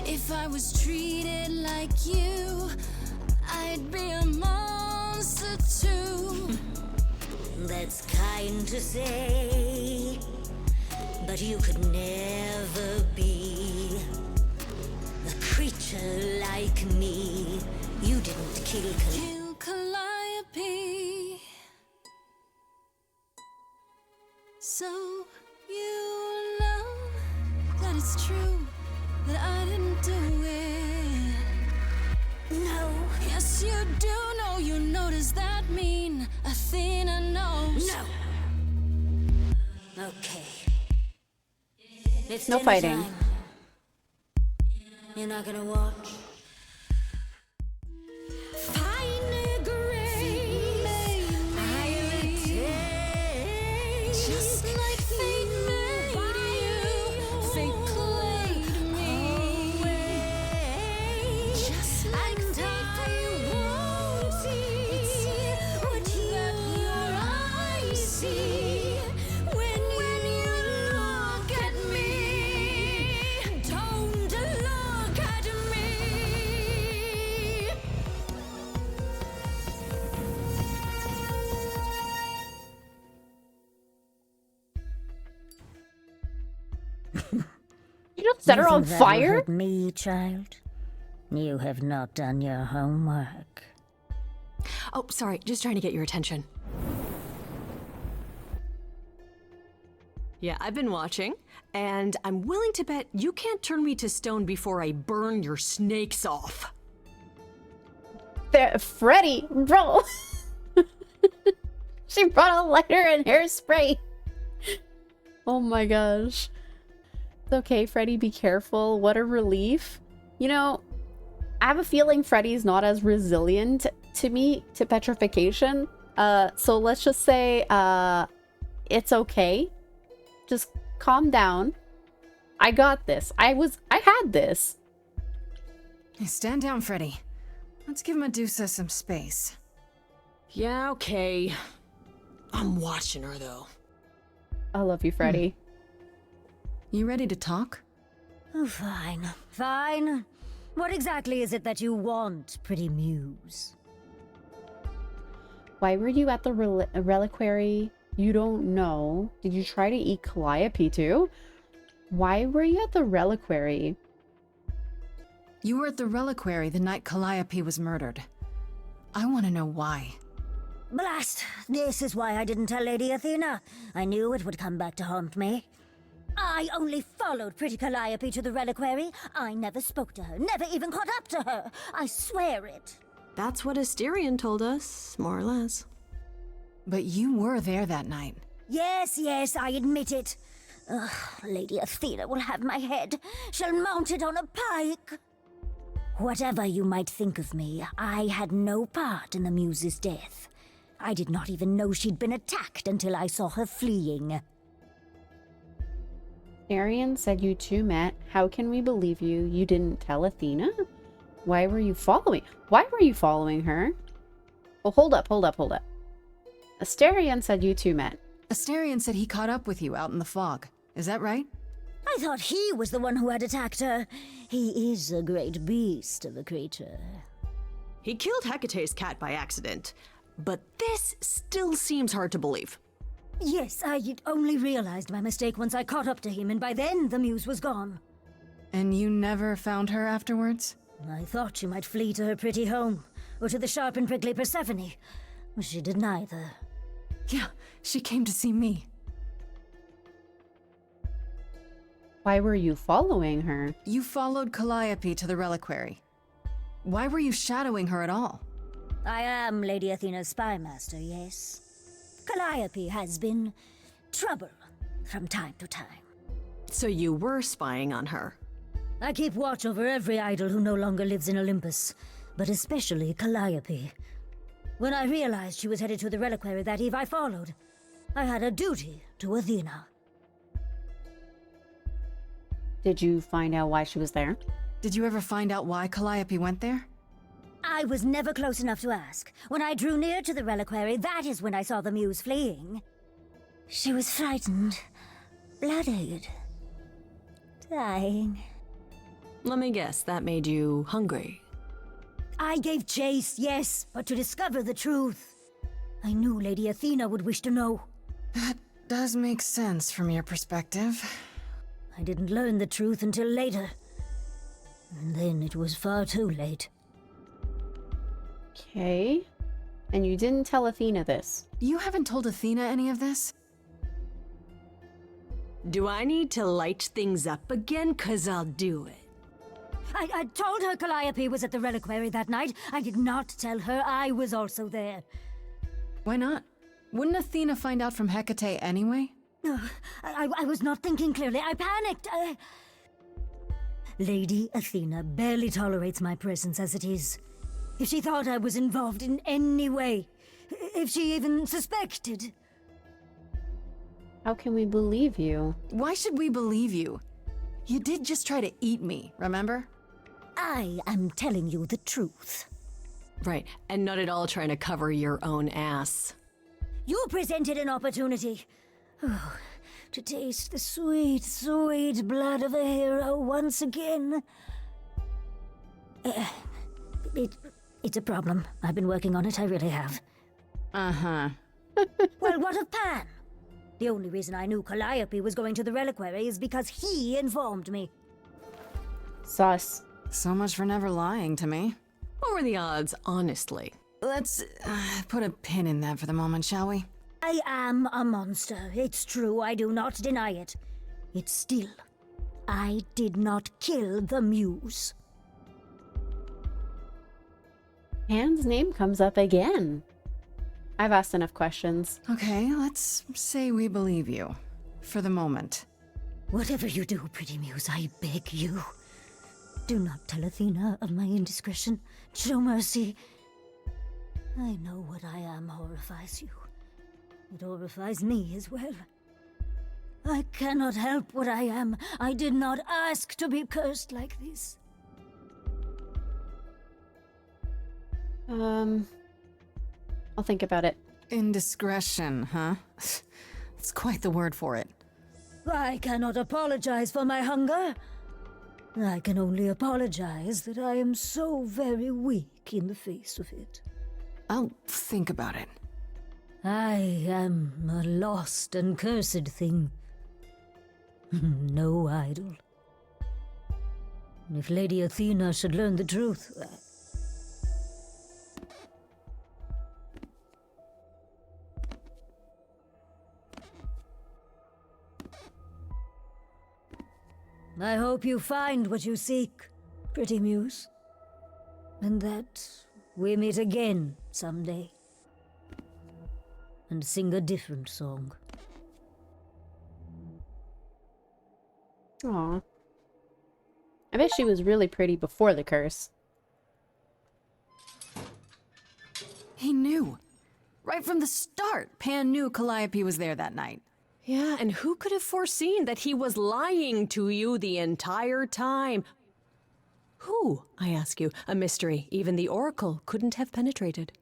If I was treated like you, I'd be a monster too. That's kind to say, but you could never be a creature like me. You didn't kill Kill Calliope. So you know that it's true that I didn't do it. No. Yes, you do know. You know, does that mean Athena knows? No. Okay. It's No dinner fighting. time. You're not gonna watch? Fine grace, I'll take. Just like fate made you, fate played me. Just like fate won't see what your eyes see when you look at me. Don't look at me. You just set her on think that will fire? hurt me, child? You have not done your homework. Oh, sorry, just trying to get your attention. Yeah, I've been watching, and I'm willing to bet you can't turn me to stone before I burn your snakes off. Freddy, bro. She brought a lighter and hairspray. Oh my gosh. It's okay, Freddy, be careful. What a relief. You know, I have a feeling Freddy's not as resilient to me, to petrification. So let's just say, it's okay. Just calm down. I got this. I had this. Hey, stand down, Freddy. Let's give Medusa some space. Yeah, okay. I'm watching her, though. I love you, Freddy. You ready to talk? Oh, fine. Fine. What exactly is it that you want, pretty muse? Why were you at the reliquary? You don't know. Did you try to eat Calliope too? Why were you at the reliquary? You were at the reliquary the night Calliope was murdered. I want to know why. Blast! This is why I didn't tell Lady Athena. I knew it would come back to haunt me. I only followed pretty Calliope to the reliquary. I never spoke to her, never even caught up to her. I swear it. That's what Asterion told us, more or less. But you were there that night. Yes, yes, I admit it. Ugh, Lady Athena will have my head. She'll mount it on a pike. Whatever you might think of me, I had no part in the Muse's death. I did not even know she'd been attacked until I saw her fleeing. Arian said you two met. How can we believe you? You didn't tell Athena? Why were you following her? Oh, hold up. Asterion said you two met. Asterion said he caught up with you out in the fog. Is that right? I thought he was the one who had attacked her. He is a great beast of a creature. He killed Hecate's cat by accident, but this still seems hard to believe. Yes, I only realized my mistake once I caught up to him, and by then the muse was gone. And you never found her afterwards? I thought she might flee to her pretty home, or to the sharp and prickly Persephone. She did neither. Yeah, she came to see me. Why were you following her? You followed Calliope to the reliquary. Why were you shadowing her at all? I am Lady Athena's spy master, yes. Calliope has been trouble from time to time. So you were spying on her? I keep watch over every idol who no longer lives in Olympus, but especially Calliope. When I realized she was headed to the reliquary that eve, I followed. I had a duty to Athena. Did you find out why she was there? Did you ever find out why Calliope went there? I was never close enough to ask. When I drew near to the reliquary, that is when I saw the muse fleeing. She was frightened, bloodied, dying. Let me guess, that made you hungry. I gave chase, yes, but to discover the truth. I knew Lady Athena would wish to know. That does make sense from your perspective. I didn't learn the truth until later. And then it was far too late. Okay. And you didn't tell Athena this? You haven't told Athena any of this? Do I need to light things up again? 'Cause I'll do it. I told her Calliope was at the reliquary that night. I did not tell her I was also there. Why not? Wouldn't Athena find out from Hecate anyway? I was not thinking clearly. I panicked. Lady Athena barely tolerates my presence as it is. If she thought I was involved in any way, if she even suspected... How can we believe you? Why should we believe you? You did just try to eat me, remember? I am telling you the truth. Right, and not at all trying to cover your own ass. You presented an opportunity. Oh, to taste the sweet, sweet blood of a hero once again. It's a problem. I've been working on it, I really have. Uh-huh. Well, what of Pan? The only reason I knew Calliope was going to the reliquary is because he informed me. Sus. So much for never lying to me. What were the odds, honestly? Let's put a pin in that for the moment, shall we? I am a monster. It's true, I do not deny it. It's still, I did not kill the muse. Anne's name comes up again. I've asked enough questions. Okay, let's say we believe you. For the moment. Whatever you do, pretty muse, I beg you. Do not tell Athena of my indiscretion. Show mercy. I know what I am horrifies you. It horrifies me as well. I cannot help what I am. I did not ask to be cursed like this. I'll think about it. Indiscretion, huh? That's quite the word for it. I cannot apologize for my hunger. I can only apologize that I am so very weak in the face of it. I'll think about it. I am a lost and cursed thing. No idol. If Lady Athena should learn the truth... I hope you find what you seek, pretty muse. And that we meet again someday. And sing a different song. Aw. I bet she was really pretty before the curse. He knew. Right from the start, Pan knew Calliope was there that night. Yeah, and who could have foreseen that he was lying to you the entire time? Who, I ask you, a mystery even the Oracle couldn't have penetrated.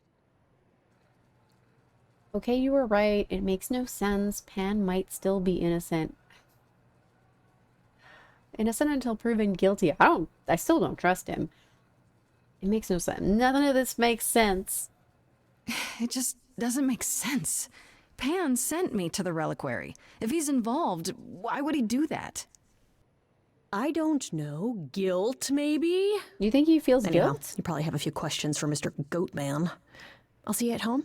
Okay, you were right. It makes no sense. Pan might still be innocent. Innocent until proven guilty. I still don't trust him. It makes no sense. None of this makes sense. It just doesn't make sense. Pan sent me to the reliquary. If he's involved, why would he do that? I don't know. Guilt, maybe? You think he feels Anyhow, guilt? you probably have a few questions for Mr. Goatman. I'll see you at home.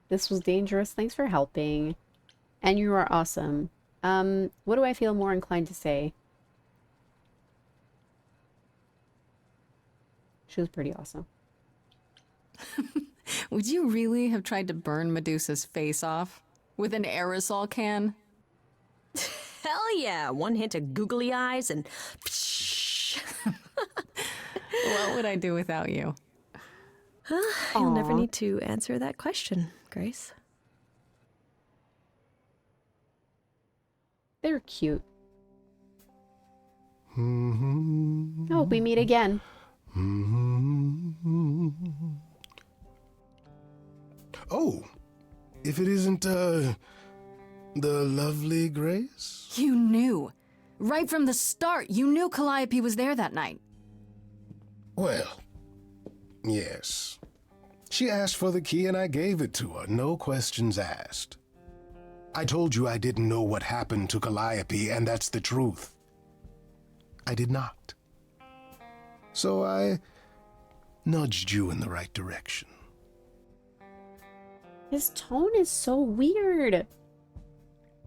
This was dangerous. Thanks for helping. And you are awesome. What do I feel more inclined to say? She was pretty awesome. Would you really have tried to burn Medusa's face off? With an aerosol can? Hell yeah! One hint of googly eyes and... What would I do without you? You'll never need to answer that question, Grace. They're cute. Oh, we meet again. Oh, if it isn't, the lovely Grace? You knew. Right from the start, you knew Calliope was there that night. Well, yes. She asked for the key and I gave it to her, no questions asked. I told you I didn't know what happened to Calliope, and that's the truth. I did not. So I nudged you in the right direction. His tone is so weird.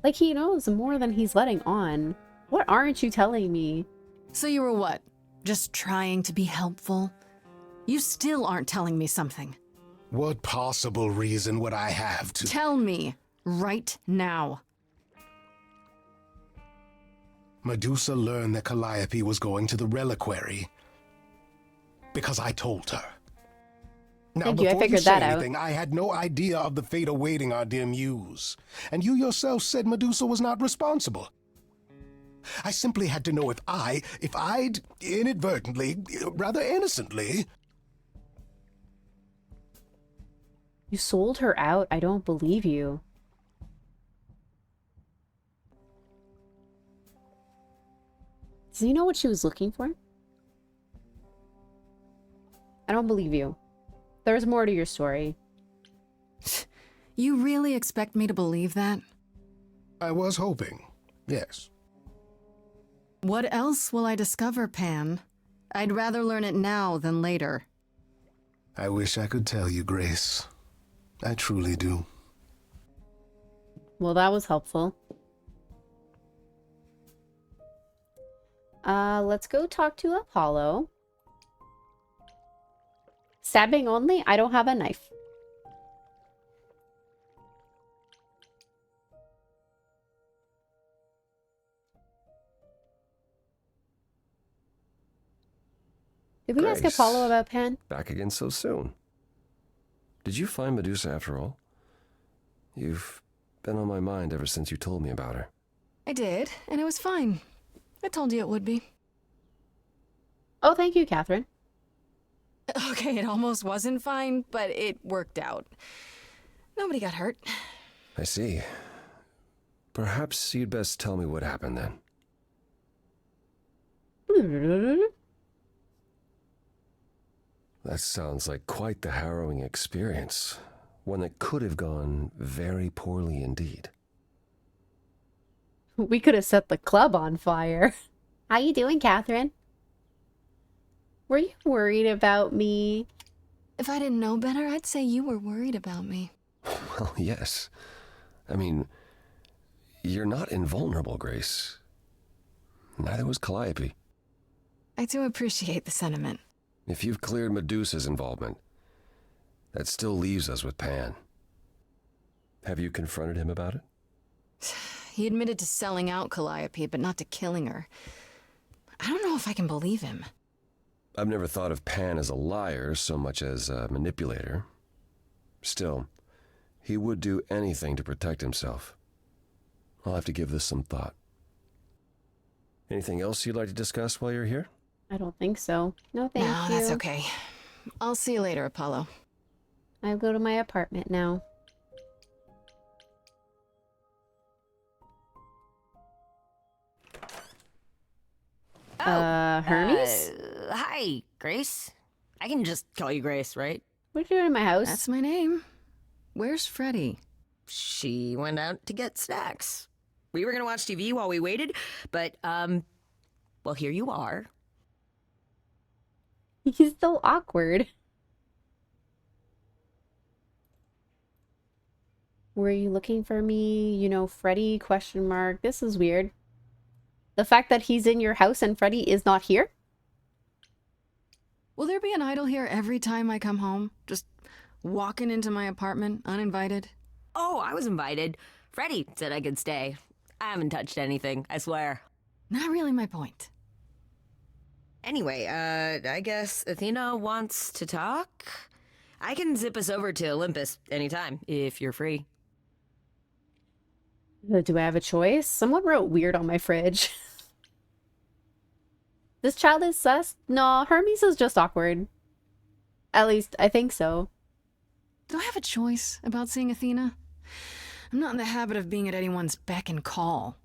Like he knows more than he's letting on. What aren't you telling me? So you were what? Just trying to be helpful? You still aren't telling me something. What possible reason would I have to... Tell me. Right now. Medusa learned that Calliope was going to the reliquary because I told her. Now, Thank you, I before figured say that out. anything, I had no idea of the fate awaiting our dear muse. And you yourself said Medusa was not responsible. I simply had to know if I'd inadvertently, rather innocently... You sold her out? I don't believe you. Does he know what she was looking for? I don't believe you. There's more to your story. You really expect me to believe that? I was hoping, yes. What else will I discover, Pan? I'd rather learn it now than later. I wish I could tell you, Grace. I truly do. Well, that was helpful. Let's go talk to Apollo. Stabbing only? I don't have a knife. Did we ask Grace, Apollo about Pan? Back again so soon. Did you find Medusa after all? You've been on my mind ever since you told me about her. I did, and it was fine. I told you it would be. Oh, thank you, Catherine. Okay, it almost wasn't fine, but it worked out. Nobody got hurt. I see. Perhaps you'd best tell me what happened then. That sounds like quite the harrowing experience. One that could have gone very poorly indeed. We could have set the club on fire. How you doing, Catherine? Were you worried about me? If I didn't know better, I'd say you were worried about me. Well, yes. I mean, you're not invulnerable, Grace. Neither was Calliope. I do appreciate the sentiment. If you've cleared Medusa's involvement, that still leaves us with Pan. Have you confronted him about it? He admitted to selling out Calliope, but not to killing her. I don't know if I can believe him. I've never thought of Pan as a liar so much as a manipulator. Still, he would do anything to protect himself. I'll have to give this some thought. Anything else you'd like to discuss while you're here? I don't think so. No, thank you. No, that's okay. I'll see you later, Apollo. I'll go to my apartment now. Hermes? Hi, Grace. I can just call you Grace, right? What are you doing in my house? That's my name. Where's Freddie? She went out to get snacks. We were gonna watch TV while we waited, but, well, here you are. He's so awkward. Were you looking for me? You know, Freddie, question mark. This is weird. The fact that he's in your house and Freddie is not here? Will there be an idol here every time I come home? Just walking into my apartment, uninvited? Oh, I was invited. Freddie said I could stay. I haven't touched anything, I swear. Not really my point. Anyway, I guess Athena wants to talk? I can zip us over to Olympus anytime, if you're free. Do I have a choice? Someone wrote weird on my fridge. This child is sus? No, Hermes is just awkward. At least, I think so. Do I have a choice about seeing Athena? I'm not in the habit of being at anyone's beck and call.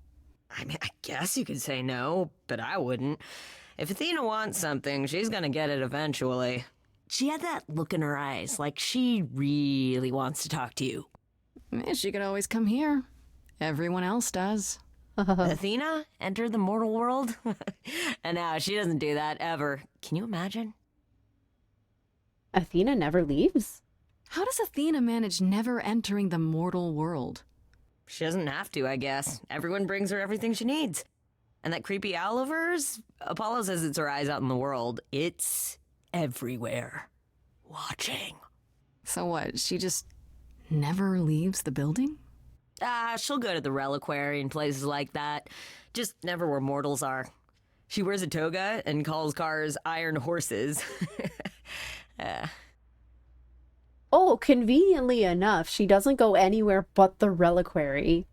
I mean, I guess you could say no, but I wouldn't. If Athena wants something, she's gonna get it eventually. She had that look in her eyes, like she really wants to talk to you. She could always come here. Everyone else does. Athena entered the mortal world? And now she doesn't do that ever. Can you imagine? Athena never leaves? How does Athena manage never entering the mortal world? She doesn't have to, I guess. Everyone brings her everything she needs. And that creepy owl of hers? Apollo says it's her eyes out in the world. It's everywhere. Watching. So what, she just never leaves the building? She'll go to the reliquary and places like that. Just never where mortals are. She wears a toga and calls cars iron horses. Oh, conveniently enough, she doesn't go anywhere but the reliquary.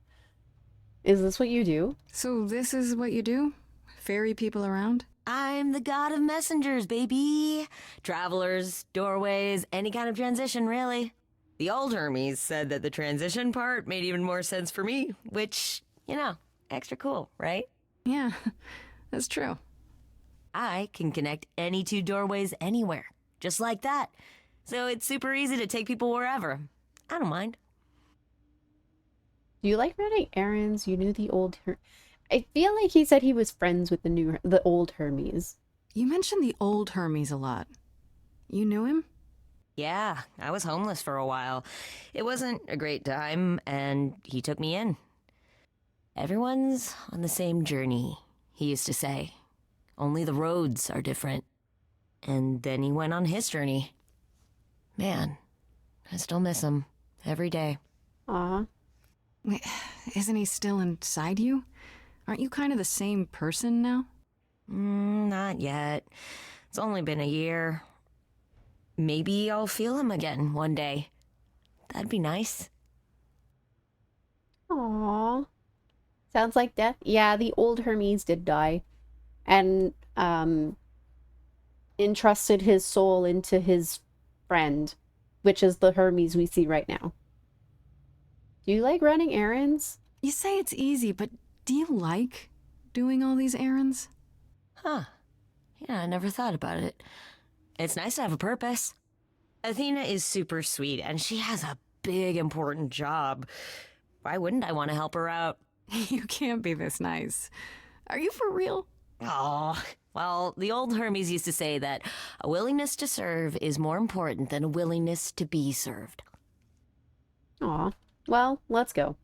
Is this what you do? So this is what you do? Ferry people around? I'm the god of messengers, baby. Travelers, doorways, any kind of transition, really. The old Hermes said that the transition part made even more sense for me, which, you know, extra cool, right? Yeah, that's true. I can connect any two doorways anywhere, just like that. So it's super easy to take people wherever. I don't mind. Do you like running errands? You knew the old I feel like he said he was friends with the old Hermes. You mentioned the old Hermes a lot. You knew him? Yeah, I was homeless for a while. It wasn't a great time, and he took me in. Everyone's on the same journey, he used to say. Only the roads are different. And then he went on his journey. Man, I still miss him every day. Aw. Wait, isn't he still inside you? Aren't you kind of the same person now? Not yet. It's only been a year. Maybe I'll feel him again one day. That'd be nice. Aww. Sounds like death. Yeah, the old Hermes did die. And, entrusted his soul into his friend, which is the Hermes we see right now. Do you like running errands? You say it's easy, but do you like doing all these errands? Huh. Yeah, I never thought about it. It's nice to have a purpose. Athena is super sweet, and she has a big, important job. Why wouldn't I want to help her out? You can't be this nice. Are you for real? Oh, well, the old Hermes used to say that a willingness to serve is more important than a willingness to be served. Aw. Well, let's go.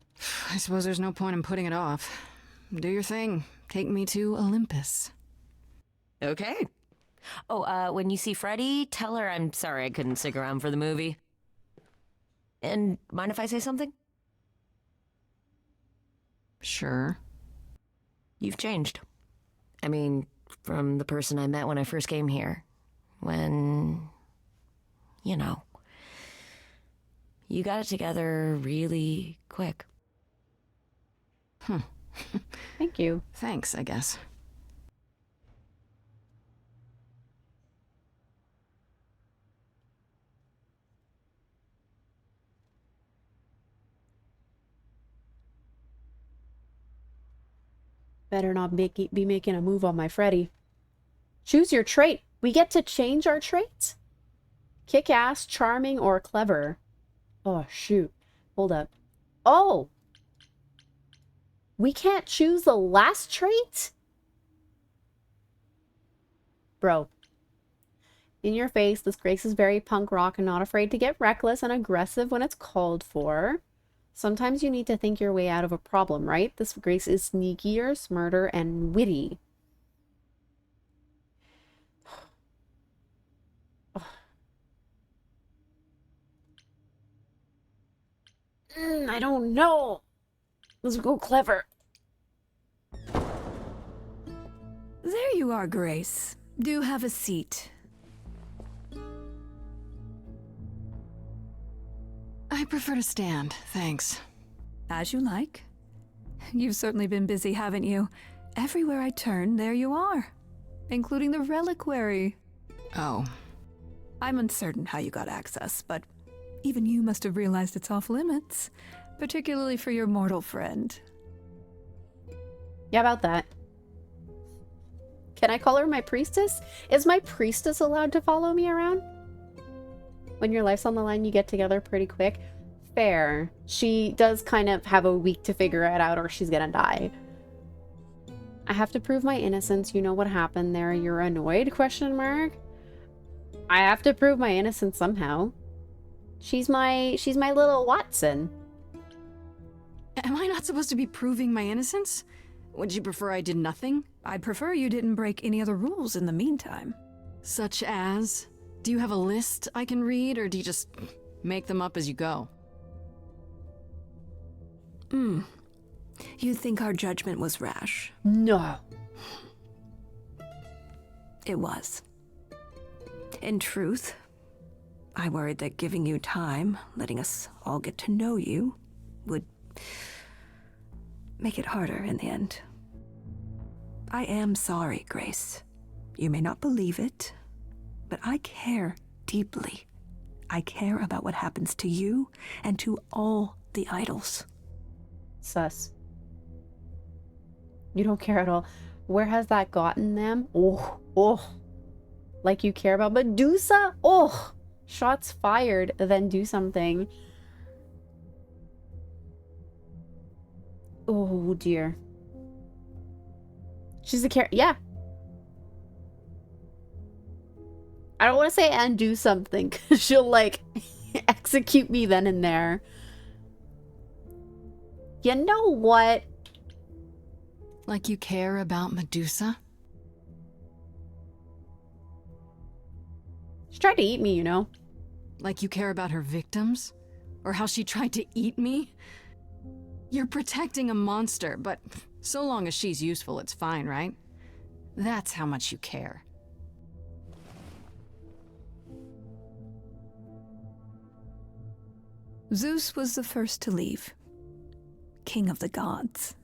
I suppose there's no point in putting it off. Do your thing. Take me to Olympus. Okay. Oh, when you see Freddie, tell her I'm sorry I couldn't stick around for the movie. And mind if I say something? Sure. You've changed. I mean, from the person I met when I first came here. when, you know, you got it together really quick. Thank you. Thanks, I guess. Better not be making a move on my Freddy. Choose your trait. We get to change our traits? Kick-ass, charming, or clever? Oh, shoot. Hold up. Oh! We can't choose the last trait? Bro. In your face, this Grace is very punk rock and not afraid to get reckless and aggressive when it's called for. Sometimes you need to think your way out of a problem, right? This Grace is sneakier, smarter, and witty. I don't know. Let's go clever. There you are, Grace. Do have a seat. I prefer to stand, thanks. As you like. You've certainly been busy, haven't you? Everywhere I turn, there you are. Including the reliquary. Oh. I'm uncertain how you got access, but even you must have realized it's off limits. Particularly for your mortal friend. Yeah, about that. Can I call her my priestess? Is my priestess allowed to follow me around? When your life's on the line, you get together pretty quick. Fair. She does kind of have a week to figure it out or she's gonna die. I have to prove my innocence. You know what happened there. You're annoyed? Question mark. I have to prove my innocence somehow. She's my little Watson. Am I not supposed to be proving my innocence? Would you prefer I did nothing? I'd prefer you didn't break any other rules in the meantime. Such as? Do you have a list I can read, or do you just make them up as you go? You think our judgment was rash? No. It was. In truth, I worried that giving you time, letting us all get to know you, would make it harder in the end. I am sorry, Grace. You may not believe it, but I care deeply. I care about what happens to you and to all the idols. Sus. You don't care at all. Where has that gotten them? Oh. Like you care about Medusa? Oh. Shots fired, then do something. Oh dear. She's a yeah. I don't want to say and do something because she'll like execute me then and there. You know what? Like you care about Medusa? She tried to eat me, you know. Like you care about her victims? Or how she tried to eat me? You're protecting a monster, but so long as she's useful, it's fine, right? That's how much you care. Zeus was the first to leave. King of the gods.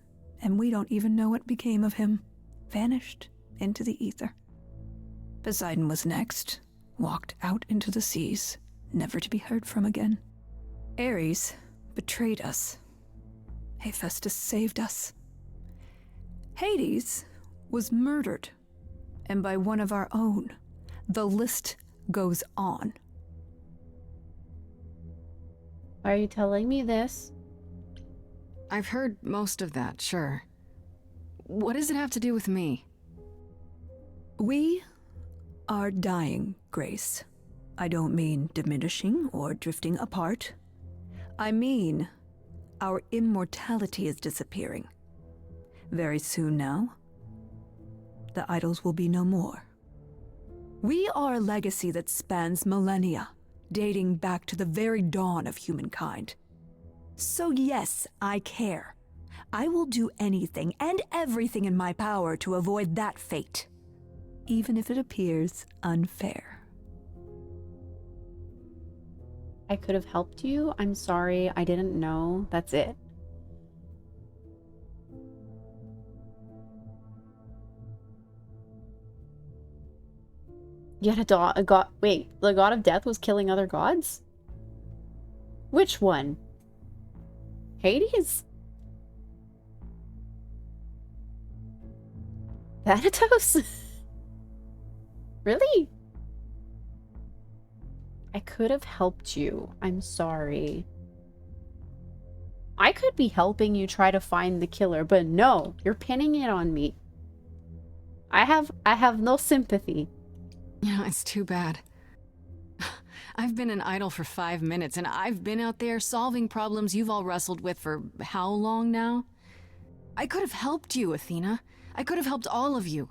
And we don't even know what became of him. Vanished into the ether. Poseidon was next. Walked out into the seas, never to be heard from again. Ares betrayed us. Hephaestus saved us. Hades was murdered. And by one of our own. The list goes on. Are you telling me this? I've heard most of that, sure. What does it have to do with me? We are dying, Grace. I don't mean diminishing or drifting apart. I mean, our immortality is disappearing. Very soon now, the idols will be no more. We are a legacy that spans millennia, dating back to the very dawn of humankind. So yes, I care. I will do anything and everything in my power to avoid that fate, even if it appears unfair. I could have helped you. I'm sorry. I didn't know. That's it. Yet a god. Wait, the god of death was killing other gods? Which one? Hades? Thanatos? Really? I could have helped you. I'm sorry. I could be helping you try to find the killer, but no, you're pinning it on me. I have no sympathy. You know, it's too bad. I've been an idol for 5 minutes, and I've been out there solving problems you've all wrestled with for how long now? I could have helped you, Athena. I could have helped all of you.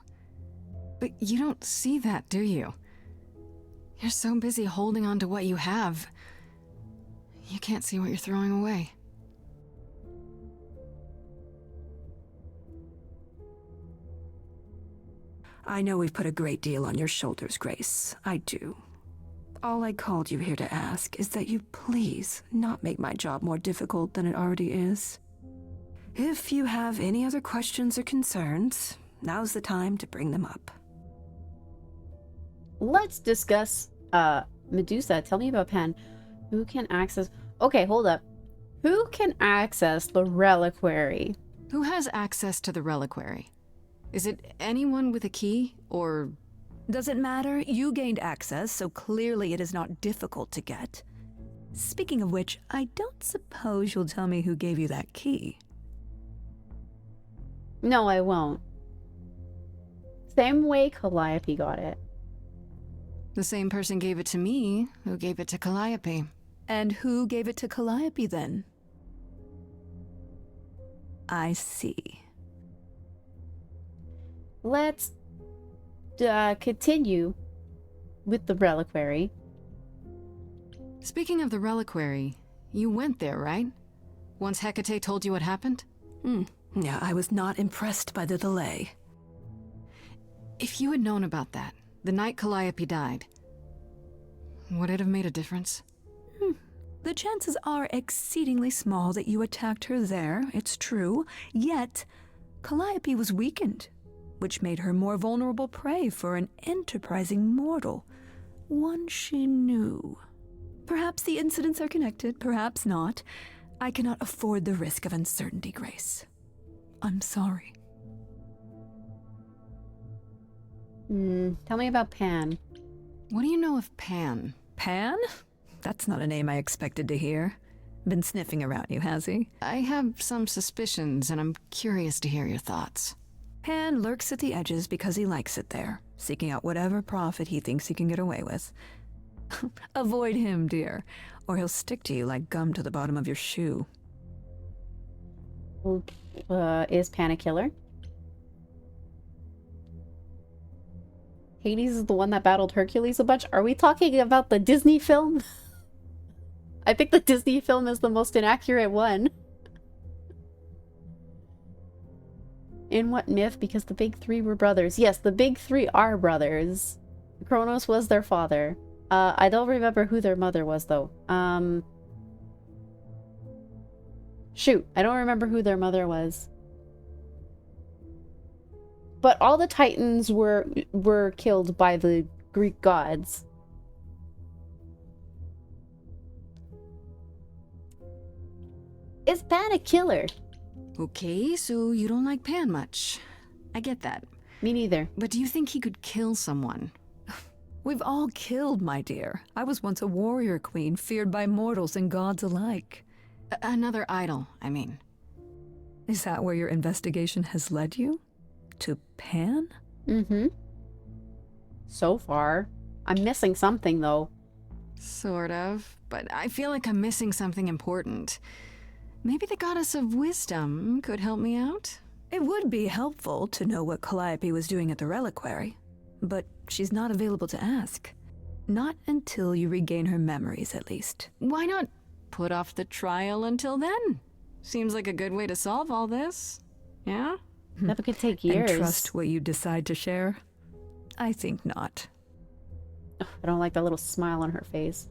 But you don't see that, do you? You're so busy holding on to what you have. You can't see what you're throwing away. I know we've put a great deal on your shoulders, Grace. I do. All I called you here to ask is that you please not make my job more difficult than it already is. If you have any other questions or concerns, now's the time to bring them up. Let's discuss Medusa. Tell me about Pan. Who can access... Okay, hold up. Who can access the reliquary? Who has access to the reliquary? Is it anyone with a key, or... Does it matter? You gained access, so clearly it is not difficult to get. Speaking of which, I don't suppose you'll tell me who gave you that key. No, I won't. Same way Calliope got it. The same person gave it to me, who gave it to Calliope. And who gave it to Calliope, then? I see. Let's continue with the reliquary. Speaking of the reliquary, you went there, right? Once Hecate told you what happened? Yeah, I was not impressed by the delay. If you had known about that, the night Calliope died, would it have made a difference? The chances are exceedingly small that you attacked her there, it's true. Yet, Calliope was weakened, which made her more vulnerable prey for an enterprising mortal, one she knew. Perhaps the incidents are connected, perhaps not. I cannot afford the risk of uncertainty, Grace. I'm sorry. Tell me about Pan. What do you know of Pan? Pan? That's not a name I expected to hear. Been sniffing around you, has he? I have some suspicions, and I'm curious to hear your thoughts. Pan lurks at the edges because he likes it there, seeking out whatever profit he thinks he can get away with. Avoid him, dear, or he'll stick to you like gum to the bottom of your shoe. Is Pan a killer? Hades is the one that battled Hercules a bunch? Are we talking about the Disney film? I think the Disney film is the most inaccurate one. In what myth? Because the big three were brothers. Yes, the big three are brothers. Kronos was their father. I don't remember who their mother was, though. Shoot, I don't remember who their mother was. But all the Titans were killed by the Greek gods. Is Pan a killer? Okay, so you don't like Pan much. I get that. Me neither. But do you think he could kill someone? We've all killed, my dear. I was once a warrior queen, feared by mortals and gods alike. Another idol, I mean. Is that where your investigation has led you? To Pan? Mm-hmm. So far. I'm missing something, though. Sort of. But I feel like I'm missing something important. Maybe the goddess of wisdom could help me out? It would be helpful to know what Calliope was doing at the reliquary. But she's not available to ask. Not until you regain her memories, at least. Why not put off the trial until then? Seems like a good way to solve all this. Yeah? That could take years. And trust what you decide to share? I think not. I don't like that little smile on her face.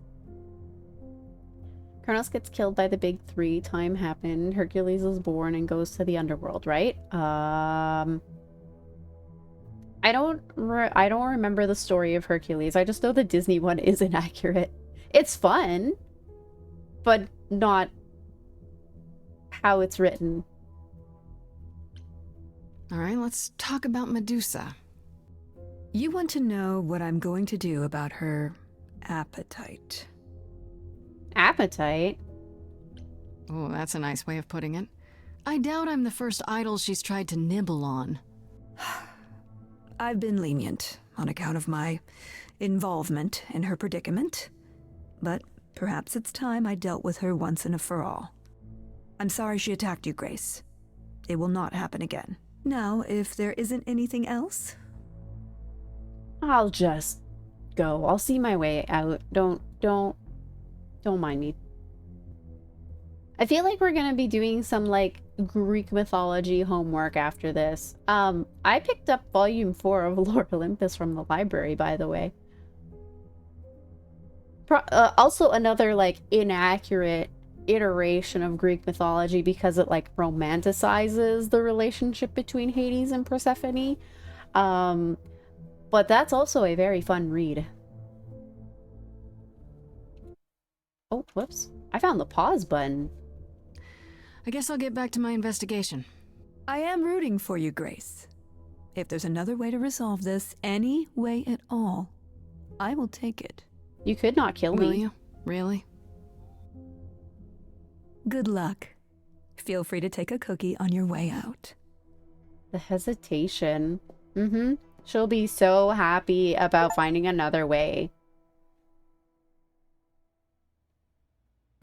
Kronos gets killed by the big three. Time happened. Hercules is born and goes to the underworld, right? I don't remember the story of Hercules. I just know the Disney one is inaccurate. It's fun, but not how it's written. All right, let's talk about Medusa. You want to know what I'm going to do about her appetite. Appetite? Oh, that's a nice way of putting it. I doubt I'm the first idol she's tried to nibble on. I've been lenient on account of my involvement in her predicament, but perhaps it's time I dealt with her once and for all. I'm sorry she attacked you, Grace. It will not happen again. Now, if there isn't anything else, I'll just go. I'll see my way out. Don't mind me. I feel like we're gonna be doing some like Greek mythology homework after this. I picked up volume 4 of Lord Olympus from the library, by the way. Also another like inaccurate iteration of Greek mythology because it like romanticizes the relationship between Hades and Persephone. But that's also a very fun read. Oh, whoops. I found the pause button. I guess I'll get back to my investigation. I am rooting for you, Grace. If there's another way to resolve this, any way at all, I will take it. You could not kill me. Will you? Really? Good luck. Feel free to take a cookie on your way out. The hesitation. She'll be so happy about finding another way.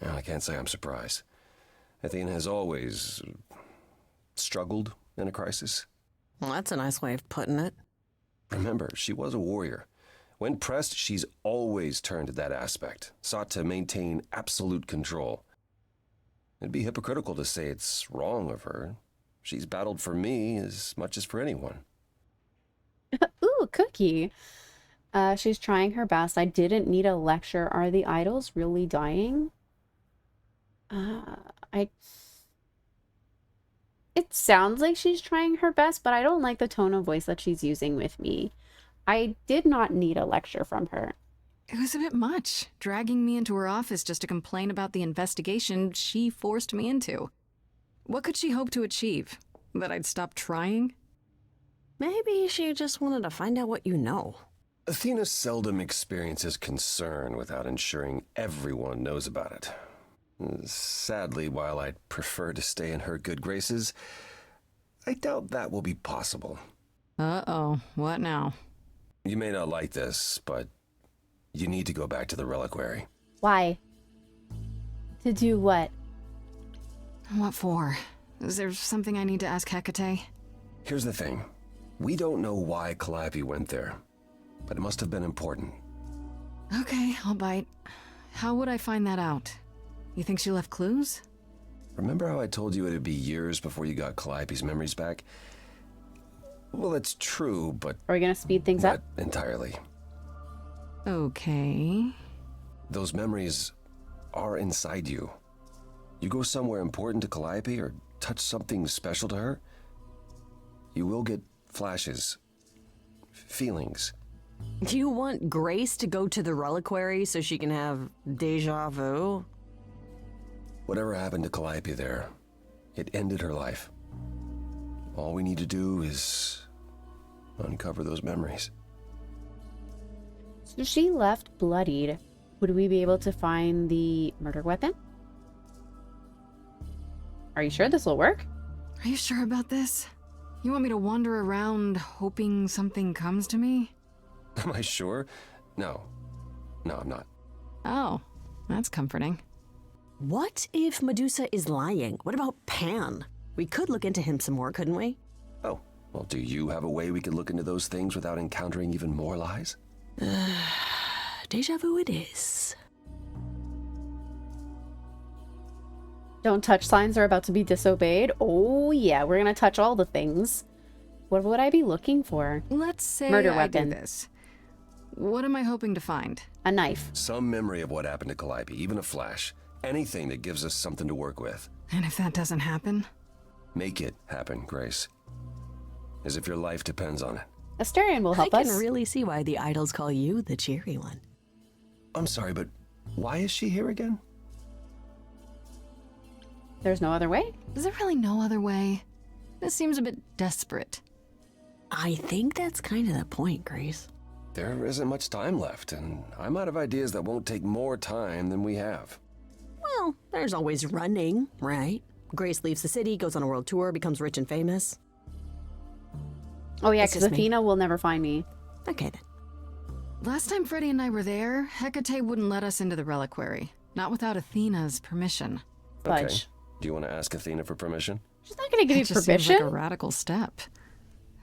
Well, I can't say I'm surprised. Athena has always struggled in a crisis. Well, that's a nice way of putting it. Remember, she was a warrior. When pressed, she's always turned to that aspect, sought to maintain absolute control. It'd be hypocritical to say it's wrong of her. She's battled for me as much as for anyone. Ooh, cookie. She's trying her best. I didn't need a lecture. Are the idols really dying? It sounds like she's trying her best, but I don't like the tone of voice that she's using with me. I did not need a lecture from her. It was a bit much, dragging me into her office just to complain about the investigation she forced me into. What could she hope to achieve? That I'd stop trying? Maybe she just wanted to find out what you know. Athena seldom experiences concern without ensuring everyone knows about it. Sadly, while I'd prefer to stay in her good graces, I doubt that will be possible. Uh-oh, what now? You may not like this, but you need to go back to the reliquary. Why? To do what? What for? Is there something I need to ask Hecate? Here's the thing. We don't know why Calliope went there, but it must have been important. Okay, I'll bite. How would I find that out? You think she left clues? Remember how I told you it'd be years before you got Calliope's memories back? Well, that's true, but... Are we gonna speed things not up? Entirely. Okay. Those memories are inside you. You go somewhere important to Calliope or touch something special to her, you will get flashes, feelings. Do you want Grace to go to the reliquary so she can have deja vu? Whatever happened to Calliope there, it ended her life. All we need to do is uncover those memories. So she left bloodied. Would we be able to find the murder weapon? Are you sure this will work? Are you sure about this? You want me to wander around hoping something comes to me? Am I sure? No, I'm not. Oh, that's comforting. What if Medusa is lying? What about Pan? We could look into him some more, couldn't we? Oh, well, do you have a way we could look into those things without encountering even more lies? Deja vu it is. Don't touch signs are about to be disobeyed. Oh yeah, we're gonna touch all the things. What would I be looking for? Let's say murder I weapon. do this. What am I hoping to find? A knife. Some memory of what happened to Calliope, even a flash. Anything that gives us something to work with. And if that doesn't happen? Make it happen, Grace. As if your life depends on it. Astarion will help I us. can really see why the idols call you the cheery one. I'm sorry, but why is she here again? There's no other way? Is there really no other way? This seems a bit desperate. I think that's kind of the point, Grace. There isn't much time left, and I'm out of ideas that won't take more time than we have. Well, there's always running, right? Grace leaves the city, goes on a world tour, becomes rich and famous. Oh yeah, It's because just me. Athena will never find me. Okay then. Last time Freddy and I were there, Hecate wouldn't let us into the reliquary. Not without Athena's permission. Okay. Fudge. Do you want to ask Athena for permission? She's not gonna give you It just seems permission. like a radical step.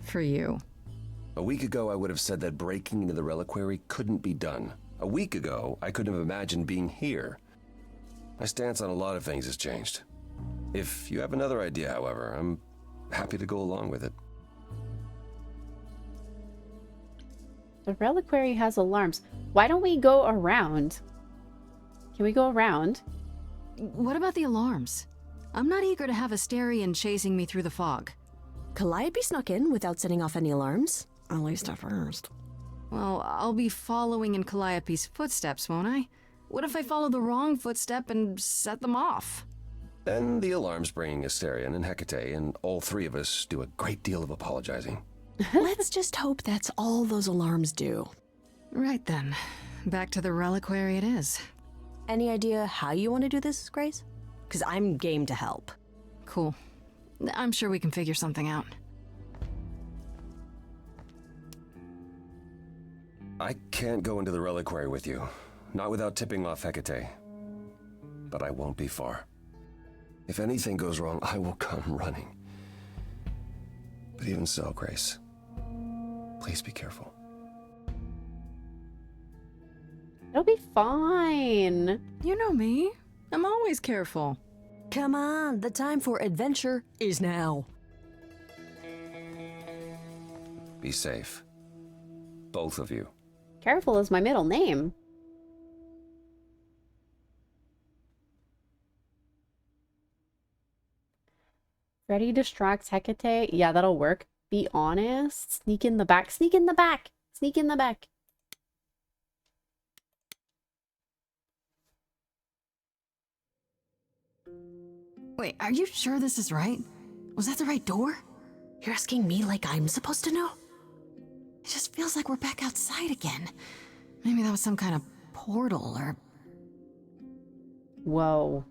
For you. A week ago, I would have said that breaking into the reliquary couldn't be done. A week ago, I couldn't have imagined being here. My stance on a lot of things has changed. If you have another idea, however, I'm happy to go along with it. The reliquary has alarms. Why don't we go around? Can we go around? What about the alarms? I'm not eager to have Astarion chasing me through the fog. Calliope snuck in without setting off any alarms. At least at first. Well, I'll be following in Calliope's footsteps, won't I? What if I follow the wrong footstep and set them off? Then the alarms bring Astarion and Hecate, and all three of us do a great deal of apologizing. Let's just hope that's all those alarms do. Right then. Back to the reliquary it is. Any idea how you want to do this, Grace? Because I'm game to help. Cool. I'm sure we can figure something out. I can't go into the reliquary with you, not without tipping off Hecate. But I won't be far. If anything goes wrong, I will come running. But even so, Grace, please be careful. It'll be fine. You know me. I'm always careful. Come on, the time for adventure is now. Be safe. Both of you. Careful is my middle name. Freddy distracts Hecate. Yeah, that'll work. Be honest. Sneak in the back. Sneak in the back. Sneak in the back. Wait, are you sure this is right? Was that the right door? You're asking me like I'm supposed to know? It just feels like we're back outside again. Maybe that was some kind of portal or... Whoa.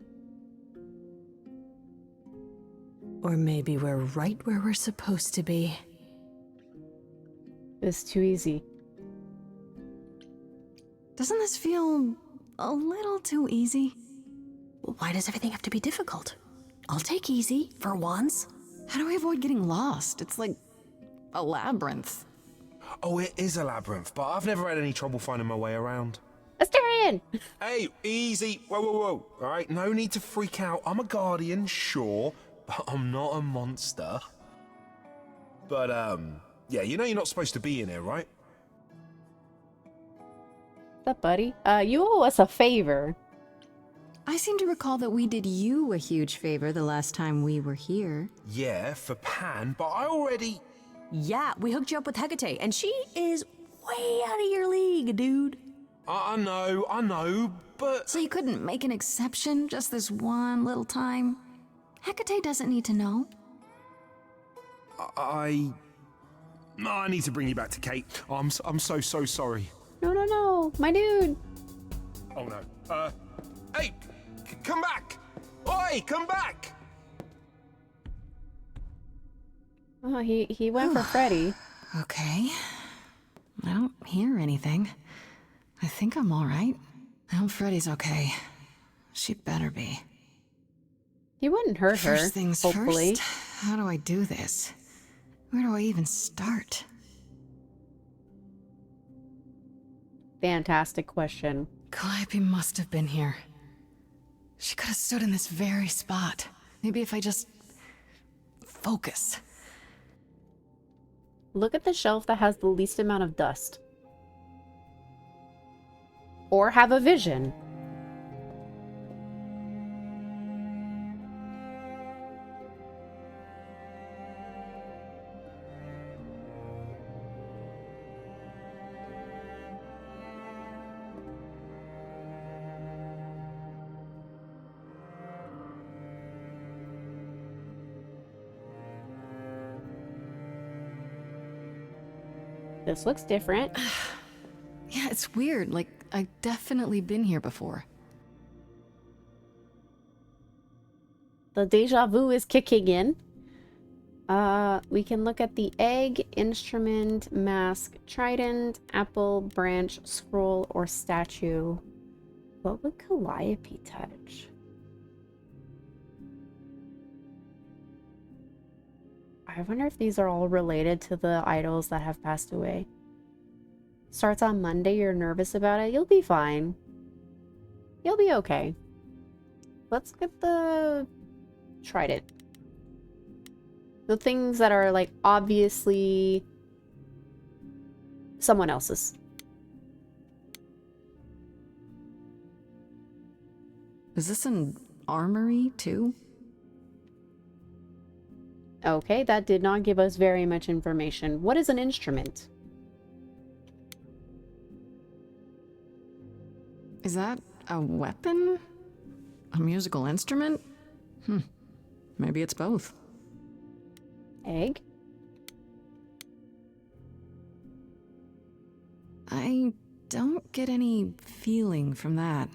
Or maybe we're right where we're supposed to be. It's too easy. Doesn't this feel a little too easy? Why does everything have to be difficult? I'll take easy, for once. How do we avoid getting lost? It's like a labyrinth. Oh, it is a labyrinth, but I've never had any trouble finding my way around. Astarion! Hey, easy. Whoa, whoa, whoa. All right, no need to freak out. I'm a guardian, sure, but I'm not a monster. But, yeah, you know you're not supposed to be in here, right? What's up, buddy? You owe us a favor. I seem to recall that we did you a huge favor the last time we were here. Yeah, for Pan, but I already... Yeah, we hooked you up with Hecate, and she is way out of your league, dude. I know, but... So you couldn't make an exception just this one little time? Hecate doesn't need to know. I need to bring you back to Kate. I'm so sorry. No. My dude. Oh no. Hey, come back! Oi, come back! Oh, he went for Freddy. Okay. I don't hear anything. I think I'm all right. I hope Freddy's okay. She better be. He wouldn't hurt her, First things hopefully. first, how do I do this? Where do I even start? Fantastic question. Calliope must have been here. She could have stood in this very spot. Maybe if I just... focus. Look at the shelf that has the least amount of dust. Or have a vision. This looks different. Yeah, it's weird. Like, I've definitely been here before. The deja vu is kicking in. We can look at the egg, instrument, mask, trident, apple, branch, scroll, or statue. What would Calliope touch? I wonder if these are all related to the idols that have passed away. Starts on Monday, you're nervous about it, you'll be fine. You'll be okay. Let's get the trident. The things that are, like, obviously someone else's. Is this an armory, too? Okay, that did not give us very much information. What is an instrument? Is that a weapon? A musical instrument? Maybe it's both. Egg? I don't get any feeling from that.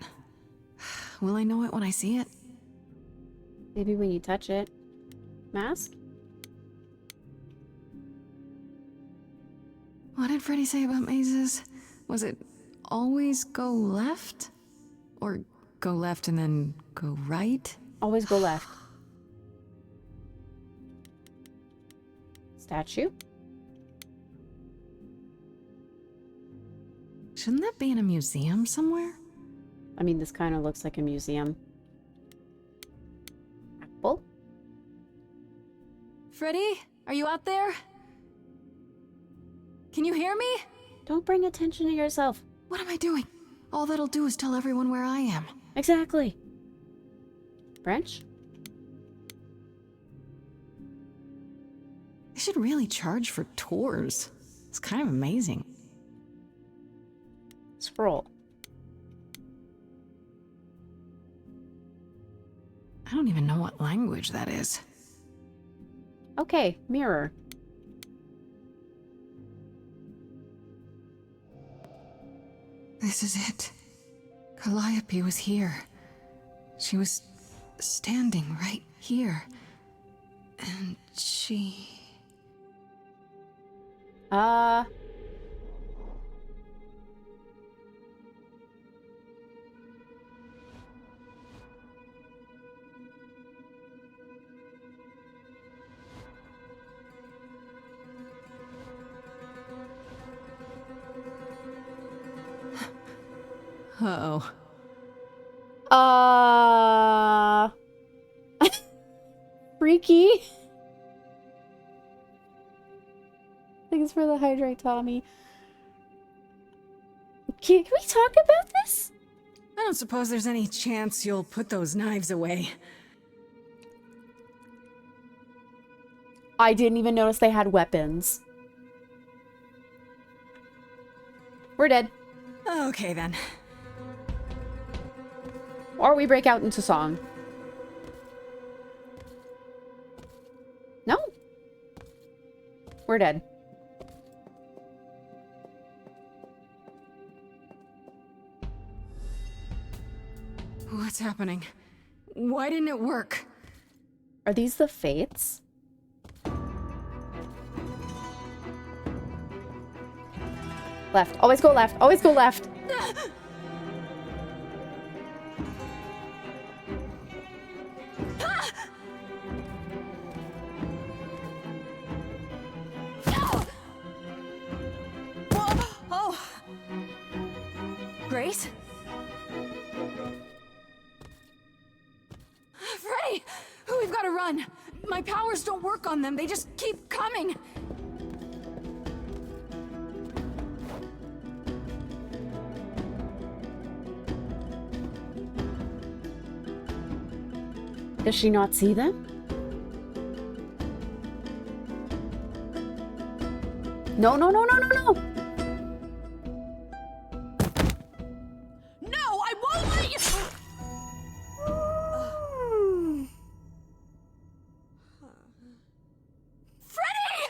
Will I know it when I see it? Maybe when you touch it. Mask? What did Freddy say about mazes? Was it always go left? Or go left and then go right? Always go left. Statue? Shouldn't that be in a museum somewhere? I mean, this kind of looks like a museum. Apple? Freddy, are you out there? Can you hear me? Don't bring attention to yourself. What am I doing? All that'll do is tell everyone where I am. Exactly. Branch? They should really charge for tours. It's kind of amazing. Scroll. I don't even know what language that is. Okay, mirror. This is it. Calliope was here. She was standing right here. And she... Uh-oh. Freaky. Thanks for the hydrate, Tommy. Can we talk about this? I don't suppose there's any chance you'll put those knives away. I didn't even notice they had weapons. We're dead. Okay, then. Or we break out into song. No. We're dead. What's happening? Why didn't it work? Are these the fates? Left. Always go left. Always go left. Oh! Grace? Freddy! We've got to run! My powers don't work on them, they just keep coming! Does she not see them? No, no, no, no, no, no! No, I won't let you. Freddy!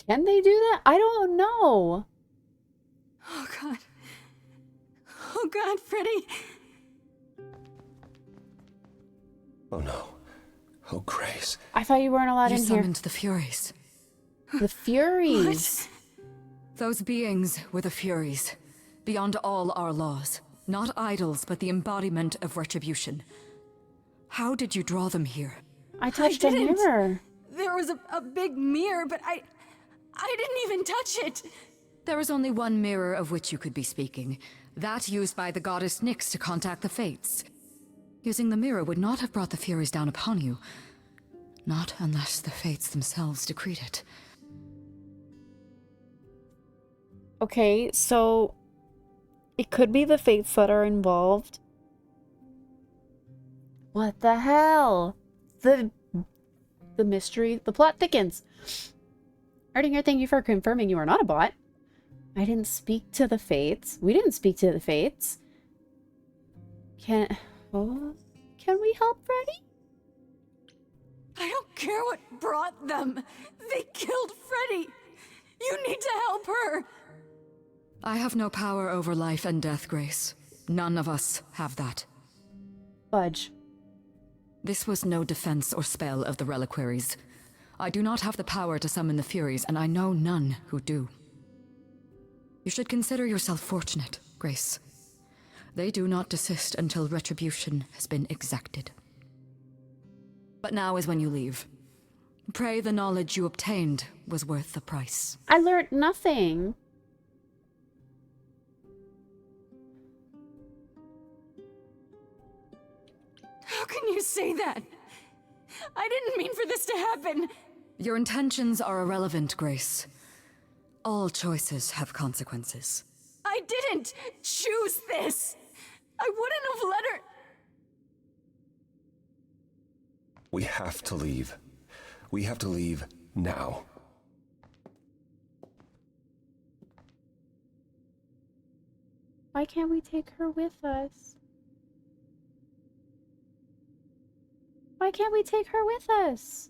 Can they do that? I don't know. Oh god. Oh god, Freddy. Oh no. Oh, Grace. I thought you weren't allowed You in here. summoned the Furies. The Furies. Those beings were the Furies, beyond all our laws. Not idols, but the embodiment of retribution. How did you draw them here? I touched a didn't. mirror. There was a big mirror, but I didn't even touch it. There is only one mirror of which you could be speaking. That used by the goddess Nyx to contact the Fates. Using the mirror would not have brought the Furies down upon you. Not unless the Fates themselves decreed it. Okay, so it could be the Fates that are involved. What the hell? The mystery, the plot thickens. Erdinger, thank you for confirming you are not a bot. I didn't speak to the Fates. We didn't speak to the Fates. Can we help Freddy? I don't care what brought them. They killed Freddy. You need to help her. I have no power over life and death, Grace. None of us have that. Fudge. This was no defense or spell of the reliquaries. I do not have the power to summon the Furies, and I know none who do. You should consider yourself fortunate, Grace. They do not desist until retribution has been exacted. But now is when you leave. Pray the knowledge you obtained was worth the price. I learned nothing. How can you say that? I didn't mean for this to happen. Your intentions are irrelevant, Grace. All choices have consequences. I didn't choose this. I wouldn't have let her. We have to leave. We have to leave now. Why can't we take her with us? Why can't we take her with us?